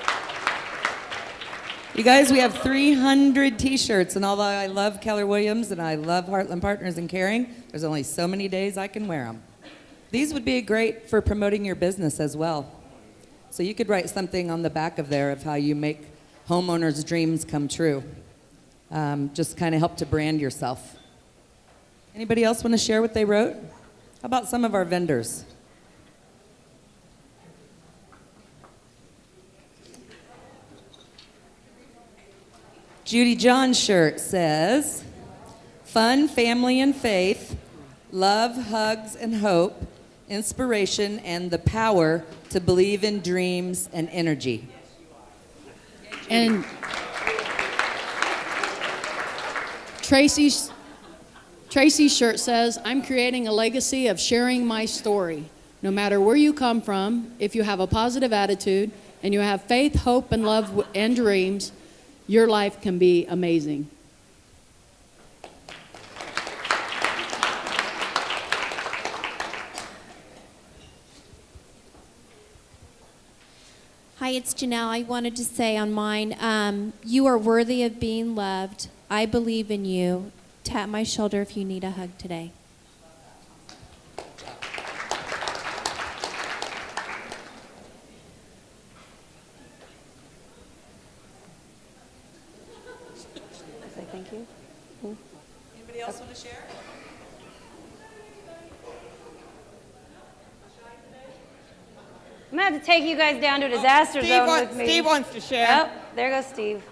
[SPEAKER 2] You guys, we have 300 t-shirts, and although I love Keller Williams and I love Heartland Partners in Caring, there's only so many days I can wear them. These would be great for promoting your business as well. So you could write something on the back of there of how you make homeowners' dreams come true. Just kind of help to brand yourself. Anybody else want to share what they wrote? How about some of our vendors? Judy John's shirt says, fun, family, and faith, love, hugs, and hope, inspiration, and the power to believe in dreams and energy.
[SPEAKER 5] And Tracy's shirt says, I'm creating a legacy of sharing my story. No matter where you come from, if you have a positive attitude and you have faith, hope, and love and dreams, your life can be amazing.
[SPEAKER 23] Hi, it's Janelle. I wanted to say on mine, you are worthy of being loved. I believe in you. Tap my shoulder if you need a hug today.
[SPEAKER 6] Say thank you.
[SPEAKER 2] Anybody else want to share?
[SPEAKER 6] I'm going to have to take you guys down to a disaster zone with me.
[SPEAKER 1] Steve wants to share.
[SPEAKER 6] Oh, there goes Steve.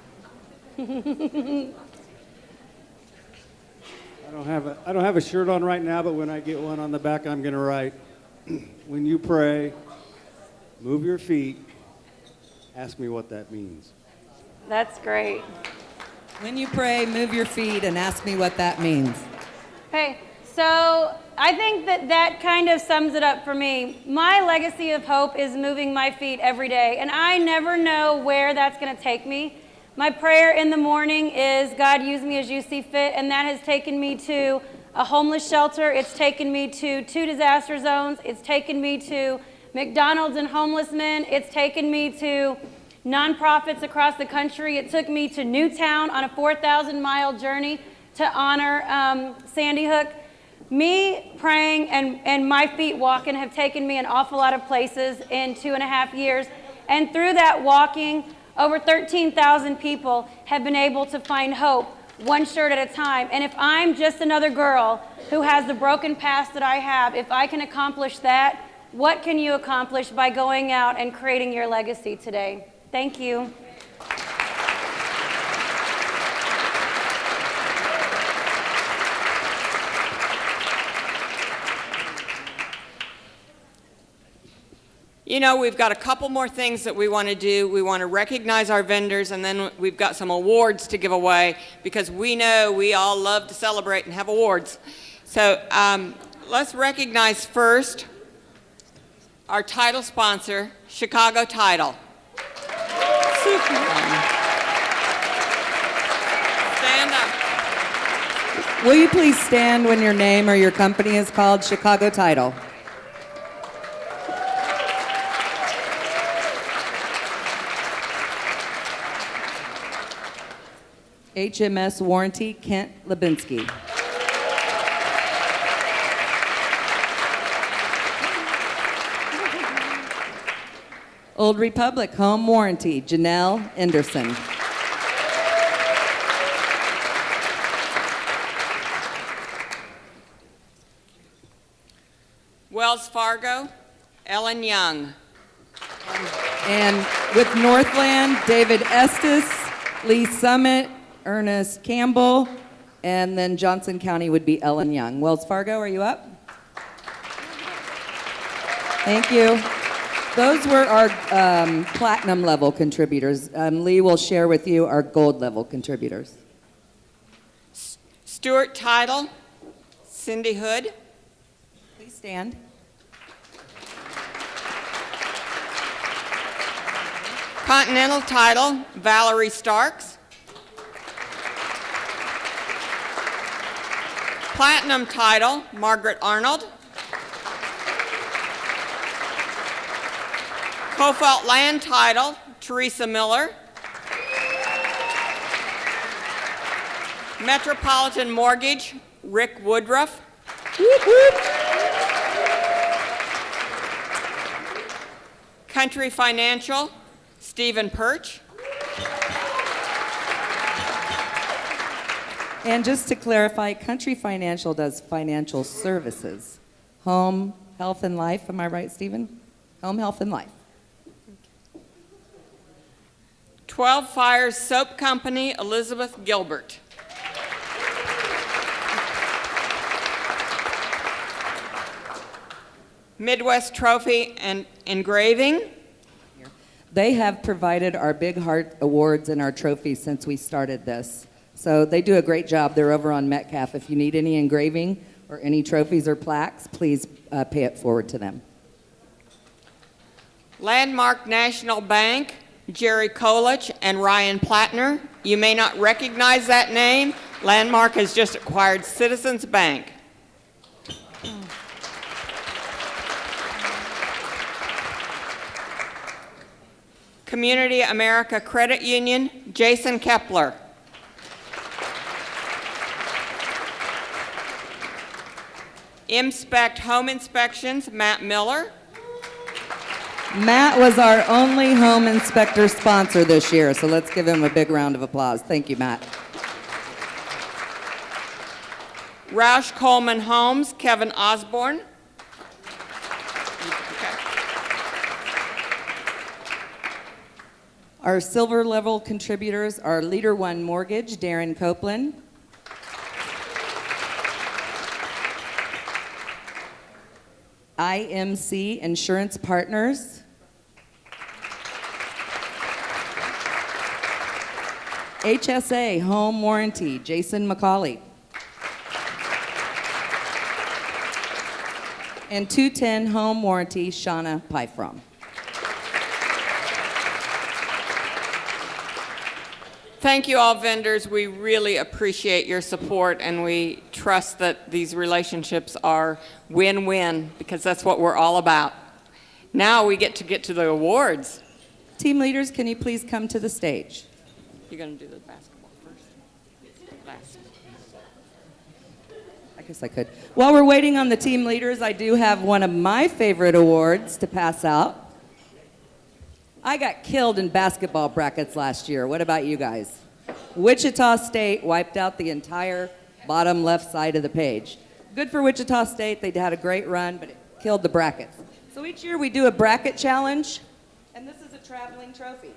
[SPEAKER 24] I don't have a shirt on right now, but when I get one on the back, I'm going to write, when you pray, move your feet, ask me what that means.
[SPEAKER 6] That's great.
[SPEAKER 2] When you pray, move your feet and ask me what that means.
[SPEAKER 6] Okay, so I think that kind of sums it up for me. My legacy of hope is moving my feet every day, and I never know where that's going to take me. My prayer in the morning is, God, use me as you see fit, and that has taken me to a homeless shelter. It's taken me to 2 disaster zones. It's taken me to McDonald's and homeless men. It's taken me to nonprofits across the country. It took me to Newtown on a 4,000-mile journey to honor Sandy Hook. Me praying and my feet walking have taken me an awful lot of places in 2.5 years. And through that walking, over 13,000 people have been able to find hope, one shirt at a time. And if I'm just another girl who has the broken past that I have, if I can accomplish that, what can you accomplish by going out and creating your legacy today? Thank you.
[SPEAKER 1] You know, we've got a couple more things that we want to do. We want to recognize our vendors, and then we've got some awards to give away, because we know we all love to celebrate and have awards. So let's recognize first our title sponsor, Chicago Title. Stand up.
[SPEAKER 2] Will you please stand when your name or your company is called? Chicago Title. HMS Warranty, Kent Lebinsky. Old Republic Home Warranty, Janelle Anderson.
[SPEAKER 1] Wells Fargo, Ellen Young.
[SPEAKER 2] And with Northland, David Estes, Lee Summit, Ernest Campbell, and then Johnson County would be Ellen Young. Wells Fargo, are you up? Thank you. Those were our platinum level contributors. Lee will share with you our gold level contributors.
[SPEAKER 1] Stewart Title, Cindy Hood.
[SPEAKER 2] Please stand.
[SPEAKER 1] Continental Title, Valerie Starks. Platinum Title, Margaret Arnold. Cofelt Land Title, Teresa Miller. Metropolitan Mortgage, Rick Woodruff.
[SPEAKER 2] Whoop, whoop.
[SPEAKER 1] Country Financial, Stephen Perch.
[SPEAKER 2] And just to clarify, Country Financial does financial services. Home, health, and life. Am I right, Stephen? Home, health, and life.
[SPEAKER 1] 12 Fires Soap Company, Elizabeth Gilbert. Midwest Trophy and Engraving.
[SPEAKER 2] They have provided our Big Heart Awards and our trophies since we started this. So they do a great job. They're over on Metcalf. If you need any engraving or any trophies or plaques, please pay it forward to them.
[SPEAKER 1] Landmark National Bank, Jerry Kolich and Ryan Plattner. You may not recognize that name. Landmark has just acquired Citizens Bank. Community America Credit Union, Jason Kepler. Inspect Home Inspections, Matt Miller.
[SPEAKER 2] Matt was our only home inspector sponsor this year, so let's give him a big round of applause. Thank you, Matt.
[SPEAKER 1] Roush Coleman Homes, Kevin Osborne.
[SPEAKER 2] Our silver level contributors are Leader One Mortgage, Darren Copeland. IMC Insurance Partners. HSA Home Warranty, Jason McCauley. And 210 Home Warranty, Shauna Pyfrom.
[SPEAKER 1] Thank you all vendors. We really appreciate your support, and we trust that these relationships are win-win, because that's what we're all about. Now we get to the awards.
[SPEAKER 2] Team leaders, can you please come to the stage?
[SPEAKER 1] You're going to do the basketball first? Last.
[SPEAKER 2] I guess I could. While we're waiting on the team leaders, I do have one of my favorite awards to pass out. I got killed in basketball brackets last year. What about you guys? Wichita State wiped out the entire bottom left side of the page. Good for Wichita State. They had a great run, but it killed the brackets. So each year we do a bracket challenge, and this is a traveling trophy.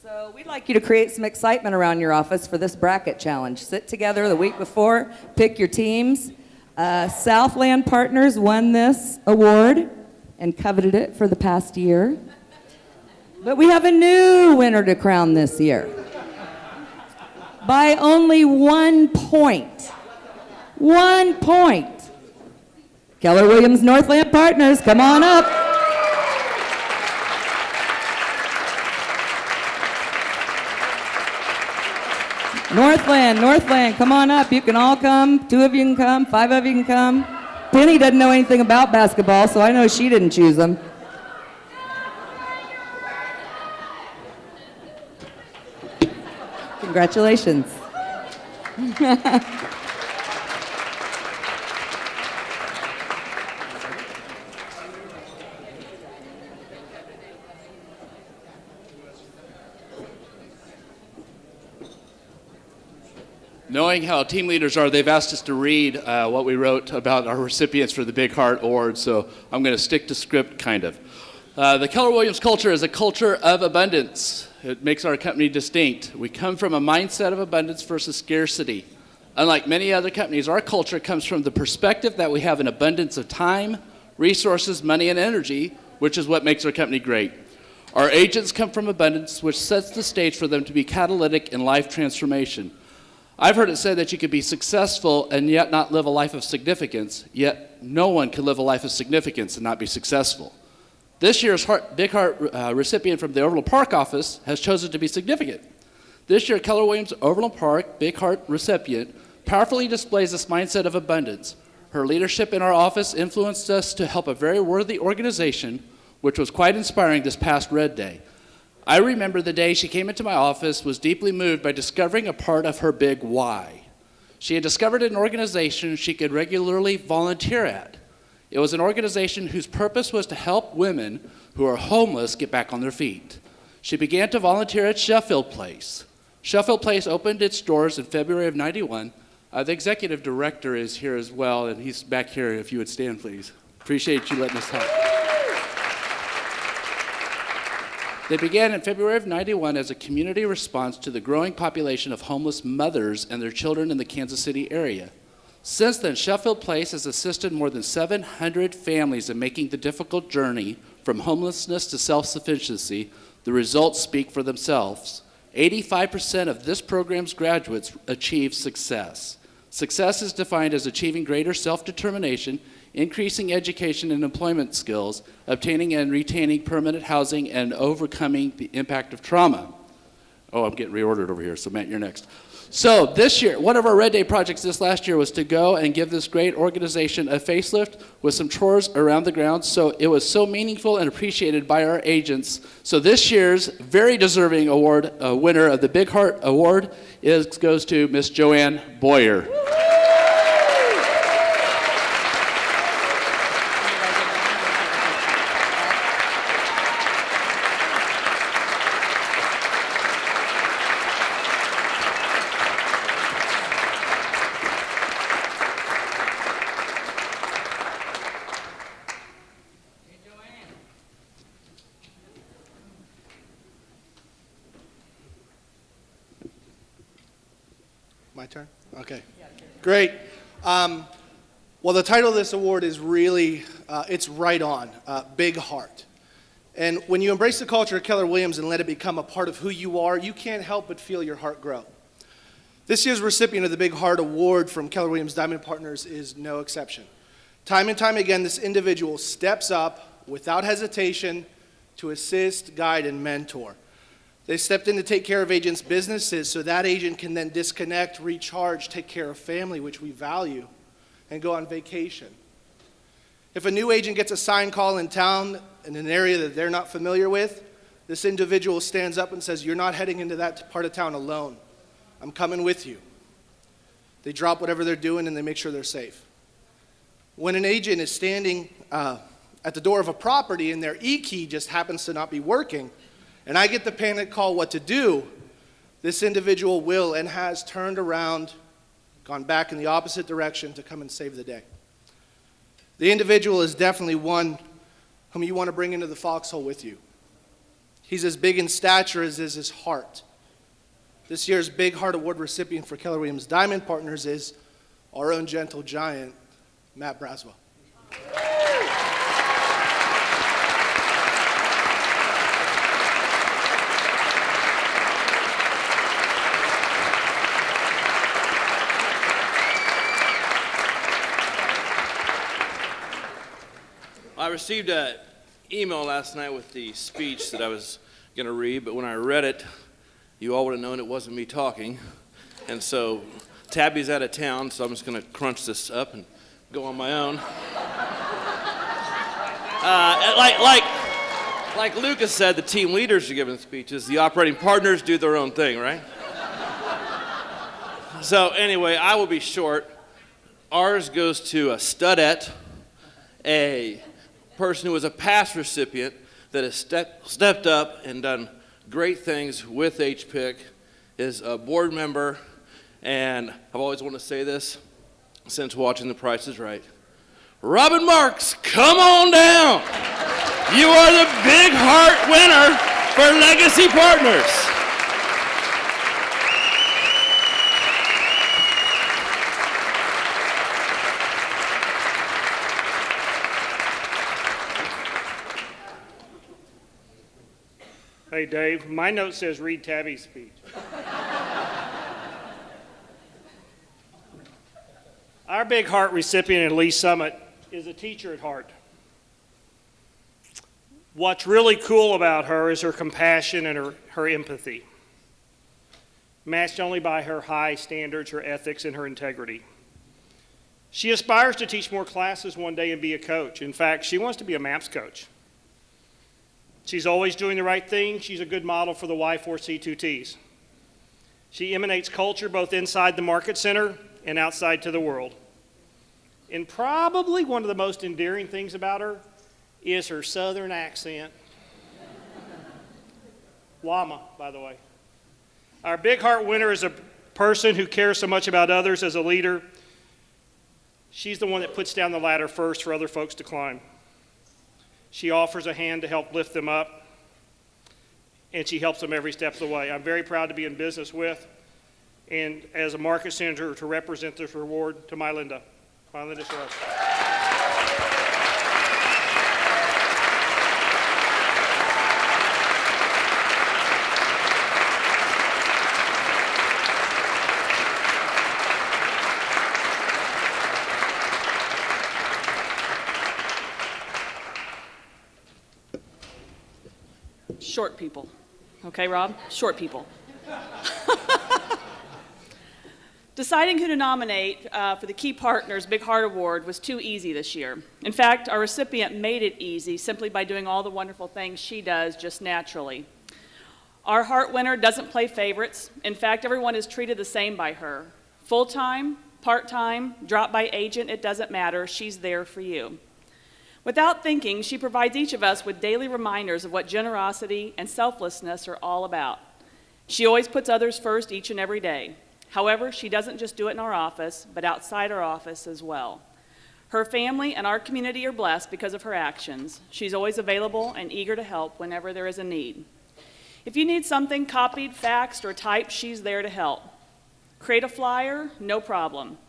[SPEAKER 2] So we'd like you to create some excitement around your office for this bracket challenge. Sit together the week before, pick your teams. Southland Partners won this award and coveted it for the past year. But we have a new winner to crown this year. By only 1 point. 1 point. Keller Williams Northland Partners, come on up. Northland, come on up. You can all come. 2 of you can come. 5 of you can come. Penny doesn't know anything about basketball, so I know she didn't choose them. Congratulations.
[SPEAKER 9] Knowing how team leaders are, they've asked us to read what we wrote about our recipients for the Big Heart Award, so I'm going to stick to script, kind of. The Keller Williams culture is a culture of abundance. It makes our company distinct. We come from a mindset of abundance versus scarcity. Unlike many other companies, our culture comes from the perspective that we have an abundance of time, resources, money, and energy, which is what makes our company great. Our agents come from abundance, which sets the stage for them to be catalytic in life transformation. I've heard it said that you could be successful and yet not live a life of significance, yet no one can live a life of significance and not be successful. This year's Big Heart recipient from the Overland Park office has chosen to be significant. This year, Keller Williams Overland Park Big Heart recipient powerfully displays this mindset of abundance. Her leadership in our office influenced us to help a very worthy organization, which was quite inspiring this past Red Day. I remember the day she came into my office, was deeply moved by discovering a part of her big why. She had discovered an organization she could regularly volunteer at. It was an organization whose purpose was to help women who are homeless get back on their feet. She began to volunteer at Sheffield Place. Sheffield Place opened its doors in February of '91. The executive director is here as well, and he's back here. If you would stand, please. Appreciate you letting us talk. They began in February of '91 as a community response to the growing population of homeless mothers and their children in the Kansas City area. Since then, Sheffield Place has assisted more than 700 families in making the difficult journey from homelessness to self-sufficiency. The results speak for themselves. 85% of this program's graduates achieve success. Success is defined as achieving greater self-determination, increasing education and employment skills, obtaining and retaining permanent housing, and overcoming the impact of trauma. Oh, I'm getting reordered over here, so Matt, you're next. So this year, one of our Red Day projects this last year was to go and give this great organization a facelift with some chores around the grounds. So it was so meaningful and appreciated by our agents. So this year's very deserving award winner of the Big Heart Award goes to Miss Joanne Boyer.
[SPEAKER 11] My turn? Okay. Great. Well, the title of this award is really, it's right on, Big Heart. And when you embrace the culture of Keller Williams and let it become a part of who you are, you can't help but feel your heart grow. This year's recipient of the Big Heart Award from Keller Williams Diamond Partners is no exception. Time and time again, this individual steps up without hesitation to assist, guide, and mentor. They stepped in to take care of agents' businesses so that agent can then disconnect, recharge, take care of family, which we value, and go on vacation. If a new agent gets a sign call in town in an area that they're not familiar with, this individual stands up and says, "You're not heading into that part of town alone. I'm coming with you." They drop whatever they're doing and they make sure they're safe. When an agent is standing at the door of a property and their e-key just happens to not be working, and I get the panic call what to do, this individual will and has turned around, gone back in the opposite direction to come and save the day. The individual is definitely one whom you want to bring into the foxhole with you. He's as big in stature as is his heart. This year's Big Heart Award recipient for Keller Williams Diamond Partners is our own gentle giant, Matt Braswell.
[SPEAKER 12] I received an email last night with the speech that I was going to read, but when I read it, you all would have known it wasn't me talking. And so Tabby's out of town, so I'm just going to crunch this up and go on my own. Like Lucas said, the team leaders are giving speeches. The operating partners do their own thing, right? So anyway, I will be short. Ours goes to a studette, a person who was a past recipient that has stepped up and done great things with HPIC, is a board member, and I've always wanted to say this since watching The Price is Right. Robin Marks, come on down. You are the Big Heart winner for Legacy Partners.
[SPEAKER 13] Hey, Dave, my note says read Tabby's speech. Our Big Heart recipient at Lee Summit is a teacher at heart. What's really cool about her is her compassion and her empathy, matched only by her high standards, her ethics, and her integrity. She aspires to teach more classes one day and be a coach. In fact, she wants to be a MAPS coach. She's always doing the right thing. She's a good model for the Y4C2Ts. She emanates culture both inside the market center and outside to the world. And probably one of the most endearing things about her is her southern accent. Llama, by the way. Our Big Heart winner is a person who cares so much about others as a leader. She's the one that puts down the ladder first for other folks to climb. She offers a hand to help lift them up, and she helps them every step of the way. I'm very proud to be in business with, and as a market senator to represent this reward to my Linda. My Linda Schwartz.
[SPEAKER 14] Short people. Okay, Rob? Short people. Deciding who to nominate for the Key Partners Big Heart Award was too easy this year. In fact, our recipient made it easy simply by doing all the wonderful things she does just naturally. Our Heart winner doesn't play favorites. In fact, everyone is treated the same by her. Full-time, part-time, drop by agent, it doesn't matter. She's there for you. Without thinking, she provides each of us with daily reminders of what generosity and selflessness are all about. She always puts others first each and every day. However, she doesn't just do it in our office, but outside our office as well. Her family and our community are blessed because of her actions. She's always available and eager to help whenever there is a need. If you need something copied, faxed, or typed, she's there to help. Create a flyer? No problem.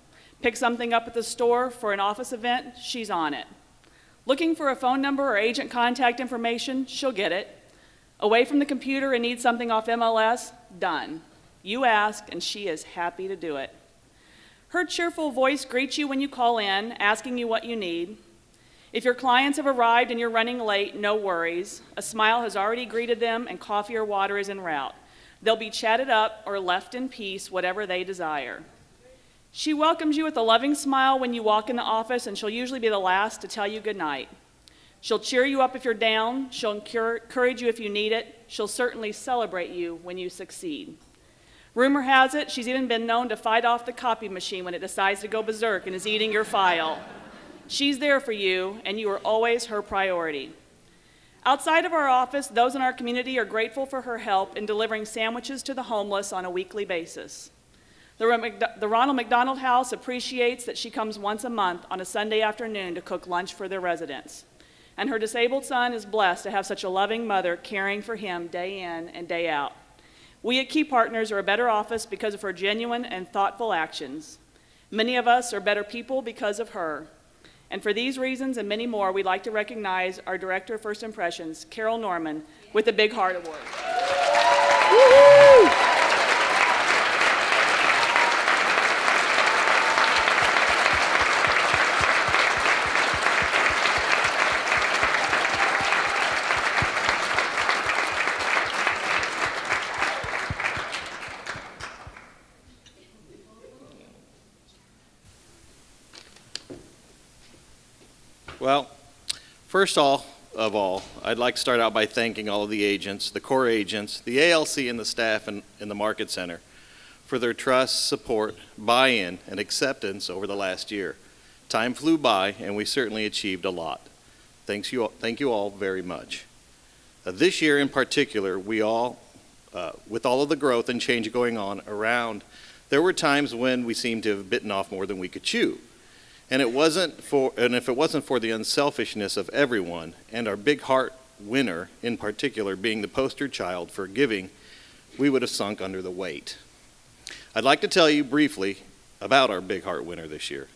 [SPEAKER 14] Pick something up at the store for an office event? She's on it. Looking for a phone number or agent contact information? She'll get it. Away from the computer and need something off MLS? Done. You ask, and she is happy to do it. Her cheerful voice greets you when you call in, asking you what you need. If your clients have arrived and you're running late, no worries. A smile has already greeted them, and coffee or water is en route. They'll be chatted up or left in peace, whatever they desire. She welcomes you with a loving smile when you walk in the office, and she'll usually be the last to tell you goodnight. She'll cheer you up if you're down. She'll encourage you if you need it. She'll certainly celebrate you when you succeed. Rumor has it she's even been known to fight off the copy machine when it decides to go berserk and is eating your file. She's there for you, and you are always her priority. Outside of our office, those in our community are grateful for her help in delivering sandwiches to the homeless on a weekly basis. The Ronald McDonald House appreciates that she comes once a month on a Sunday afternoon to cook lunch for their residents. And her disabled son is blessed to have such a loving mother caring for him day in and day out. We at Key Partners are a better office because of her genuine and thoughtful actions. Many of us are better people because of her. And for these reasons and many more, we'd like to recognize our Director of First Impressions, Carol Norman, with the Big Heart Award. Woo-hoo!
[SPEAKER 12] Well, first of all, I'd like to start out by thanking all of the agents, the core agents, the ALC, and the staff in the Market Center for their trust, support, buy-in, and acceptance over the last year. Time flew by, and we certainly achieved a lot. Thank you all very much. This year in particular, with all of the growth and change going on around, there were times when we seemed to have bitten off more than we could chew. And if it wasn't for the unselfishness of everyone, and our Big Heart winner in particular being the poster child for giving, we would have sunk under the weight. I'd like to tell you briefly about our Big Heart winner this year.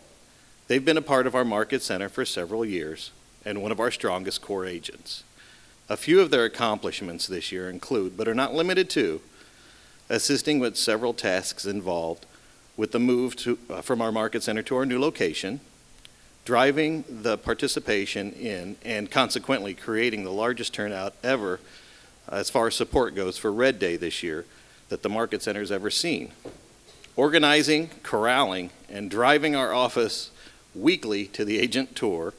[SPEAKER 12] They've been a part of our Market Center for several years, and one of our strongest core agents. A few of their accomplishments this year include, but are not limited to, assisting with several tasks involved with the move from our Market Center to our new location, driving the participation in and consequently creating the largest turnout ever as far as support goes for Red Day this year that the Market Center's ever seen. Organizing, corralling, and driving our office weekly to the agent tour.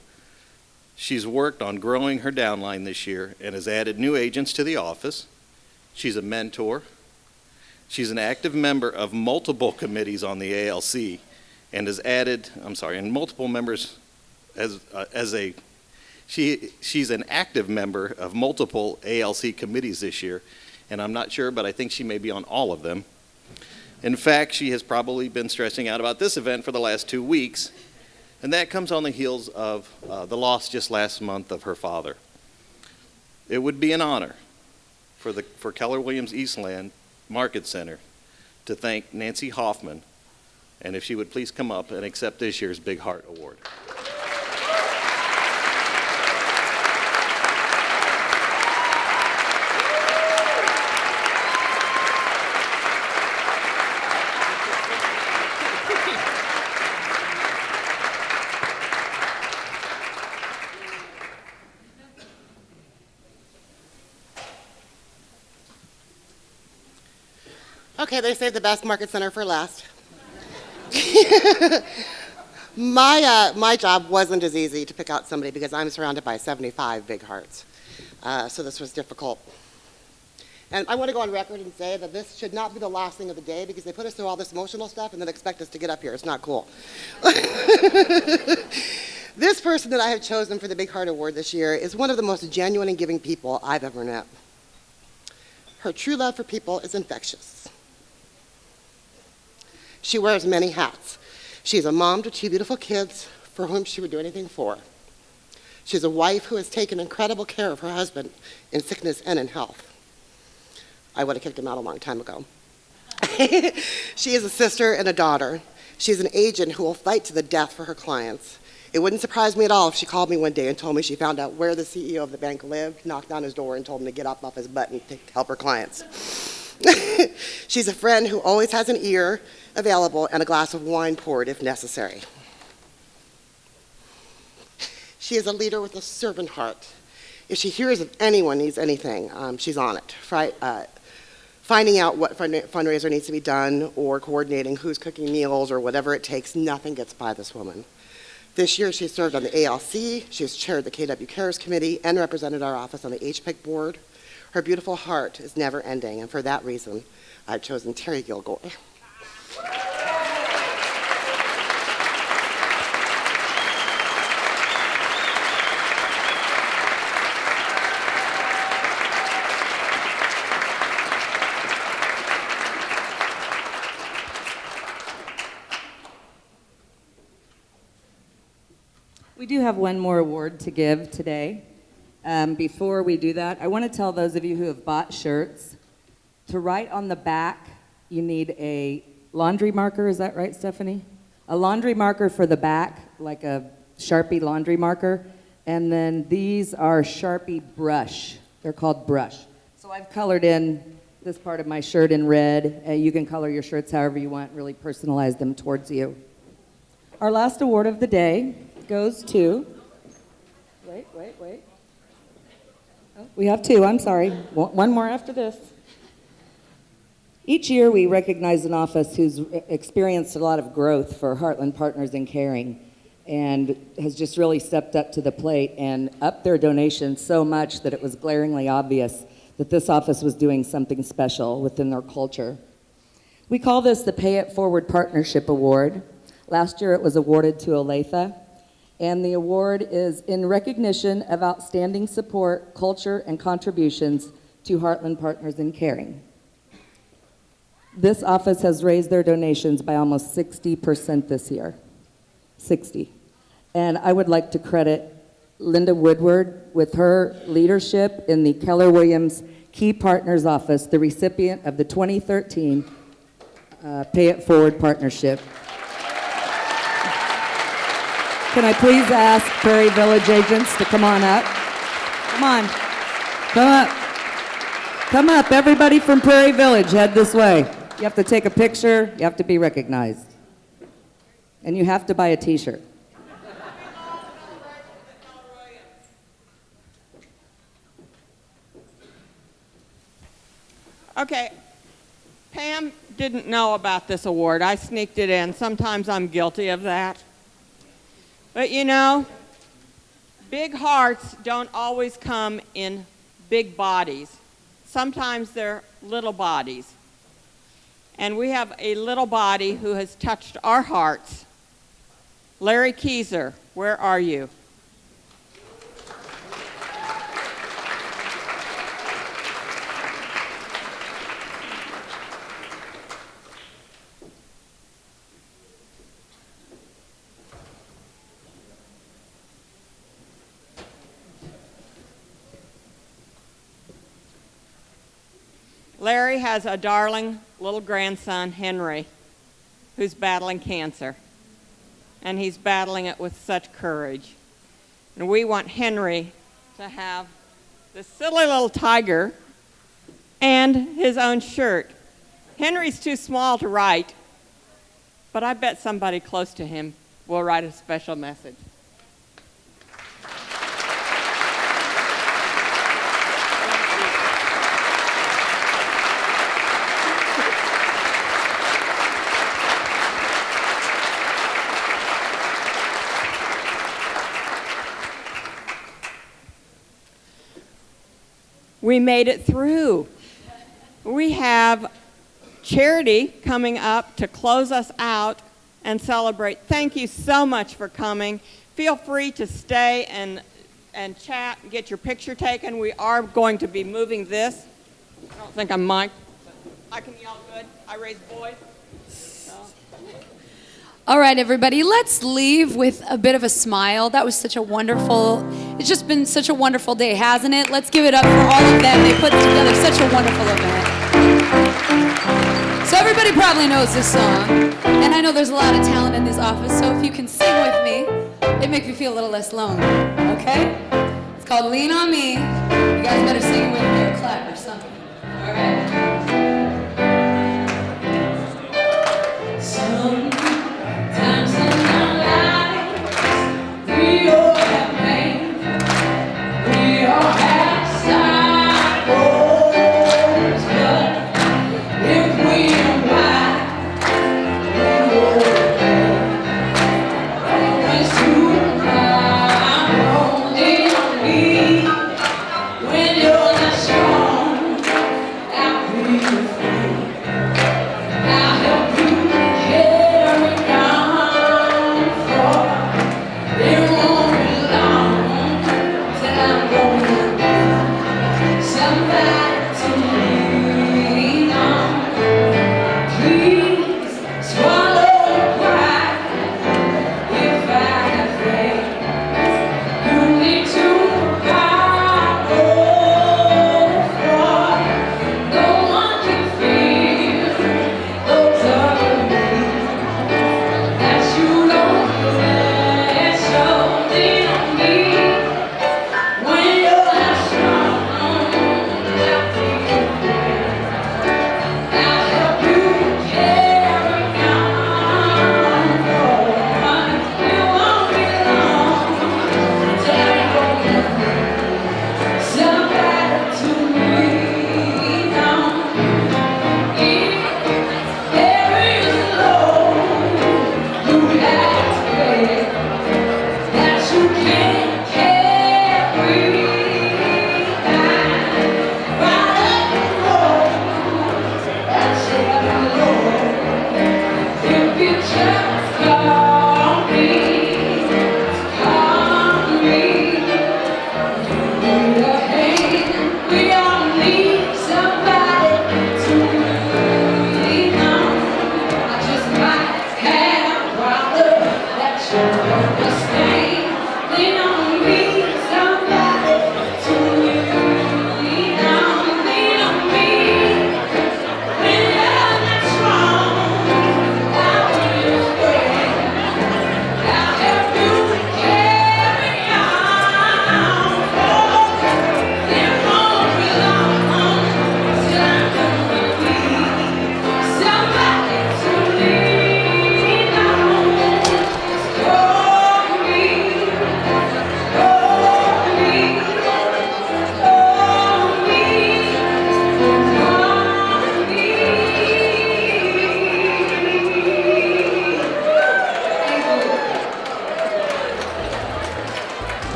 [SPEAKER 12] She's worked on growing her downline this year and has added new agents to the office. She's a mentor. She's an active member of multiple committees on the ALC and has added, and multiple members she's an active member of multiple ALC committees this year, and I'm not sure, but I think she may be on all of them. In fact, she has probably been stressing out about this event for the last 2 weeks, and that comes on the heels of the loss just last month of her father. It would be an honor for Keller Williams Eastland Market Center to thank Nancy Hoffman, and if she would please come up and accept this year's Big Heart Award.
[SPEAKER 7] Okay, they saved the best Market Center for last. My job wasn't as easy to pick out somebody because I'm surrounded by 75 big hearts. So this was difficult. And I want to go on record and say that this should not be the last thing of the day because they put us through all this emotional stuff and then expect us to get up here. It's not cool. This person that I have chosen for the Big Heart Award this year is one of the most genuine and giving people I've ever met. Her true love for people is infectious. She wears many hats. She's a mom to 2 beautiful kids for whom she would do anything for. She's a wife who has taken incredible care of her husband in sickness and in health. I would have kicked him out a long time ago. She is a sister and a daughter. She's an agent who will fight to the death for her clients. It wouldn't surprise me at all if she called me one day and told me she found out where the CEO of the bank lived, knocked on his door, and told him to get up off his butt and to help her clients. She's a friend who always has an ear available and a glass of wine poured if necessary. She is a leader with a servant heart. If she hears of anyone needs anything, she's on it. Finding out what fundraiser needs to be done or coordinating who's cooking meals or whatever it takes, nothing gets by this woman. This year, she served on the ALC, she's chaired the KW Cares Committee, and represented our office on the HPIC board. Her beautiful heart is never ending, and for that reason, I've chosen Terry Gilgoy.
[SPEAKER 2] We do have one more award to give today. Before we do that, I want to tell those of you who have bought shirts to write on the back, you need a laundry marker. Is that right, Stephanie? A laundry marker for the back, like a Sharpie laundry marker. And then these are Sharpie brush. They're called brush. So I've colored in this part of my shirt in red. You can color your shirts however you want, really personalize them towards you. Our last award of the day goes to, wait. Oh, we have two, I'm sorry. One more after this. Each year we recognize an office who's experienced a lot of growth for Heartland Partners in Caring and has just really stepped up to the plate and upped their donations so much that it was glaringly obvious that this office was doing something special within their culture. We call this the Pay It Forward Partnership Award. Last year it was awarded to Olathe. And the award is in recognition of outstanding support, culture, and contributions to Heartland Partners in Caring. This office has raised their donations by almost 60% this year. 60. And I would like to credit Linda Woodward with her leadership in the Keller Williams Key Partners Office, the recipient of the 2013 Pay It Forward Partnership. Can I please ask Prairie Village agents to come on up? Come on. Come up. Come up. Everybody from Prairie Village, head this way. You have to take a picture. You have to be recognized. And you have to buy a T-shirt.
[SPEAKER 1] Okay. Pam didn't know about this award. I sneaked it in. Sometimes I'm guilty of that. But you know, big hearts don't always come in big bodies. Sometimes they're little bodies. And we have a little body who has touched our hearts. Larry Keyser, where are you? Larry has a darling little grandson, Henry, who's battling cancer. And he's battling it with such courage. And we want Henry to have this silly little tiger and his own shirt. Henry's too small to write, but I bet somebody close to him will write a special message. We made it through. We have Charity coming up to close us out and celebrate. Thank you so much for coming. Feel free to stay and chat and get your picture taken. We are going to be moving this. I don't think I'm mic'd. I can yell good. I raise boys. So.
[SPEAKER 15] All right, everybody, let's leave with a bit of a smile. That was such a wonderful, it's just been such a wonderful day, hasn't it? Let's give it up for all of them. They put together such a wonderful event. So everybody probably knows this song, and I know there's a lot of talent in this office, so if you can sing with me. It makes me feel a little less lonely, okay? It's called Lean on Me. You guys better sing it with me or clap or something.